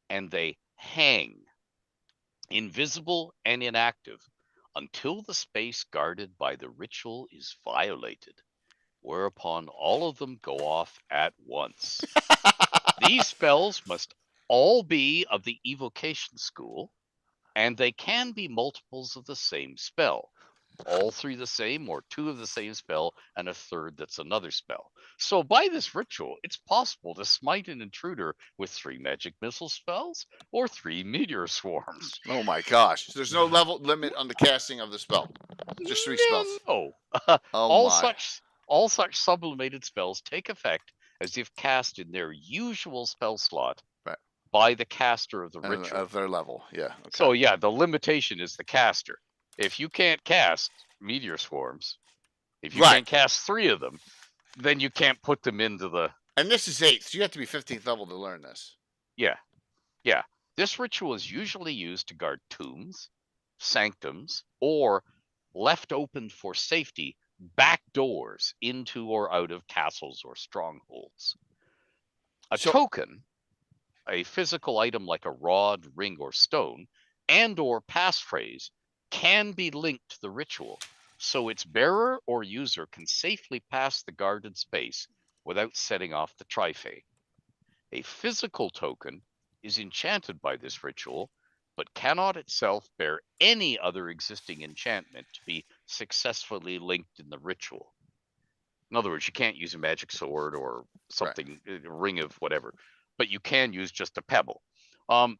and they hang, invisible and inactive, until the space guarded by the ritual is violated, whereupon all of them go off at once. These spells must all be of the evocation school, and they can be multiples of the same spell. All 3 the same, or 2 of the same spell, and a third that's another spell. So by this ritual, it's possible to smite an intruder with 3 magic missile spells or 3 meteor swarms. Oh my gosh. There's no level limit on the casting of the spell. Just 3 spells. No. Oh all such sublimated spells take effect as if cast in their usual spell slot by the caster of the ritual. Of their level, yeah. Okay. So yeah, the limitation is the caster. If you can't cast meteor swarms, if you can't cast 3 of them, then you can't put them into the... And this is 8th, so you have to be 15th level to learn this. Yeah. This ritual is usually used to guard tombs, sanctums, or left open for safety back doors into or out of castles or strongholds. A token, a physical item like a rod, ring, or stone, and or passphrase can be linked to the ritual, so its bearer or user can safely pass the guarded space without setting off the Trifane. A physical token is enchanted by this ritual, but cannot itself bear any other existing enchantment to be successfully linked in the ritual. In other words, you can't use a magic sword or something, a ring of whatever, but you can use just a pebble. But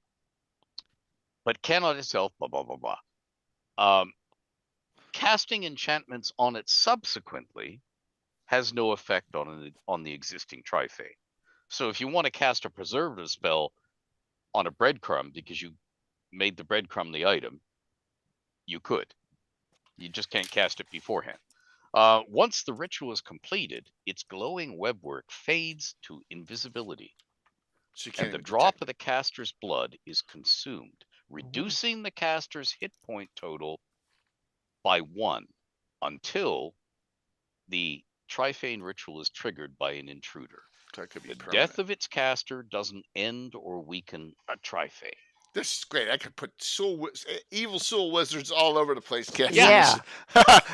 cannot itself, blah, blah, blah, blah. Casting enchantments on it subsequently has no effect on the existing Trifane. So if you want to cast a preservative spell on a breadcrumb because you made the breadcrumb the item, you could. You just can't cast it beforehand. Once the ritual is completed, its glowing webwork fades to invisibility. And the drop of the caster's blood is consumed, reducing the caster's hit point total by 1 until the Trifane ritual is triggered by an intruder. That could be the permanent. death of its caster doesn't end or weaken a Trifane. This is great. I could put evil soul wizards all over the place. Yeah.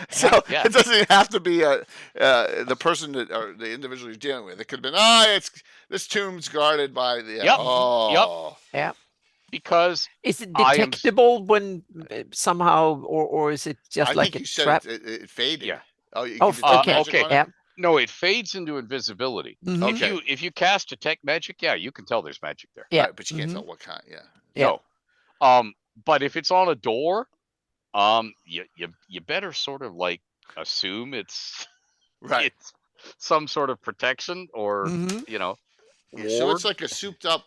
So it doesn't even have to be the person that or the individual you're dealing with. It could have been, this tomb's guarded by the. Yep. Because is it detectable when somehow, or is it just like a trap? It faded. Yeah. Okay. Yeah. No, it fades into invisibility. Mm-hmm. Okay. If you cast detect magic, you can tell there's magic there. Yeah. Right, but you can't tell what kind. Yeah. No. But if it's on a door, you better sort of like assume it's it's some sort of protection or so it's like a souped up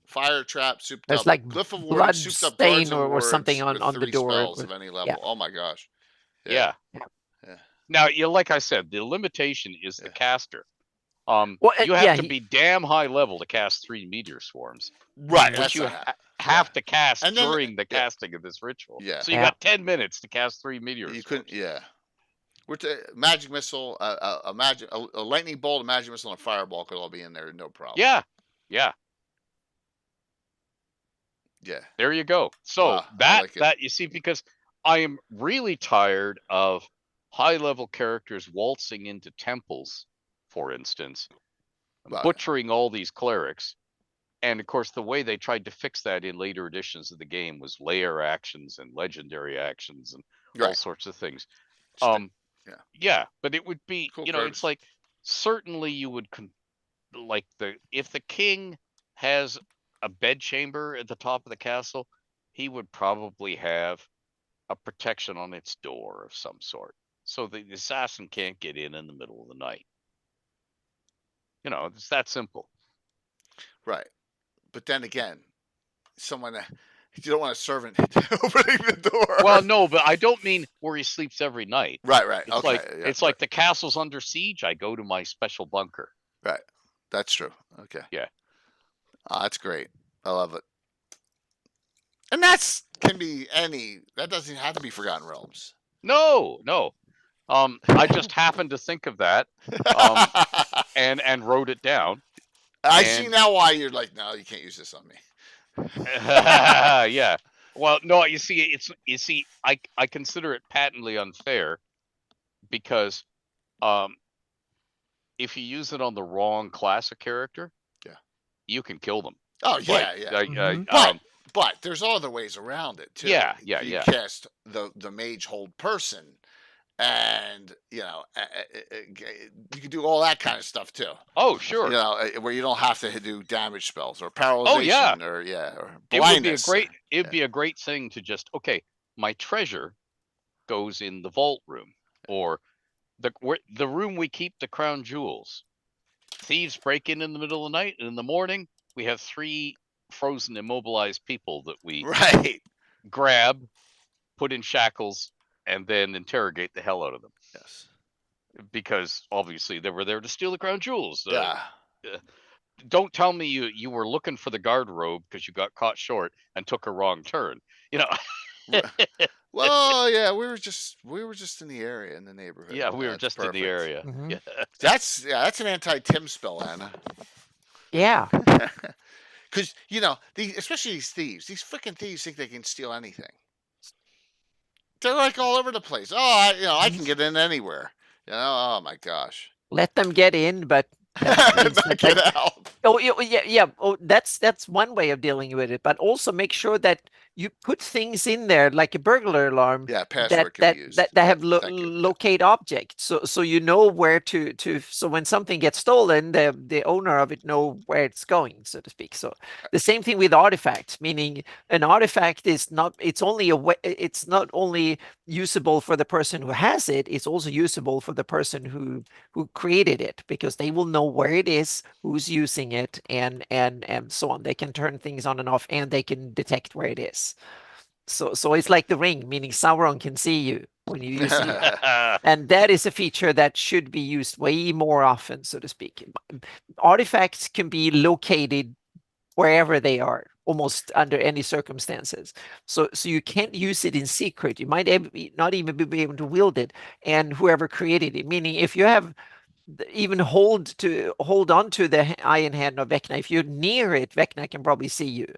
fire trap, There's like glyph of blood souped up stain or something on the door. Spells of any level. Yeah. Oh my gosh. Yeah. Now, like I said, the limitation is the caster. You have to be damn high level to cast 3 meteor swarms. Right. Which you have to cast during the casting of this ritual. Yeah. So you got 10 minutes to cast 3 meteor swarms. Couldn't. Yeah. Magic missile, a lightning bolt, a magic missile, and a fireball could all be in there, no problem. Yeah. Yeah. There you go. So that you see, because I am really tired of high-level characters waltzing into temples, for instance, butchering all these clerics. And of course, the way they tried to fix that in later editions of the game was layer actions and legendary actions and all sorts of things. But it would be, it's like, certainly you would, if the king has a bed chamber at the top of the castle, he would probably have a protection on its door of some sort, so the assassin can't get in the middle of the night. You know, it's that simple. Right. But then again, someone you don't want a servant opening the door. Well, no, but I don't mean where he sleeps every night. Right. It's okay. like like the castle's under siege. I go to my special bunker. Right. That's true. Okay. Yeah. That's great. I love it. And that doesn't have to be Forgotten Realms. No. I just happened to think of that, and wrote it down. I see now why you're like, no, you can't use this on me. Yeah. Well, no, you see, I consider it patently unfair because, if you use it on the wrong class of character, yeah, you can kill them. Oh yeah, yeah. But there's other ways around it too. Yeah. You cast the mage hold person, and you can do all that kind of stuff too. Oh sure. Where you don't have to do damage spells or paralyzation or blindness. It'd be a great thing to just, okay, my treasure goes in the vault room, or the room we keep the crown jewels. Thieves break in the middle of the night, and in the morning we have 3 frozen, immobilized people that we grab, put in shackles, and then interrogate the hell out of them. Yes. Because obviously they were there to steal the crown jewels. Yeah. Don't tell me you were looking for the garderobe because you got caught short and took a wrong turn. Well, yeah, we were just in the area, in the neighborhood. Yeah, we were just in the area. Mm-hmm. Yeah. That's an anti-Tim spell, Anna. Yeah. Because especially these thieves, these freaking thieves think they can steal anything. They're like all over the place. Oh, I can get in anywhere. Oh my gosh. Let them get in, but not get out. Oh yeah. Oh, that's one way of dealing with it. But also make sure that you put things in there like a burglar alarm. Yeah, password can be used. that have locate objects, so you know where to. So when something gets stolen, the owner of it know where it's going, so to speak. So the same thing with artifacts, meaning an artifact is not. It's not only usable for the person who has it. It's also usable for the person who created it, because they will know where it is, who's using it, and so on. They can turn things on and off, and they can detect where it is. So it's like the ring, meaning Sauron can see you when you use it. And that is a feature that should be used way more often, so to speak. Artifacts can be located wherever they are, almost under any circumstances. So you can't use it in secret. You might not even be able to wield it, and whoever created it, meaning if you have even hold on to the iron hand of Vecna, if you're near it, Vecna can probably see you.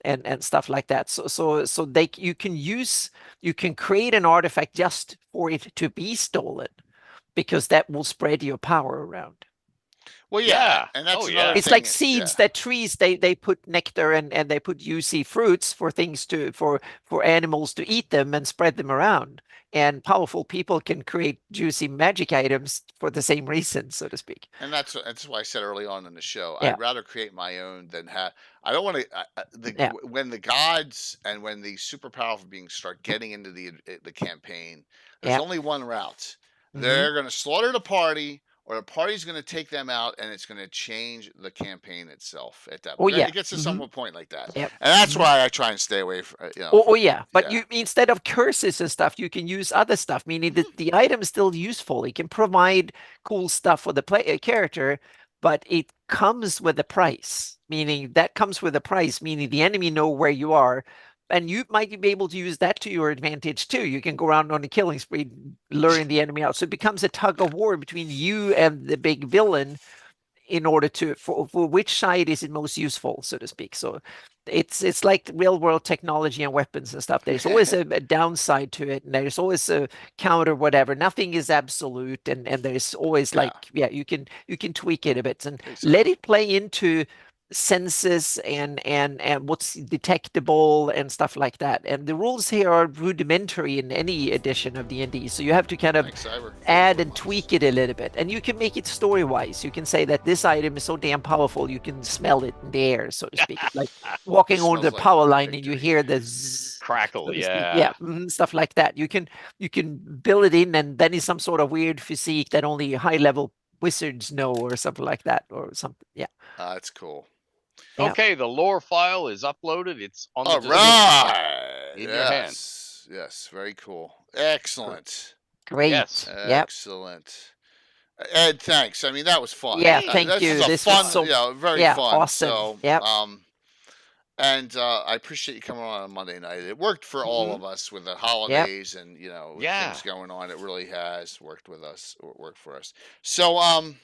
And stuff like that. So you can create an artifact just for it to be stolen, because that will spread your power around. Well, yeah, and that's it's like seeds that trees they put nectar and they put juicy fruits for things for animals to eat them and spread them around. And powerful people can create juicy magic items for the same reason, so to speak. And that's why I said early on in the show, Yeah. I'd rather create my own than have. I don't want to. When the gods and when the super powerful beings start getting into the campaign, there's only one route. Mhm. They're going to slaughter the party, or the party's going to take them out, and it's going to change the campaign itself at that point. It gets to some point like that. Yep. And that's why I try and stay away from, But you, instead of curses and stuff, you can use other stuff, meaning that the item is still useful. It can provide cool stuff for the character, but it comes with a price, meaning the enemy know where you are. And you might be able to use that to your advantage too. You can go around on a killing spree, luring the enemy out. So it becomes a tug of war between you and the big villain, in order for which side is it most useful, so to speak. So it's like real world technology and weapons and stuff. There's always a downside to it, and there's always a counter, whatever. Nothing is absolute, and there's always you can tweak it a bit and let it play into senses and what's detectable and stuff like that. And the rules here are rudimentary in any edition of D&D, so you have to kind of Thanks, Cyber. add 44 and months. tweak it a little bit. And you can make it story-wise. You can say that this item is so damn powerful you can smell it in the air, so to speak. Like walking on the Smells like power line and you victory. hear the zzz, Crackle, so to speak. yeah. Stuff like that. You can build it in, and then it's some sort of weird physique that only high-level wizards know, or something like that, or something. Yeah. That's cool. Yeah. Okay, the lore file is uploaded. It's on the All display right. in your hand. Yes, very cool. Excellent. Great. Yes. Yep. Excellent. Ed, thanks. I mean, that was fun. Yeah, Hey, thank This you. is a This was fun, so very yeah, fun. awesome. So, Yep. and I appreciate you coming on Monday night. It worked for all of us with the holidays and with Yeah. things going on. It really has worked with us, or worked for us. So, I'm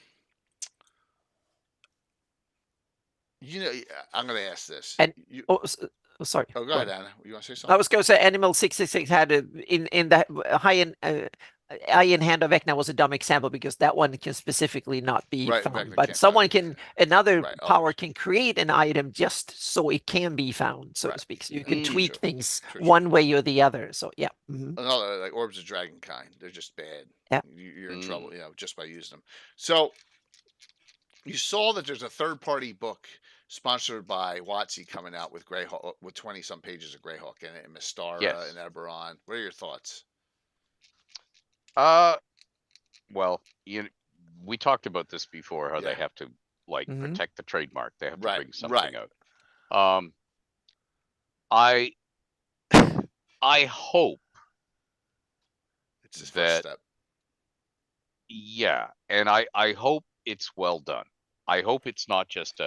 going to ask this. And sorry. Go ahead, Anna. You want to say I something? was going to say Animal 666 had in the high-end Iron Hand of Vecna was a dumb example because that one can specifically not be Right, found. Vecna But can't someone find it. another Right, power others. can create an item just so it can be found, so to Right. speak. So you can True, tweak true. things True. one way or the other. So yeah. Mhm. Another, like orbs of dragon kind. They're just bad. Yeah. You're in trouble, just by using them. So you saw that there's a third-party book sponsored by WotC coming out with Greyhawk, with 20-some pages of Greyhawk in it, and Mystara Yes. and Eberron. What are your thoughts? Well, we talked about this before, how they Yeah. have to protect the trademark. They have to Right, bring something right. out. I hope It's his first that step. yeah, and I hope it's well done. I hope it's not just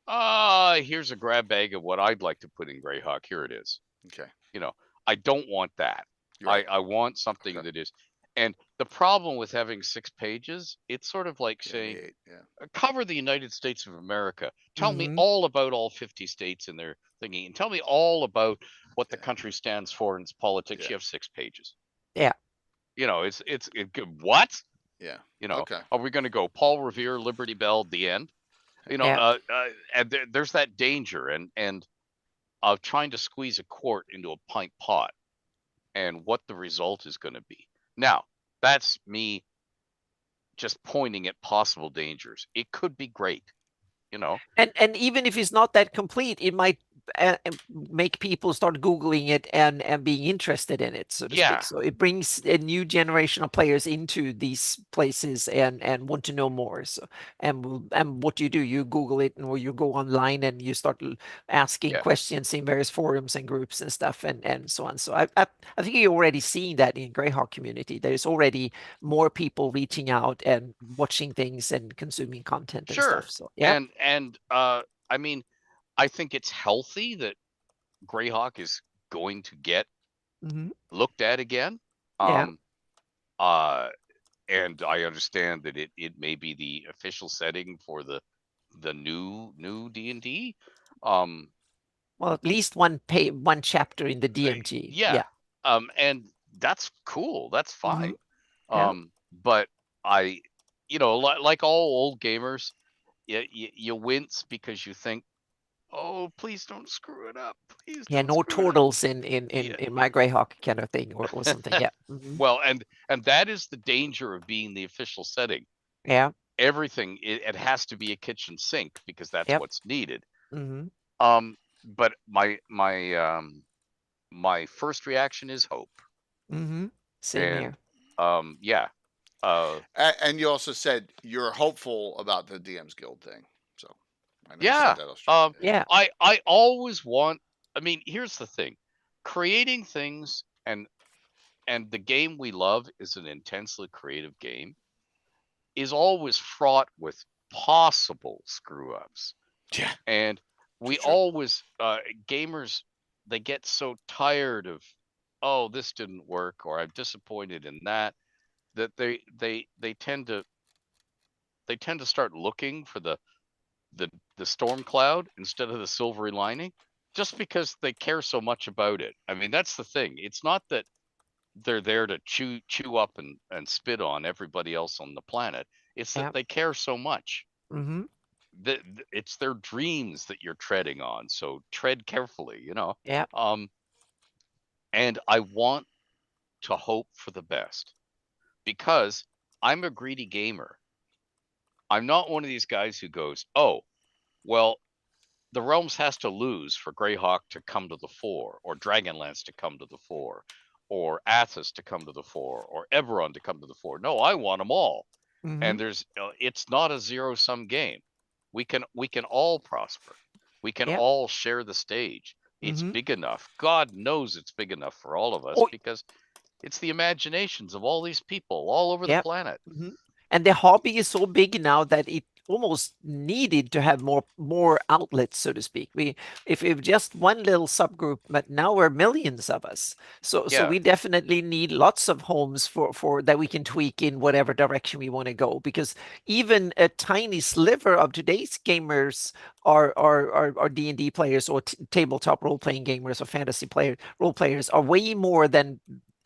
here's a grab bag of what I'd like to put in Greyhawk. Here it is. Okay. I don't want that. You're right. I want something Okay. that is. And the problem with having 6 pages, it's sort of like Yeah, saying, the 8, yeah. cover the United States of America. Tell me Mhm. all about all 50 states and their thingy, and tell me all about what the Yeah. country stands for in its politics. Yeah. You have 6 pages. Yeah. It's what? Yeah. You know, Okay. are we going to go Paul Revere, Liberty Bell, the end? Yeah. And there's that danger and of trying to squeeze a quart into a pint pot, and what the result is going to be. Now, that's me just pointing at possible dangers. It could be great, And even if it's not that complete, it might make people start Googling it and being interested in it, so to Yeah. speak. So it brings a new generation of players into these places and want to know more. So and what do? You Google it, or you go online and you start asking Yeah. questions in various forums and groups and stuff and so on. So I think you're already seeing that in Greyhawk community. There's already more people reaching out and watching things and consuming content and Sure. stuff. So yeah. And I mean, I think it's healthy that Greyhawk is going to get Mhm. looked at again. Yeah. And I understand that it may be the official setting for the new D&D. Well, at least one chapter in the DMG. Yeah. And that's cool. That's fine. Yeah. But I, like all old gamers, you wince because you think, oh, please don't screw it up. Please. Yeah, don't no screw it up." turtles in Yeah. my Greyhawk kind of thing or something. Yeah. Mhm. Well, and that is the danger of being the official setting. Yeah. Everything it has to be a kitchen sink because that's Yep. what's needed. Mhm. But my first reaction is hope. Mhm. Same And here. yeah. And you also said you're hopeful about the DM's Guild thing. So I know you Yeah. said that, Australia. Yeah. I always want. I mean, here's the thing: creating things and the game we love is an intensely creative game, is always fraught with possible screw ups. Yeah. And we True. always gamers, they get so tired of, oh, this didn't work, or I'm disappointed in that they tend to start looking for the storm cloud instead of the silvery lining, just because they care so much about it. I mean, that's the thing. It's not that they're there to chew up and spit on everybody else on the planet. It's that Yeah. they care so much. Mhm. it's their dreams that you're treading on. So tread carefully, you know. Yeah. And I want to hope for the best because I'm a greedy gamer. I'm not one of these guys who goes, oh, well, the Realms has to lose for Greyhawk to come to the fore, or Dragonlance to come to the fore, or Athos to come to the fore, or Eberron to come to the fore. No, I want them all. And it's not a zero-sum game. We can all prosper. We can Yeah. all share the stage. It's big enough. God knows it's big enough for all of us Oh, because it's the imaginations of all these people all over the yeah. planet. And the hobby is so big now that it almost needed to have more outlets, so to speak. If just one little subgroup, but now we're millions of us. So Yeah. we definitely need lots of homes for that we can tweak in whatever direction we want to go. Because even a tiny sliver of today's gamers are D&D players or tabletop role-playing gamers or fantasy role players are way more than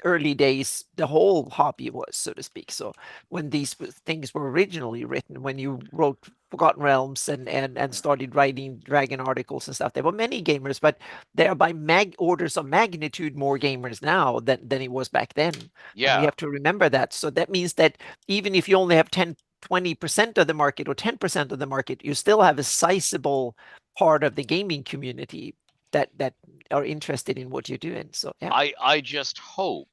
early days the whole hobby was, so to speak. So when these things were originally written, when you wrote Forgotten Realms and started writing Dragon articles and stuff, there were many gamers, but there are by orders of magnitude more gamers now than it was back then. And we Yeah. have to remember that. So that means that even if you only have 20% of the market or 10% of the market, you still have a sizable part of the gaming community that are interested in what you're doing. So yeah. I just hope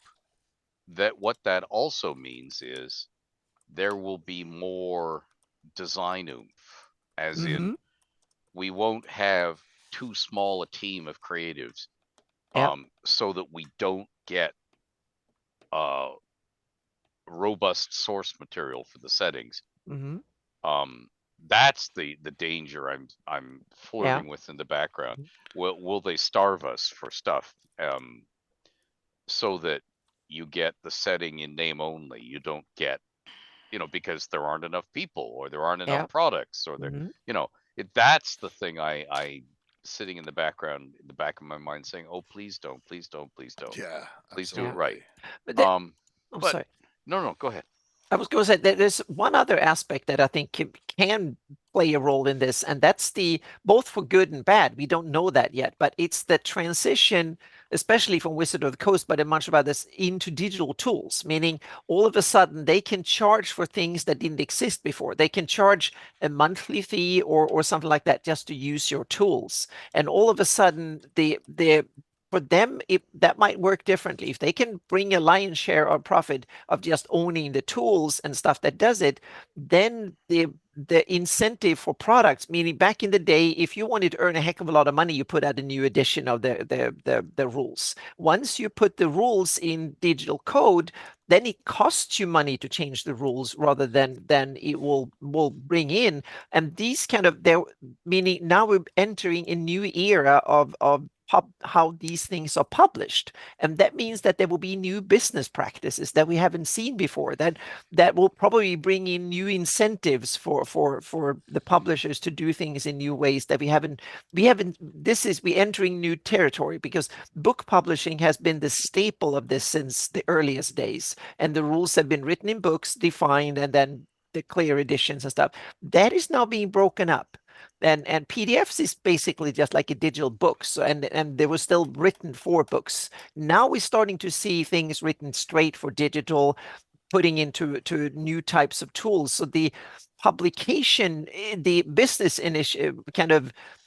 that what that also means is there will be more design oomph, as in we won't have too small a team of creatives, Yeah. so that we don't get robust source material for the settings. That's the danger I'm flirting with in the background. Will they starve us for stuff, so that you get the setting in name only? You don't get, because there aren't enough people or there aren't enough products or there, that's the thing I sitting in the background, in the back of my mind saying, oh, please don't, please don't, please don't. Yeah. Please do it right. But But sorry. no, go ahead. I was going to say that there's one other aspect that I think can play a role in this, and that's both for good and bad. We don't know that yet, but it's the transition, especially from Wizard of the Coast, but much about this into digital tools, meaning all of a sudden they can charge for things that didn't exist before. They can charge a monthly fee or something like that just to use your tools. And all of a sudden for them, that might work differently. If they can bring a lion's share of profit of just owning the tools and stuff that does it, then the incentive for products, meaning back in the day, if you wanted to earn a heck of a lot of money, you put out a new edition of the rules. Once you put the rules in digital code, then it costs you money to change the rules rather than it will bring in. And these meaning now we're entering a new era of how these things are published, and that means that there will be new business practices that we haven't seen before. That will probably bring in new incentives for the publishers to do things in new ways that we haven't. We're entering new territory because book publishing has been the staple of this since the earliest days, and the rules have been written in books, defined, and then the clear editions and stuff. That is now being broken up. And PDFs is basically just like a digital book. So, and they were still written for books. Now we're starting to see things written straight for digital, putting into new types of tools. So the publication, the business initiative,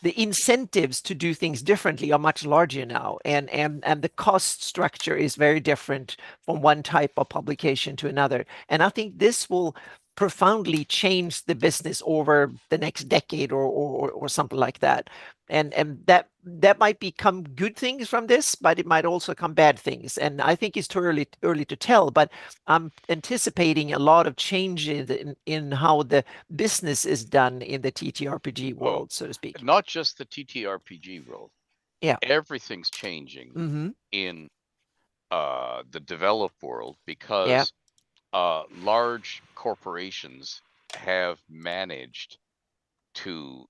the incentives to do things differently are much larger now, and the cost structure is very different from one type of publication to another. And I think this will profoundly change the business over the next decade or something like that. And that might become good things from this, but it might also come bad things. And I think it's too early to tell, but I'm anticipating a lot of changes in how the business is done in the TTRPG world, so to speak. Not just the TTRPG world. Yeah. Everything's changing in the developed world because large corporations have managed to,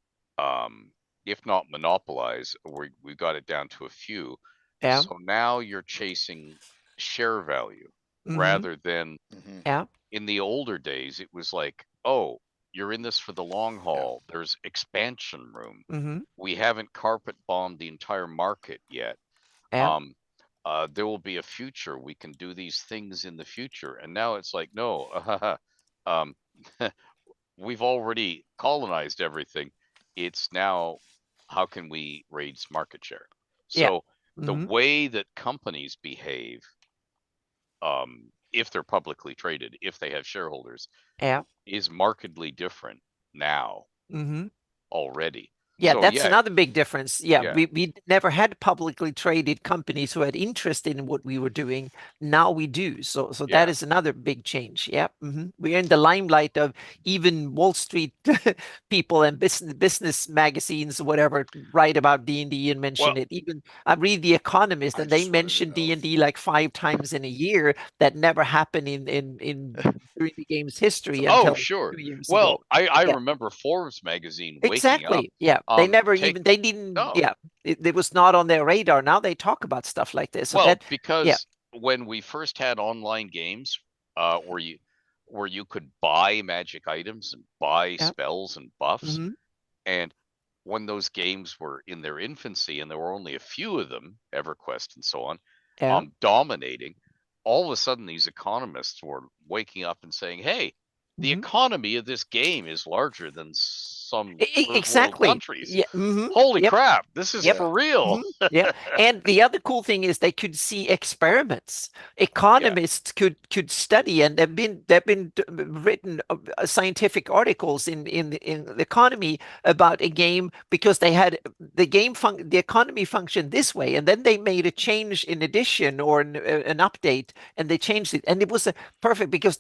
if not monopolize, we've got it down to a few. Yeah. So now you're chasing share value rather than Yeah. in the older days. It was like, oh, you're in this for the long haul. There's expansion room. Mm-hmm. We haven't carpet bombed the entire market yet. Yeah. There will be a future. We can do these things in the future. And now it's like, no, um, we've already colonized everything. It's now, how can we raise market share? Yeah. So the Mm-hmm. way that companies behave, if they're publicly traded, if they have shareholders, Yeah. is markedly different now Mm-hmm. already. Yeah, So that's yeah, another big difference. Yeah, yeah, we never had publicly traded companies who had interest in what we were doing. Now we do. So that yeah. is another big change. Yeah. We're in the limelight of even Wall Street people and business magazines, whatever, write about D&D and mention Well, it. Even I read The Economist I and they just wanted to mention know D&D like 5 times in a year. That never happened in during the game's history oh until sure. 2 years Well, ago. I Yeah. remember Forbes magazine waking up. Exactly. Yeah. They never Take even, they didn't, no. yeah, it was not on their radar. Now they talk about stuff like this. So Well, that, yeah, because when we first had online games, where you could buy magic items and buy yeah. spells and buffs, hmm and when those games were in their infancy and there were only a few of them, EverQuest and so on, Yeah. dominating, all of a sudden these economists were waking up and saying, "Hey, the hmm economy of this game is larger than some third world Exactly. countries. Yeah. Holy Yep. crap, this is Yep. for real." Yeah. And the other cool thing is they could see experiments. Yeah. Economists could study, and there've been written scientific articles in the economy about a game because they had the economy functioned this way, and then they made a change in addition or an update, and they changed it, and it was perfect because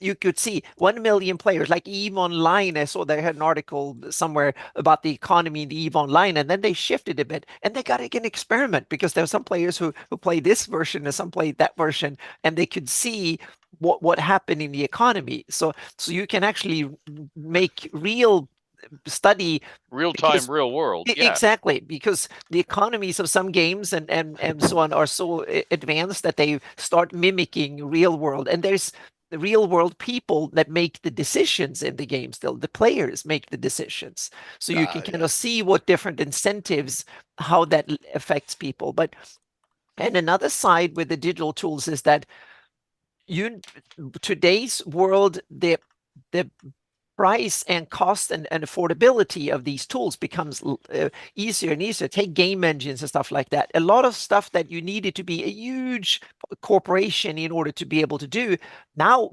you could see 1 million players like EVE Online. I saw they had an article somewhere about the economy in the EVE Online, and then they shifted a bit, and they got an experiment because there were some players who played this version and some played that version, and they could see what happened in the economy. So you can actually make real study Real time, because real world. Yeah. exactly, because the economies of some games and so on are so advanced that they start mimicking real world, and there's the real world people that make the decisions in the game. Still the players make the decisions, so you can kind yeah. of see what different incentives, how that affects people. But and another side with the digital tools is that you today's world, the price and cost and affordability of these tools becomes easier and easier. Take game engines and stuff like that. A lot of stuff that you needed to be a huge corporation in order to be able to do. Now,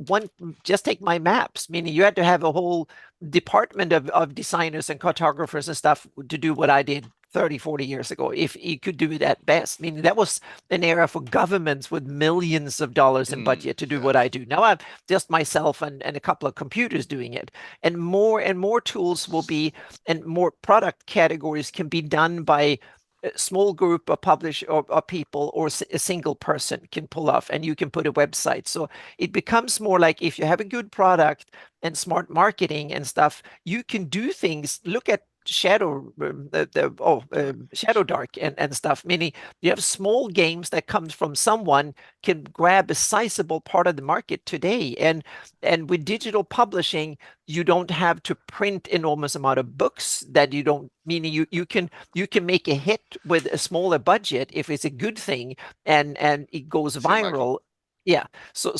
just take my maps, meaning you had to have a whole department of designers and cartographers and stuff to do what I did 30, 40 years ago, if you could do it at best. Meaning that was an era for governments with millions of dollars in budget to do what I do. Now I'm just myself and a couple of computers doing it. And more tools will be, and more product categories can be done by a small group of or people, or a single person can pull off, and you can put a website. So it becomes more like, if you have a good product and smart marketing and stuff, you can do things. Look at Shadow Shadow Dark and stuff, meaning you have small games that comes from someone can grab a sizable part of the market today. And with digital publishing, you don't have to print enormous amount of books that you don't, meaning you can make a hit with a smaller budget if it's a good thing, and it goes See, Michael, viral. Yeah. So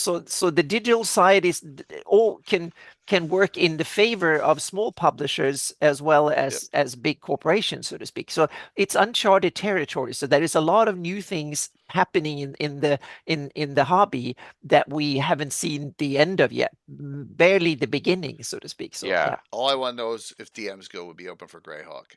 the digital side is all can work in the favor of small publishers as well yep. as big corporations, so to speak. So it's uncharted territory. So there is a lot of new things happening in the hobby that we haven't seen the end of yet, barely the beginning, so to speak. So Yeah. All I want to know is if DM's Guild would be open for Greyhawk.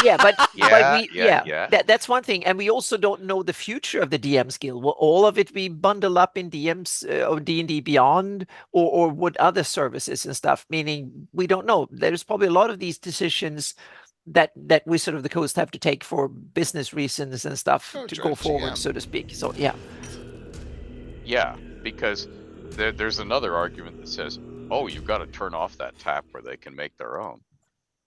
yeah, but Yeah. that's one thing, and we also don't know the future of the DM's Guild. Will all of it be bundled up in DM's or D&D Beyond, or would other services and stuff? Meaning we don't know. There's probably a lot of these decisions that Wizard of the Coast have to take for business reasons and stuff to go forward, GM. so to speak. So yeah. Yeah, because there's another argument that says, "Oh, you've got to turn off that tap where they can make their own."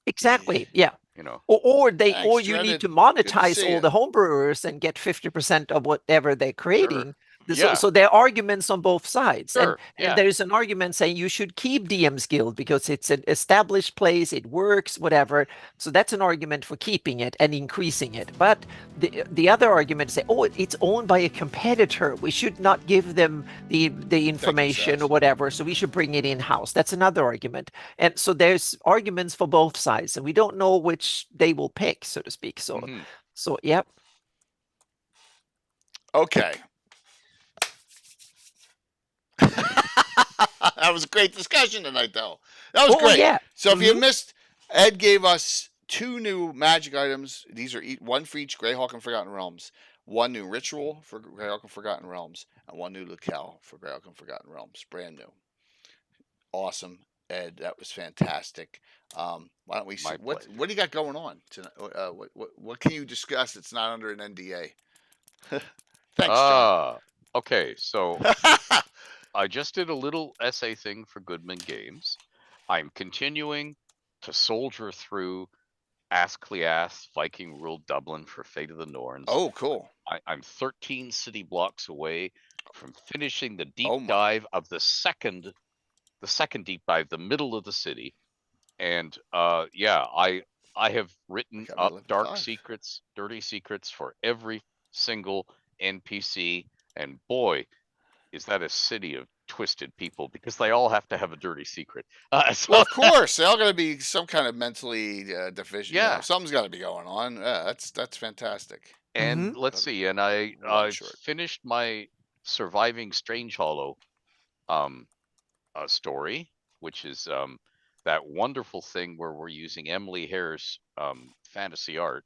Exactly. Yeah. You know. Or Thanks, you Dreaded. need to Good to monetize see all ya. the homebrewers and get 50% of whatever they're creating. Yeah. So there are arguments on both sides. Sure, and yeah. there's an argument saying you should keep DM's Guild because it's an established place, it works, whatever. So that's an argument for keeping it and increasing it. But the other argument is say, oh, it's owned by a competitor. We should not give them the information or whatever. So we should bring it in-house. That's another argument. And so there's arguments for both sides, and we don't know which they will pick, so to speak. So so yep. Okay. That was a great discussion tonight, though. That was great. Yeah. So if you missed, Ed gave us 2 new magic items. These are one for each Greyhawk and Forgotten Realms. 1 new ritual for Greyhawk and Forgotten Realms, and 1 new locale for Greyhawk and Forgotten Realms. Brand new. Awesome, Ed. That was fantastic. Why don't we see what do you got going on tonight? What can you discuss that's not under an NDA? Thanks, John. Okay, so I just did a little essay thing for Goodman Games. I'm continuing to soldier through Ask Cleath, Viking Ruled Dublin for Fate of the Norns. Oh, cool. I'm 13 city blocks away from finishing the deep dive of the second deep dive, the middle of the city. And yeah, I have written up dark secrets, dirty secrets for every single NPC, and boy, is that a city of twisted people, because they all have to have a dirty secret. So, well, of course, they're all going to be some kind of mentally deficient. Yeah, you know, something's got to be going on. Yeah, that's fantastic. And let's see, and I finished my Surviving Strange Hollow story, which is that wonderful thing where we're using Emily Hare's fantasy art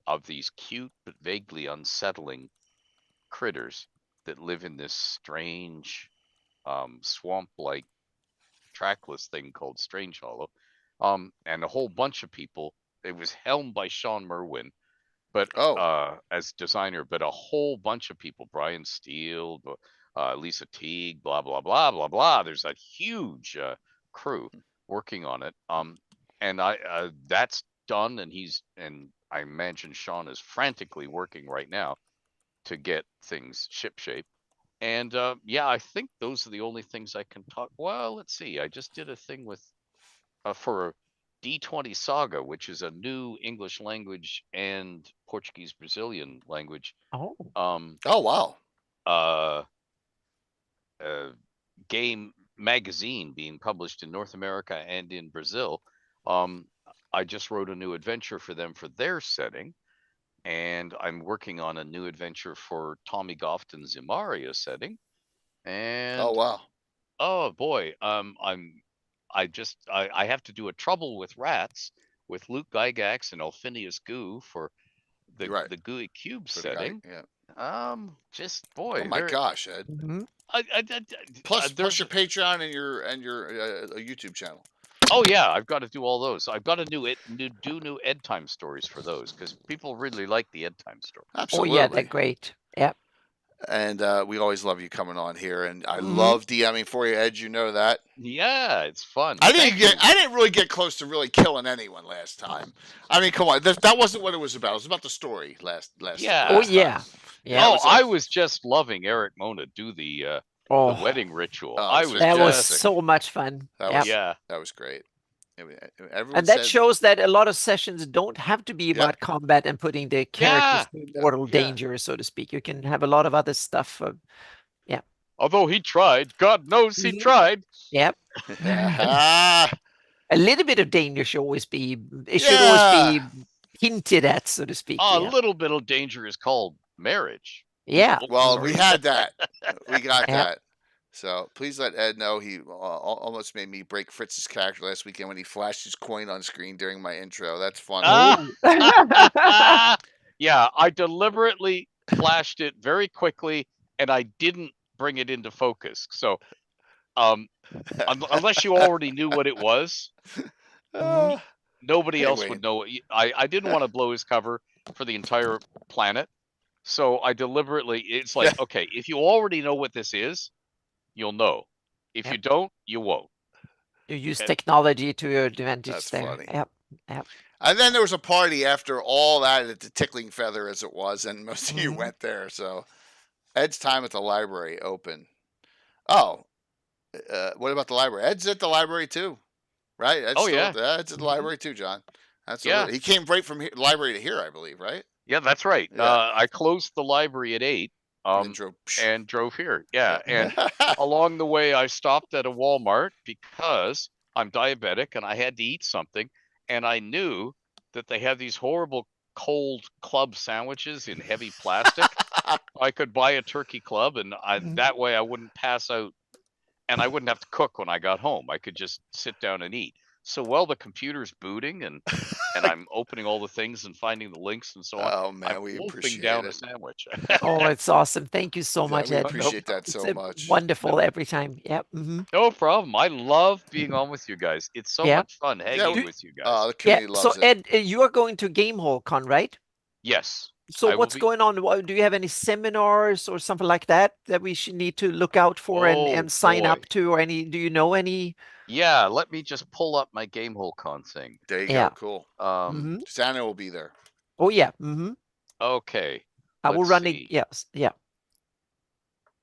of these cute but vaguely unsettling critters that live in this strange swamp-like trackless thing called Strange Hollow. And a whole bunch of people. It was helmed by Sean Merwin, but as designer, but a whole bunch of people, Brian Steele, Lisa Teague, blah blah blah blah blah. There's a huge crew working on it. And that's done, and I imagine Sean is frantically working right now to get things shipshape. And yeah, I think those are the only things I can talk. Well, let's see. I just did a thing with for D20 Saga, which is a new English language and Portuguese Brazilian language. Oh. Oh wow. Game magazine being published in North America and in Brazil. I just wrote a new adventure for them for their setting, and I'm working on a new adventure for Tommy Gofton's Imaria setting. And oh wow. Oh boy, I have to do a Trouble with Rats with Luke Gygax and Elphinius Goo for the Gooey Cube for setting. Just boy. Oh my gosh, Ed. Plus your Patreon and your YouTube channel. Oh yeah, I've got to do all those. I've got to do new Ed Time stories for those, because people really like the Ed Time story. Absolutely. Oh yeah, they're great. Yep. And we always love you coming on here, and I love DMing for you, Ed. You know that. Yeah, it's fun. I didn't really get close to really killing anyone last time. I mean, come on, that wasn't what it was about. It was about the story last. Yeah. Last yeah. Yeah. I was just loving Eric Mona do the wedding ritual. That was so much fun. That was great. And that shows that a lot of sessions don't have to be about combat and putting the characters in mortal danger, so to speak. You can have a lot of other stuff. Although he tried, God knows he tried. Yep. A little bit of danger should always be. It should always be hinted at, so to speak. A little bit of danger is called marriage. Yeah. Well, we had that. We got that. So please let Ed know. He almost made me break Fritz's character last weekend when he flashed his coin on screen during my intro. That's fun. Yeah, I deliberately flashed it very quickly, and I didn't bring it into focus. So unless you already knew what it was, nobody else would know. I didn't want to blow his cover for the entire planet. So I deliberately, it's like, okay, if you already know what this is, you'll know. If you don't, you won't. You use technology to your advantage. That's there. funny. Yep. And then there was a party after all that at the Tickling Feather, as it was, and most of you went there. So Ed's time at the library open. Oh, what about the library? Ed's at the library too, right? Ed's Oh still yeah, Ed's at the hmm library too, John. yeah, Absolutely. He came right from here, library to here, I believe, right? yeah. That's right. Yeah. I closed the library at 8, And then drove. and drove here. Yeah, and Yeah. along the way, I stopped at a Walmart because I'm diabetic and I had to eat something, and I knew that they have these horrible cold club sandwiches in heavy plastic. I could buy a turkey club, and that way I wouldn't pass out, and I wouldn't have to cook when I got home. I could just sit down and eat. So while the computer's booting and I'm opening all the things and finding the links and so on, Oh I'm man, we wolfing appreciate down a it. sandwich. Oh, it's awesome. Thank you so Yeah, much, we Ed. No appreciate that It's so much. wonderful every time. Yep. No problem. I love being on with you guys. It's so Yeah. much fun hanging Do- with you guys. The Yeah. community So loves it. Ed, you are going to Game Hall Con, right? Yes. So I will what's be. going on? Do you have any seminars or something like that we should need to look out for Oh and sign boy. up to, or any? Do you know any? Yeah, let me just pull up my Game Hole Con thing. There you Yeah. go. Cool. Mm-hmm. Santa will be there. Oh yeah. Mm-hmm. Okay. I will Let's run see. yes. Yeah.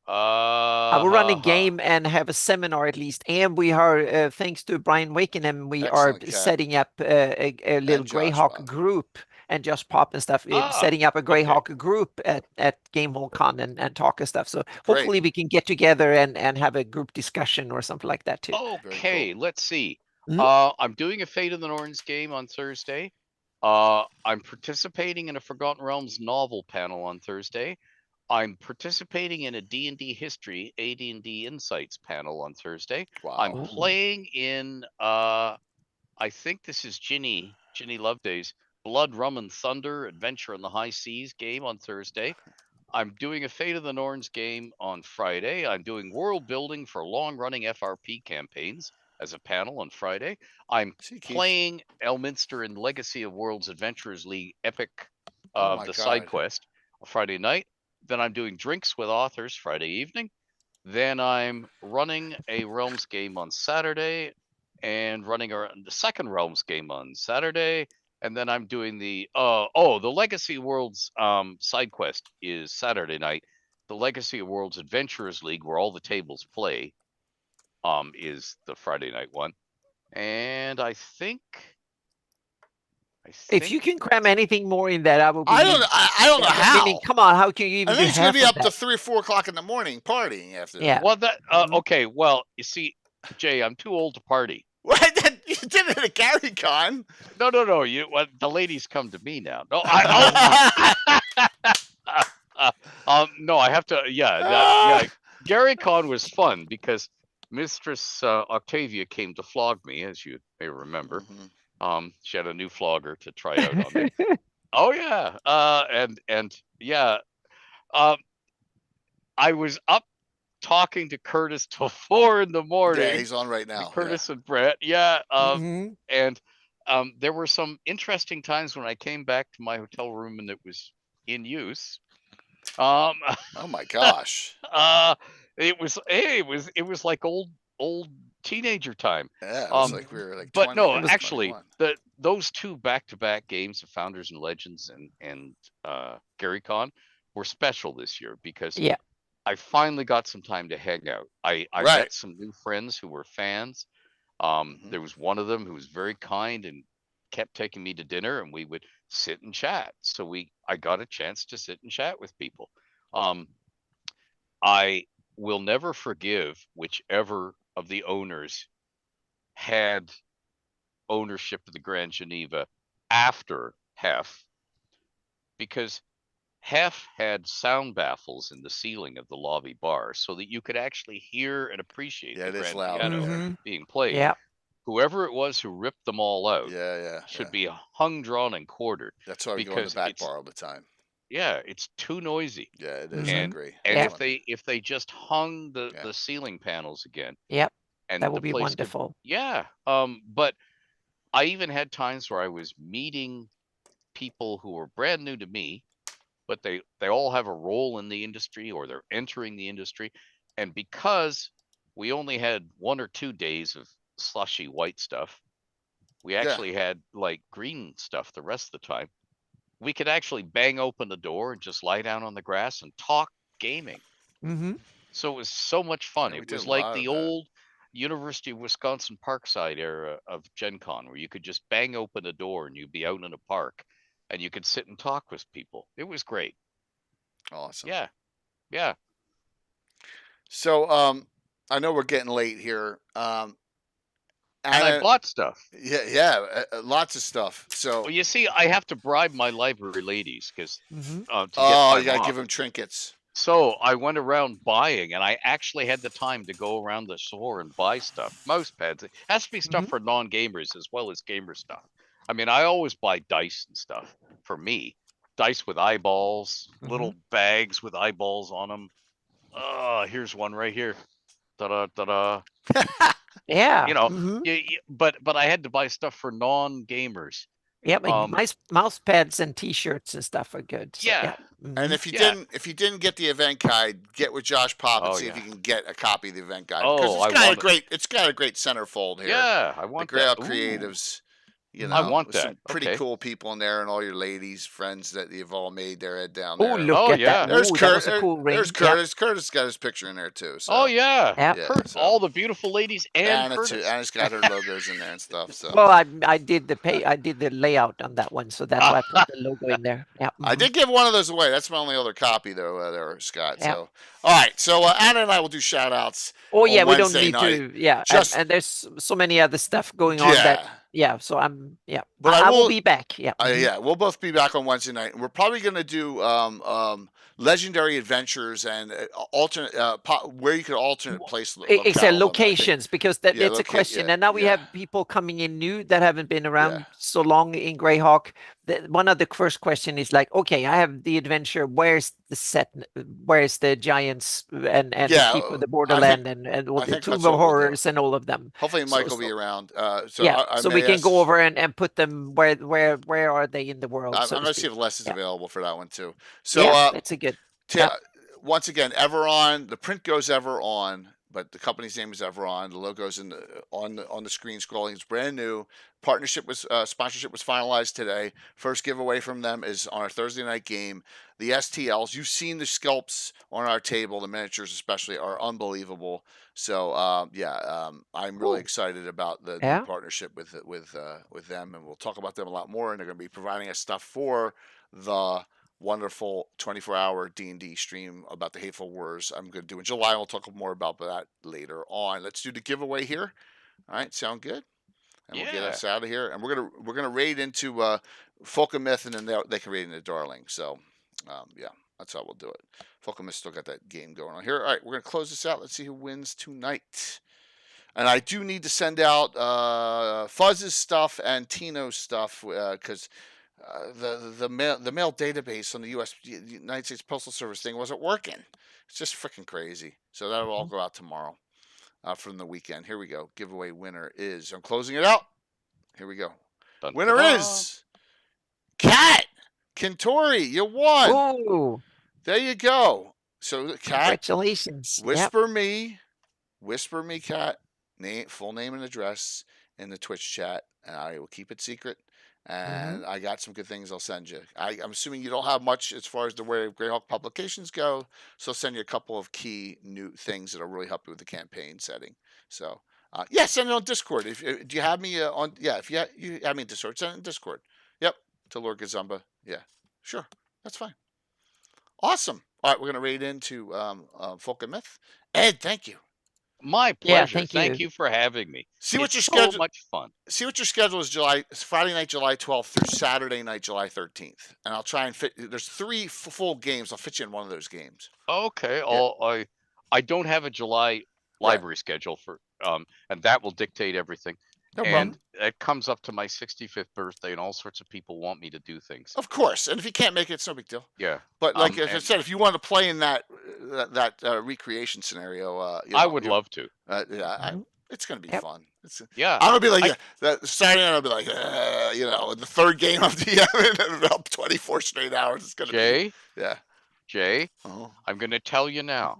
I will run a game and have a seminar at least. And we are, thanks to Brian Wakenham, we are Excellent, Kat. setting up a little Josh Greyhawk Bob. group, and Josh Pop and stuff, setting up a Greyhawk group at Game Hall Con and talk and stuff. So hopefully we can get together and have a group discussion or something like that too. Okay, let's see. Mhm. I'm doing a Fate of the Norns game on Thursday. I'm participating in a Forgotten Realms novel panel on Thursday. I'm participating in a D&D history, AD&D Insights panel on Thursday. Wow. I'm playing in, I think this is Ginny Loveday's Blood, Rum, and Thunder Adventure on the High Seas game on Thursday. I'm doing a Fate of the Norns game on Friday. I'm doing world building for long-running FRP campaigns as a panel on Friday. I'm playing Elminster in Legacy of Worlds Adventurers League Epic of the Side Quest on Friday night. Then I'm doing drinks with authors Friday evening. Then I'm running a Realms game on Saturday and running the second Realms game on Saturday. And then I'm doing the the Legacy Worlds side quest is Saturday night. The Legacy of Worlds Adventurers League, where all the tables play, is the Friday night one. And I think if you can cram anything more in that, I will be. I don't know how. I mean, come on, how can you even? I think it's gonna be up to 3 or 4 o'clock in the morning partying after. Yeah. Well, that okay. Well, you see, Jay, I'm too old to party. What? You did it at Gary Con. No. The ladies come to me now. No, no, I have to. Yeah. Gary Con was fun because Mistress Octavia came to flog me, as you may remember. She had a new flogger to try out on me. Oh yeah, and yeah, I was up talking to Curtis till 4 in the morning. Yeah, he's on right now. Curtis and Brett. Yeah. And there were some interesting times when I came back to my hotel room and it was in use. Oh my gosh. It was like old teenager time. Yeah, it was like we were like 20, but no, like actually 21. those two back-to-back games of Founders and Legends and Gary Con were special this year because I finally got some time to hang out. I met some new friends who were fans. There was one of them who was very kind and kept taking me to dinner, and we would sit and chat. So I got a chance to sit and chat with people. I will never forgive whichever of the owners had ownership of the Grand Geneva after Hef, because Hef had sound baffles in the ceiling of the lobby bar so that you could actually hear and appreciate the grand piano being played. Yeah. Whoever it was who ripped them all out should be hung, drawn, and quartered. That's why we go in the back bar all the time. Yeah, it's too noisy. Yeah, it is. I agree. And if they just hung the ceiling panels again. Yep. And that would be wonderful. But I even had times where I was meeting people who were brand new to me, but they all have a role in the industry or they're entering the industry. And because we only had 1 or 2 days of slushy white stuff, we actually had like green stuff the rest of the time. We could actually bang open the door and just lie down on the grass and talk gaming. Mm-hmm. So it was so much fun. Yeah, we It did was a like lot the of that. old University of Wisconsin Parkside era of Gen Con, where you could just bang open a door and you'd be out in a park and you could sit and talk with people. It was great. Awesome. Yeah. Yeah. So I know we're getting late here. And I Anna, bought stuff. yeah, lots of stuff. So Well, you see, I have to bribe my library ladies because Mm-hmm. to get oh, time you gotta off. give them trinkets. So I went around buying, and I actually had the time to go around the store and buy stuff. Mouse pads. It has to be stuff Mhm. for non-gamers as well as gamer stuff. I mean, I always buy dice and stuff for me. Dice with eyeballs, little bags with eyeballs on them. Here's one right here. Ta-da, ta-da. Yeah. You know, Mm-hmm. but I had to buy stuff for non-gamers. Yeah, but Um, mouse pads and T-shirts and stuff are good. So, Yeah. yeah. And Mhm. if you Yeah. didn't get the event guide, get with Josh Pop and Oh, see if yeah. you can get a copy of the event guide because Oh, I want it. it's got a great centerfold here. Yeah, I The want Greyhawk that. Ooh, creatives, I want with some that. pretty Okay. cool people in there and all your ladies friends that you've all made their head down Oh, there. look Oh, at yeah. that. There's Ooh, that Kurt. was a cool ring. There's Yeah. Curtis. Curtis got his picture in there too. So Oh yeah, Yeah. yeah, Kurt, so- all the beautiful ladies and Anna Curtis. too. Anna's got her logos in there and stuff. So Well, I did the layout on that one, so that's why I put the logo in there. Yeah. I mhm. did give one of those away. That's my only other copy though, there, Scott. Yeah. So all right. So Anna and I will do shout outs. Oh yeah, on we don't Wednesday need night. to. Yeah, Just- and there's so many other stuff going on that. Yeah, so But I will will be back. Yeah. mhm. Yeah, we'll both be back on Wednesday night. We're probably going to do legendary adventures and alternate where you could alternate place. Exactly, locale them, I think. locations, because that Yeah, it's a question. yeah, And now we yeah. have people coming in new that haven't been around Yeah. so long in Greyhawk. One of the first question is like, okay, I have the adventure. Where's the set? Where's the giants and Yeah, the keep of the I Borderland think- and all I the think Tomb that's of what we'll do. Horrors and all of them? Hopefully, So- Mike will be around. So yeah, I so may we can ask- go over and put them where are they in the world? I'm so to going to see speak. if Les is Yeah. available for that one too. So Yeah, it's a good. Yeah. once again, Everon. The print goes Everon, but the company's name is Everon. The logo's on the screen scrolling. It's brand new. Partnership was sponsorship was finalized today. First giveaway from them is on our Thursday night game. The STLs. You've seen the sculpts on our table. The miniatures, especially, are unbelievable. So I'm really Cool. excied about the Yeah. new partnership with them, and we'll talk about them a lot more. And they're going to be providing us stuff for the wonderful 24-hour D&D stream about the Hateful Wars I'm going to do in July. We'll talk more about that later on. Let's do the giveaway here. All right, sound good? And we'll get Yeah. us out of here. And we're gonna raid into Folk and Myth, and then they can raid into Darling. So that's how we'll do it. Folk and Myth still got that game going on here. All right, we're gonna close this out. Let's see who wins tonight. And I do need to send out Fuzz's stuff and Tino's stuff because the mail database on the United States Postal Service thing wasn't working. It's just freaking crazy. So that'll all go out tomorrow from the weekend. Here we go. Giveaway winner is. I'm closing it out. Here we go. Dun, Winner dun, dun. is Kat Kentori. You won. Oh, There you go. So Kat, congratulations. Yep. whisper me, Kat, full name and address in the Twitch chat, and I will keep it secret. And I got some good things I'll send you. I'm assuming you don't have much as far as the way Greyhawk publications go, so I'll send you a couple of key new things that'll really help you with the campaign setting. So, send it on Discord. Do you have me on? Yeah, if you have me in Discord, send it in Discord. Yep, to Lord Gazumba. Yeah, sure, that's fine. Awesome. All right, we're gonna raid into Folk and Myth. Ed, thank you. My Yeah, pleasure. thank you. for having me. See what It's your so schedule. much fun. See what your schedule is. Friday night, July 12th through Saturday night, July 13th, and I'll try and fit. There's 3 full games. I'll fit you in one of those games. Okay. Yeah. I don't have a July library schedule for and that will dictate everything. No And problem. it comes up to my 65th birthday, and all sorts of people want me to do things. Of course, and if you can't make it, it's no big deal. Yeah. But like as I and- said, if you want to play in that recreation scenario, I would love to. it's gonna be Yep. fun. Yeah. I'm gonna be like that Saturday night. I'll be like, the third game of the in about 24 straight hours. It's gonna Jay, be Jay, Oh. I'm going to tell you now.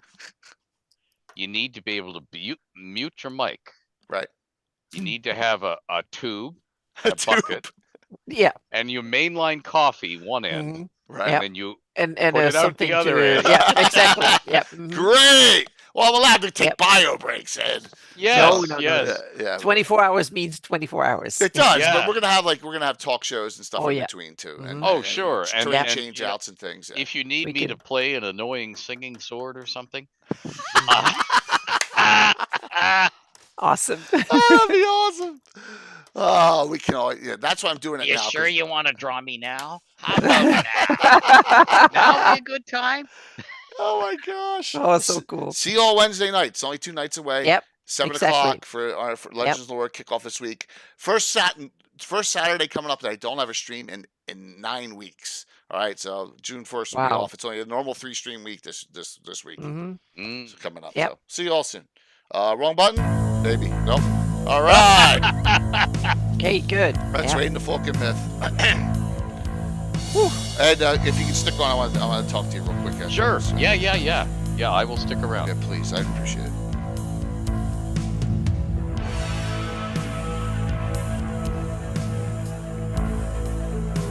You need to be able to mute your mic. Right. You need to have a tube, A a bucket, Yeah. and you mainline coffee one end, mhm. Right. Yep. and then you and Put it out something the other to end. yeah, exactly. Yep. mhm. Great. Well, I'm allowed to take Yep. bio breaks, Ed. Yes, no, no. yes. Yeah. 24 hours means 24 hours. It does, Yeah. but we're gonna have talk shows and stuff Oh, in yeah. between too. Mhm. And, Oh, and sure, and- terrain and, change you know, outs and things. Yeah. If you need We me to could- play an annoying singing sword or something. Awesome. That'd be awesome. Oh, we can all. Yeah, that's why I'm doing it You now. sure 'cause- you want to draw me now? How about now? Now be a good time. Oh my gosh. Oh, so cool. See you all Wednesday night. It's only 2 nights away. Yep. 7 exactly. o'clock for Legends of the Lord kickoff this week. First Saturday coming up that I don't have a stream in 9 weeks. All right, so June 1st will be Wow. off. It's only a normal 3-stream week this week. hmm Mm. So coming up. Yep. So see you all soon. Wrong button, maybe. Nope. All right. Okay, good. That's Yeah. right in the Folk and Myth. Whew. And if you can stick on, I want to talk to you real quick. After Sure. this. Yeah, yeah, yeah. Yeah, I will stick around. Yeah, please. I'd appreciate it.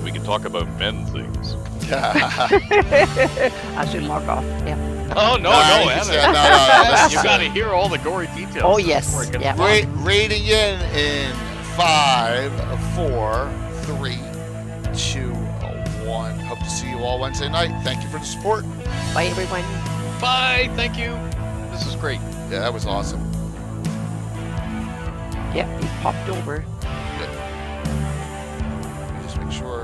We can talk about men things. I should mark off. Yeah. Oh, no, Nah, no, you can Evan. say- no, this You is, got to hear all the gory details. Oh, yes. before it gets Yeah. fun. Rating in 5, 4, 3, 2, 1. Hope to see you all Wednesday night. Thank you for the support. Bye, everyone. Bye. Thank you. This is great. Yeah, that was awesome. Yeah, he popped over. Let me just make sure.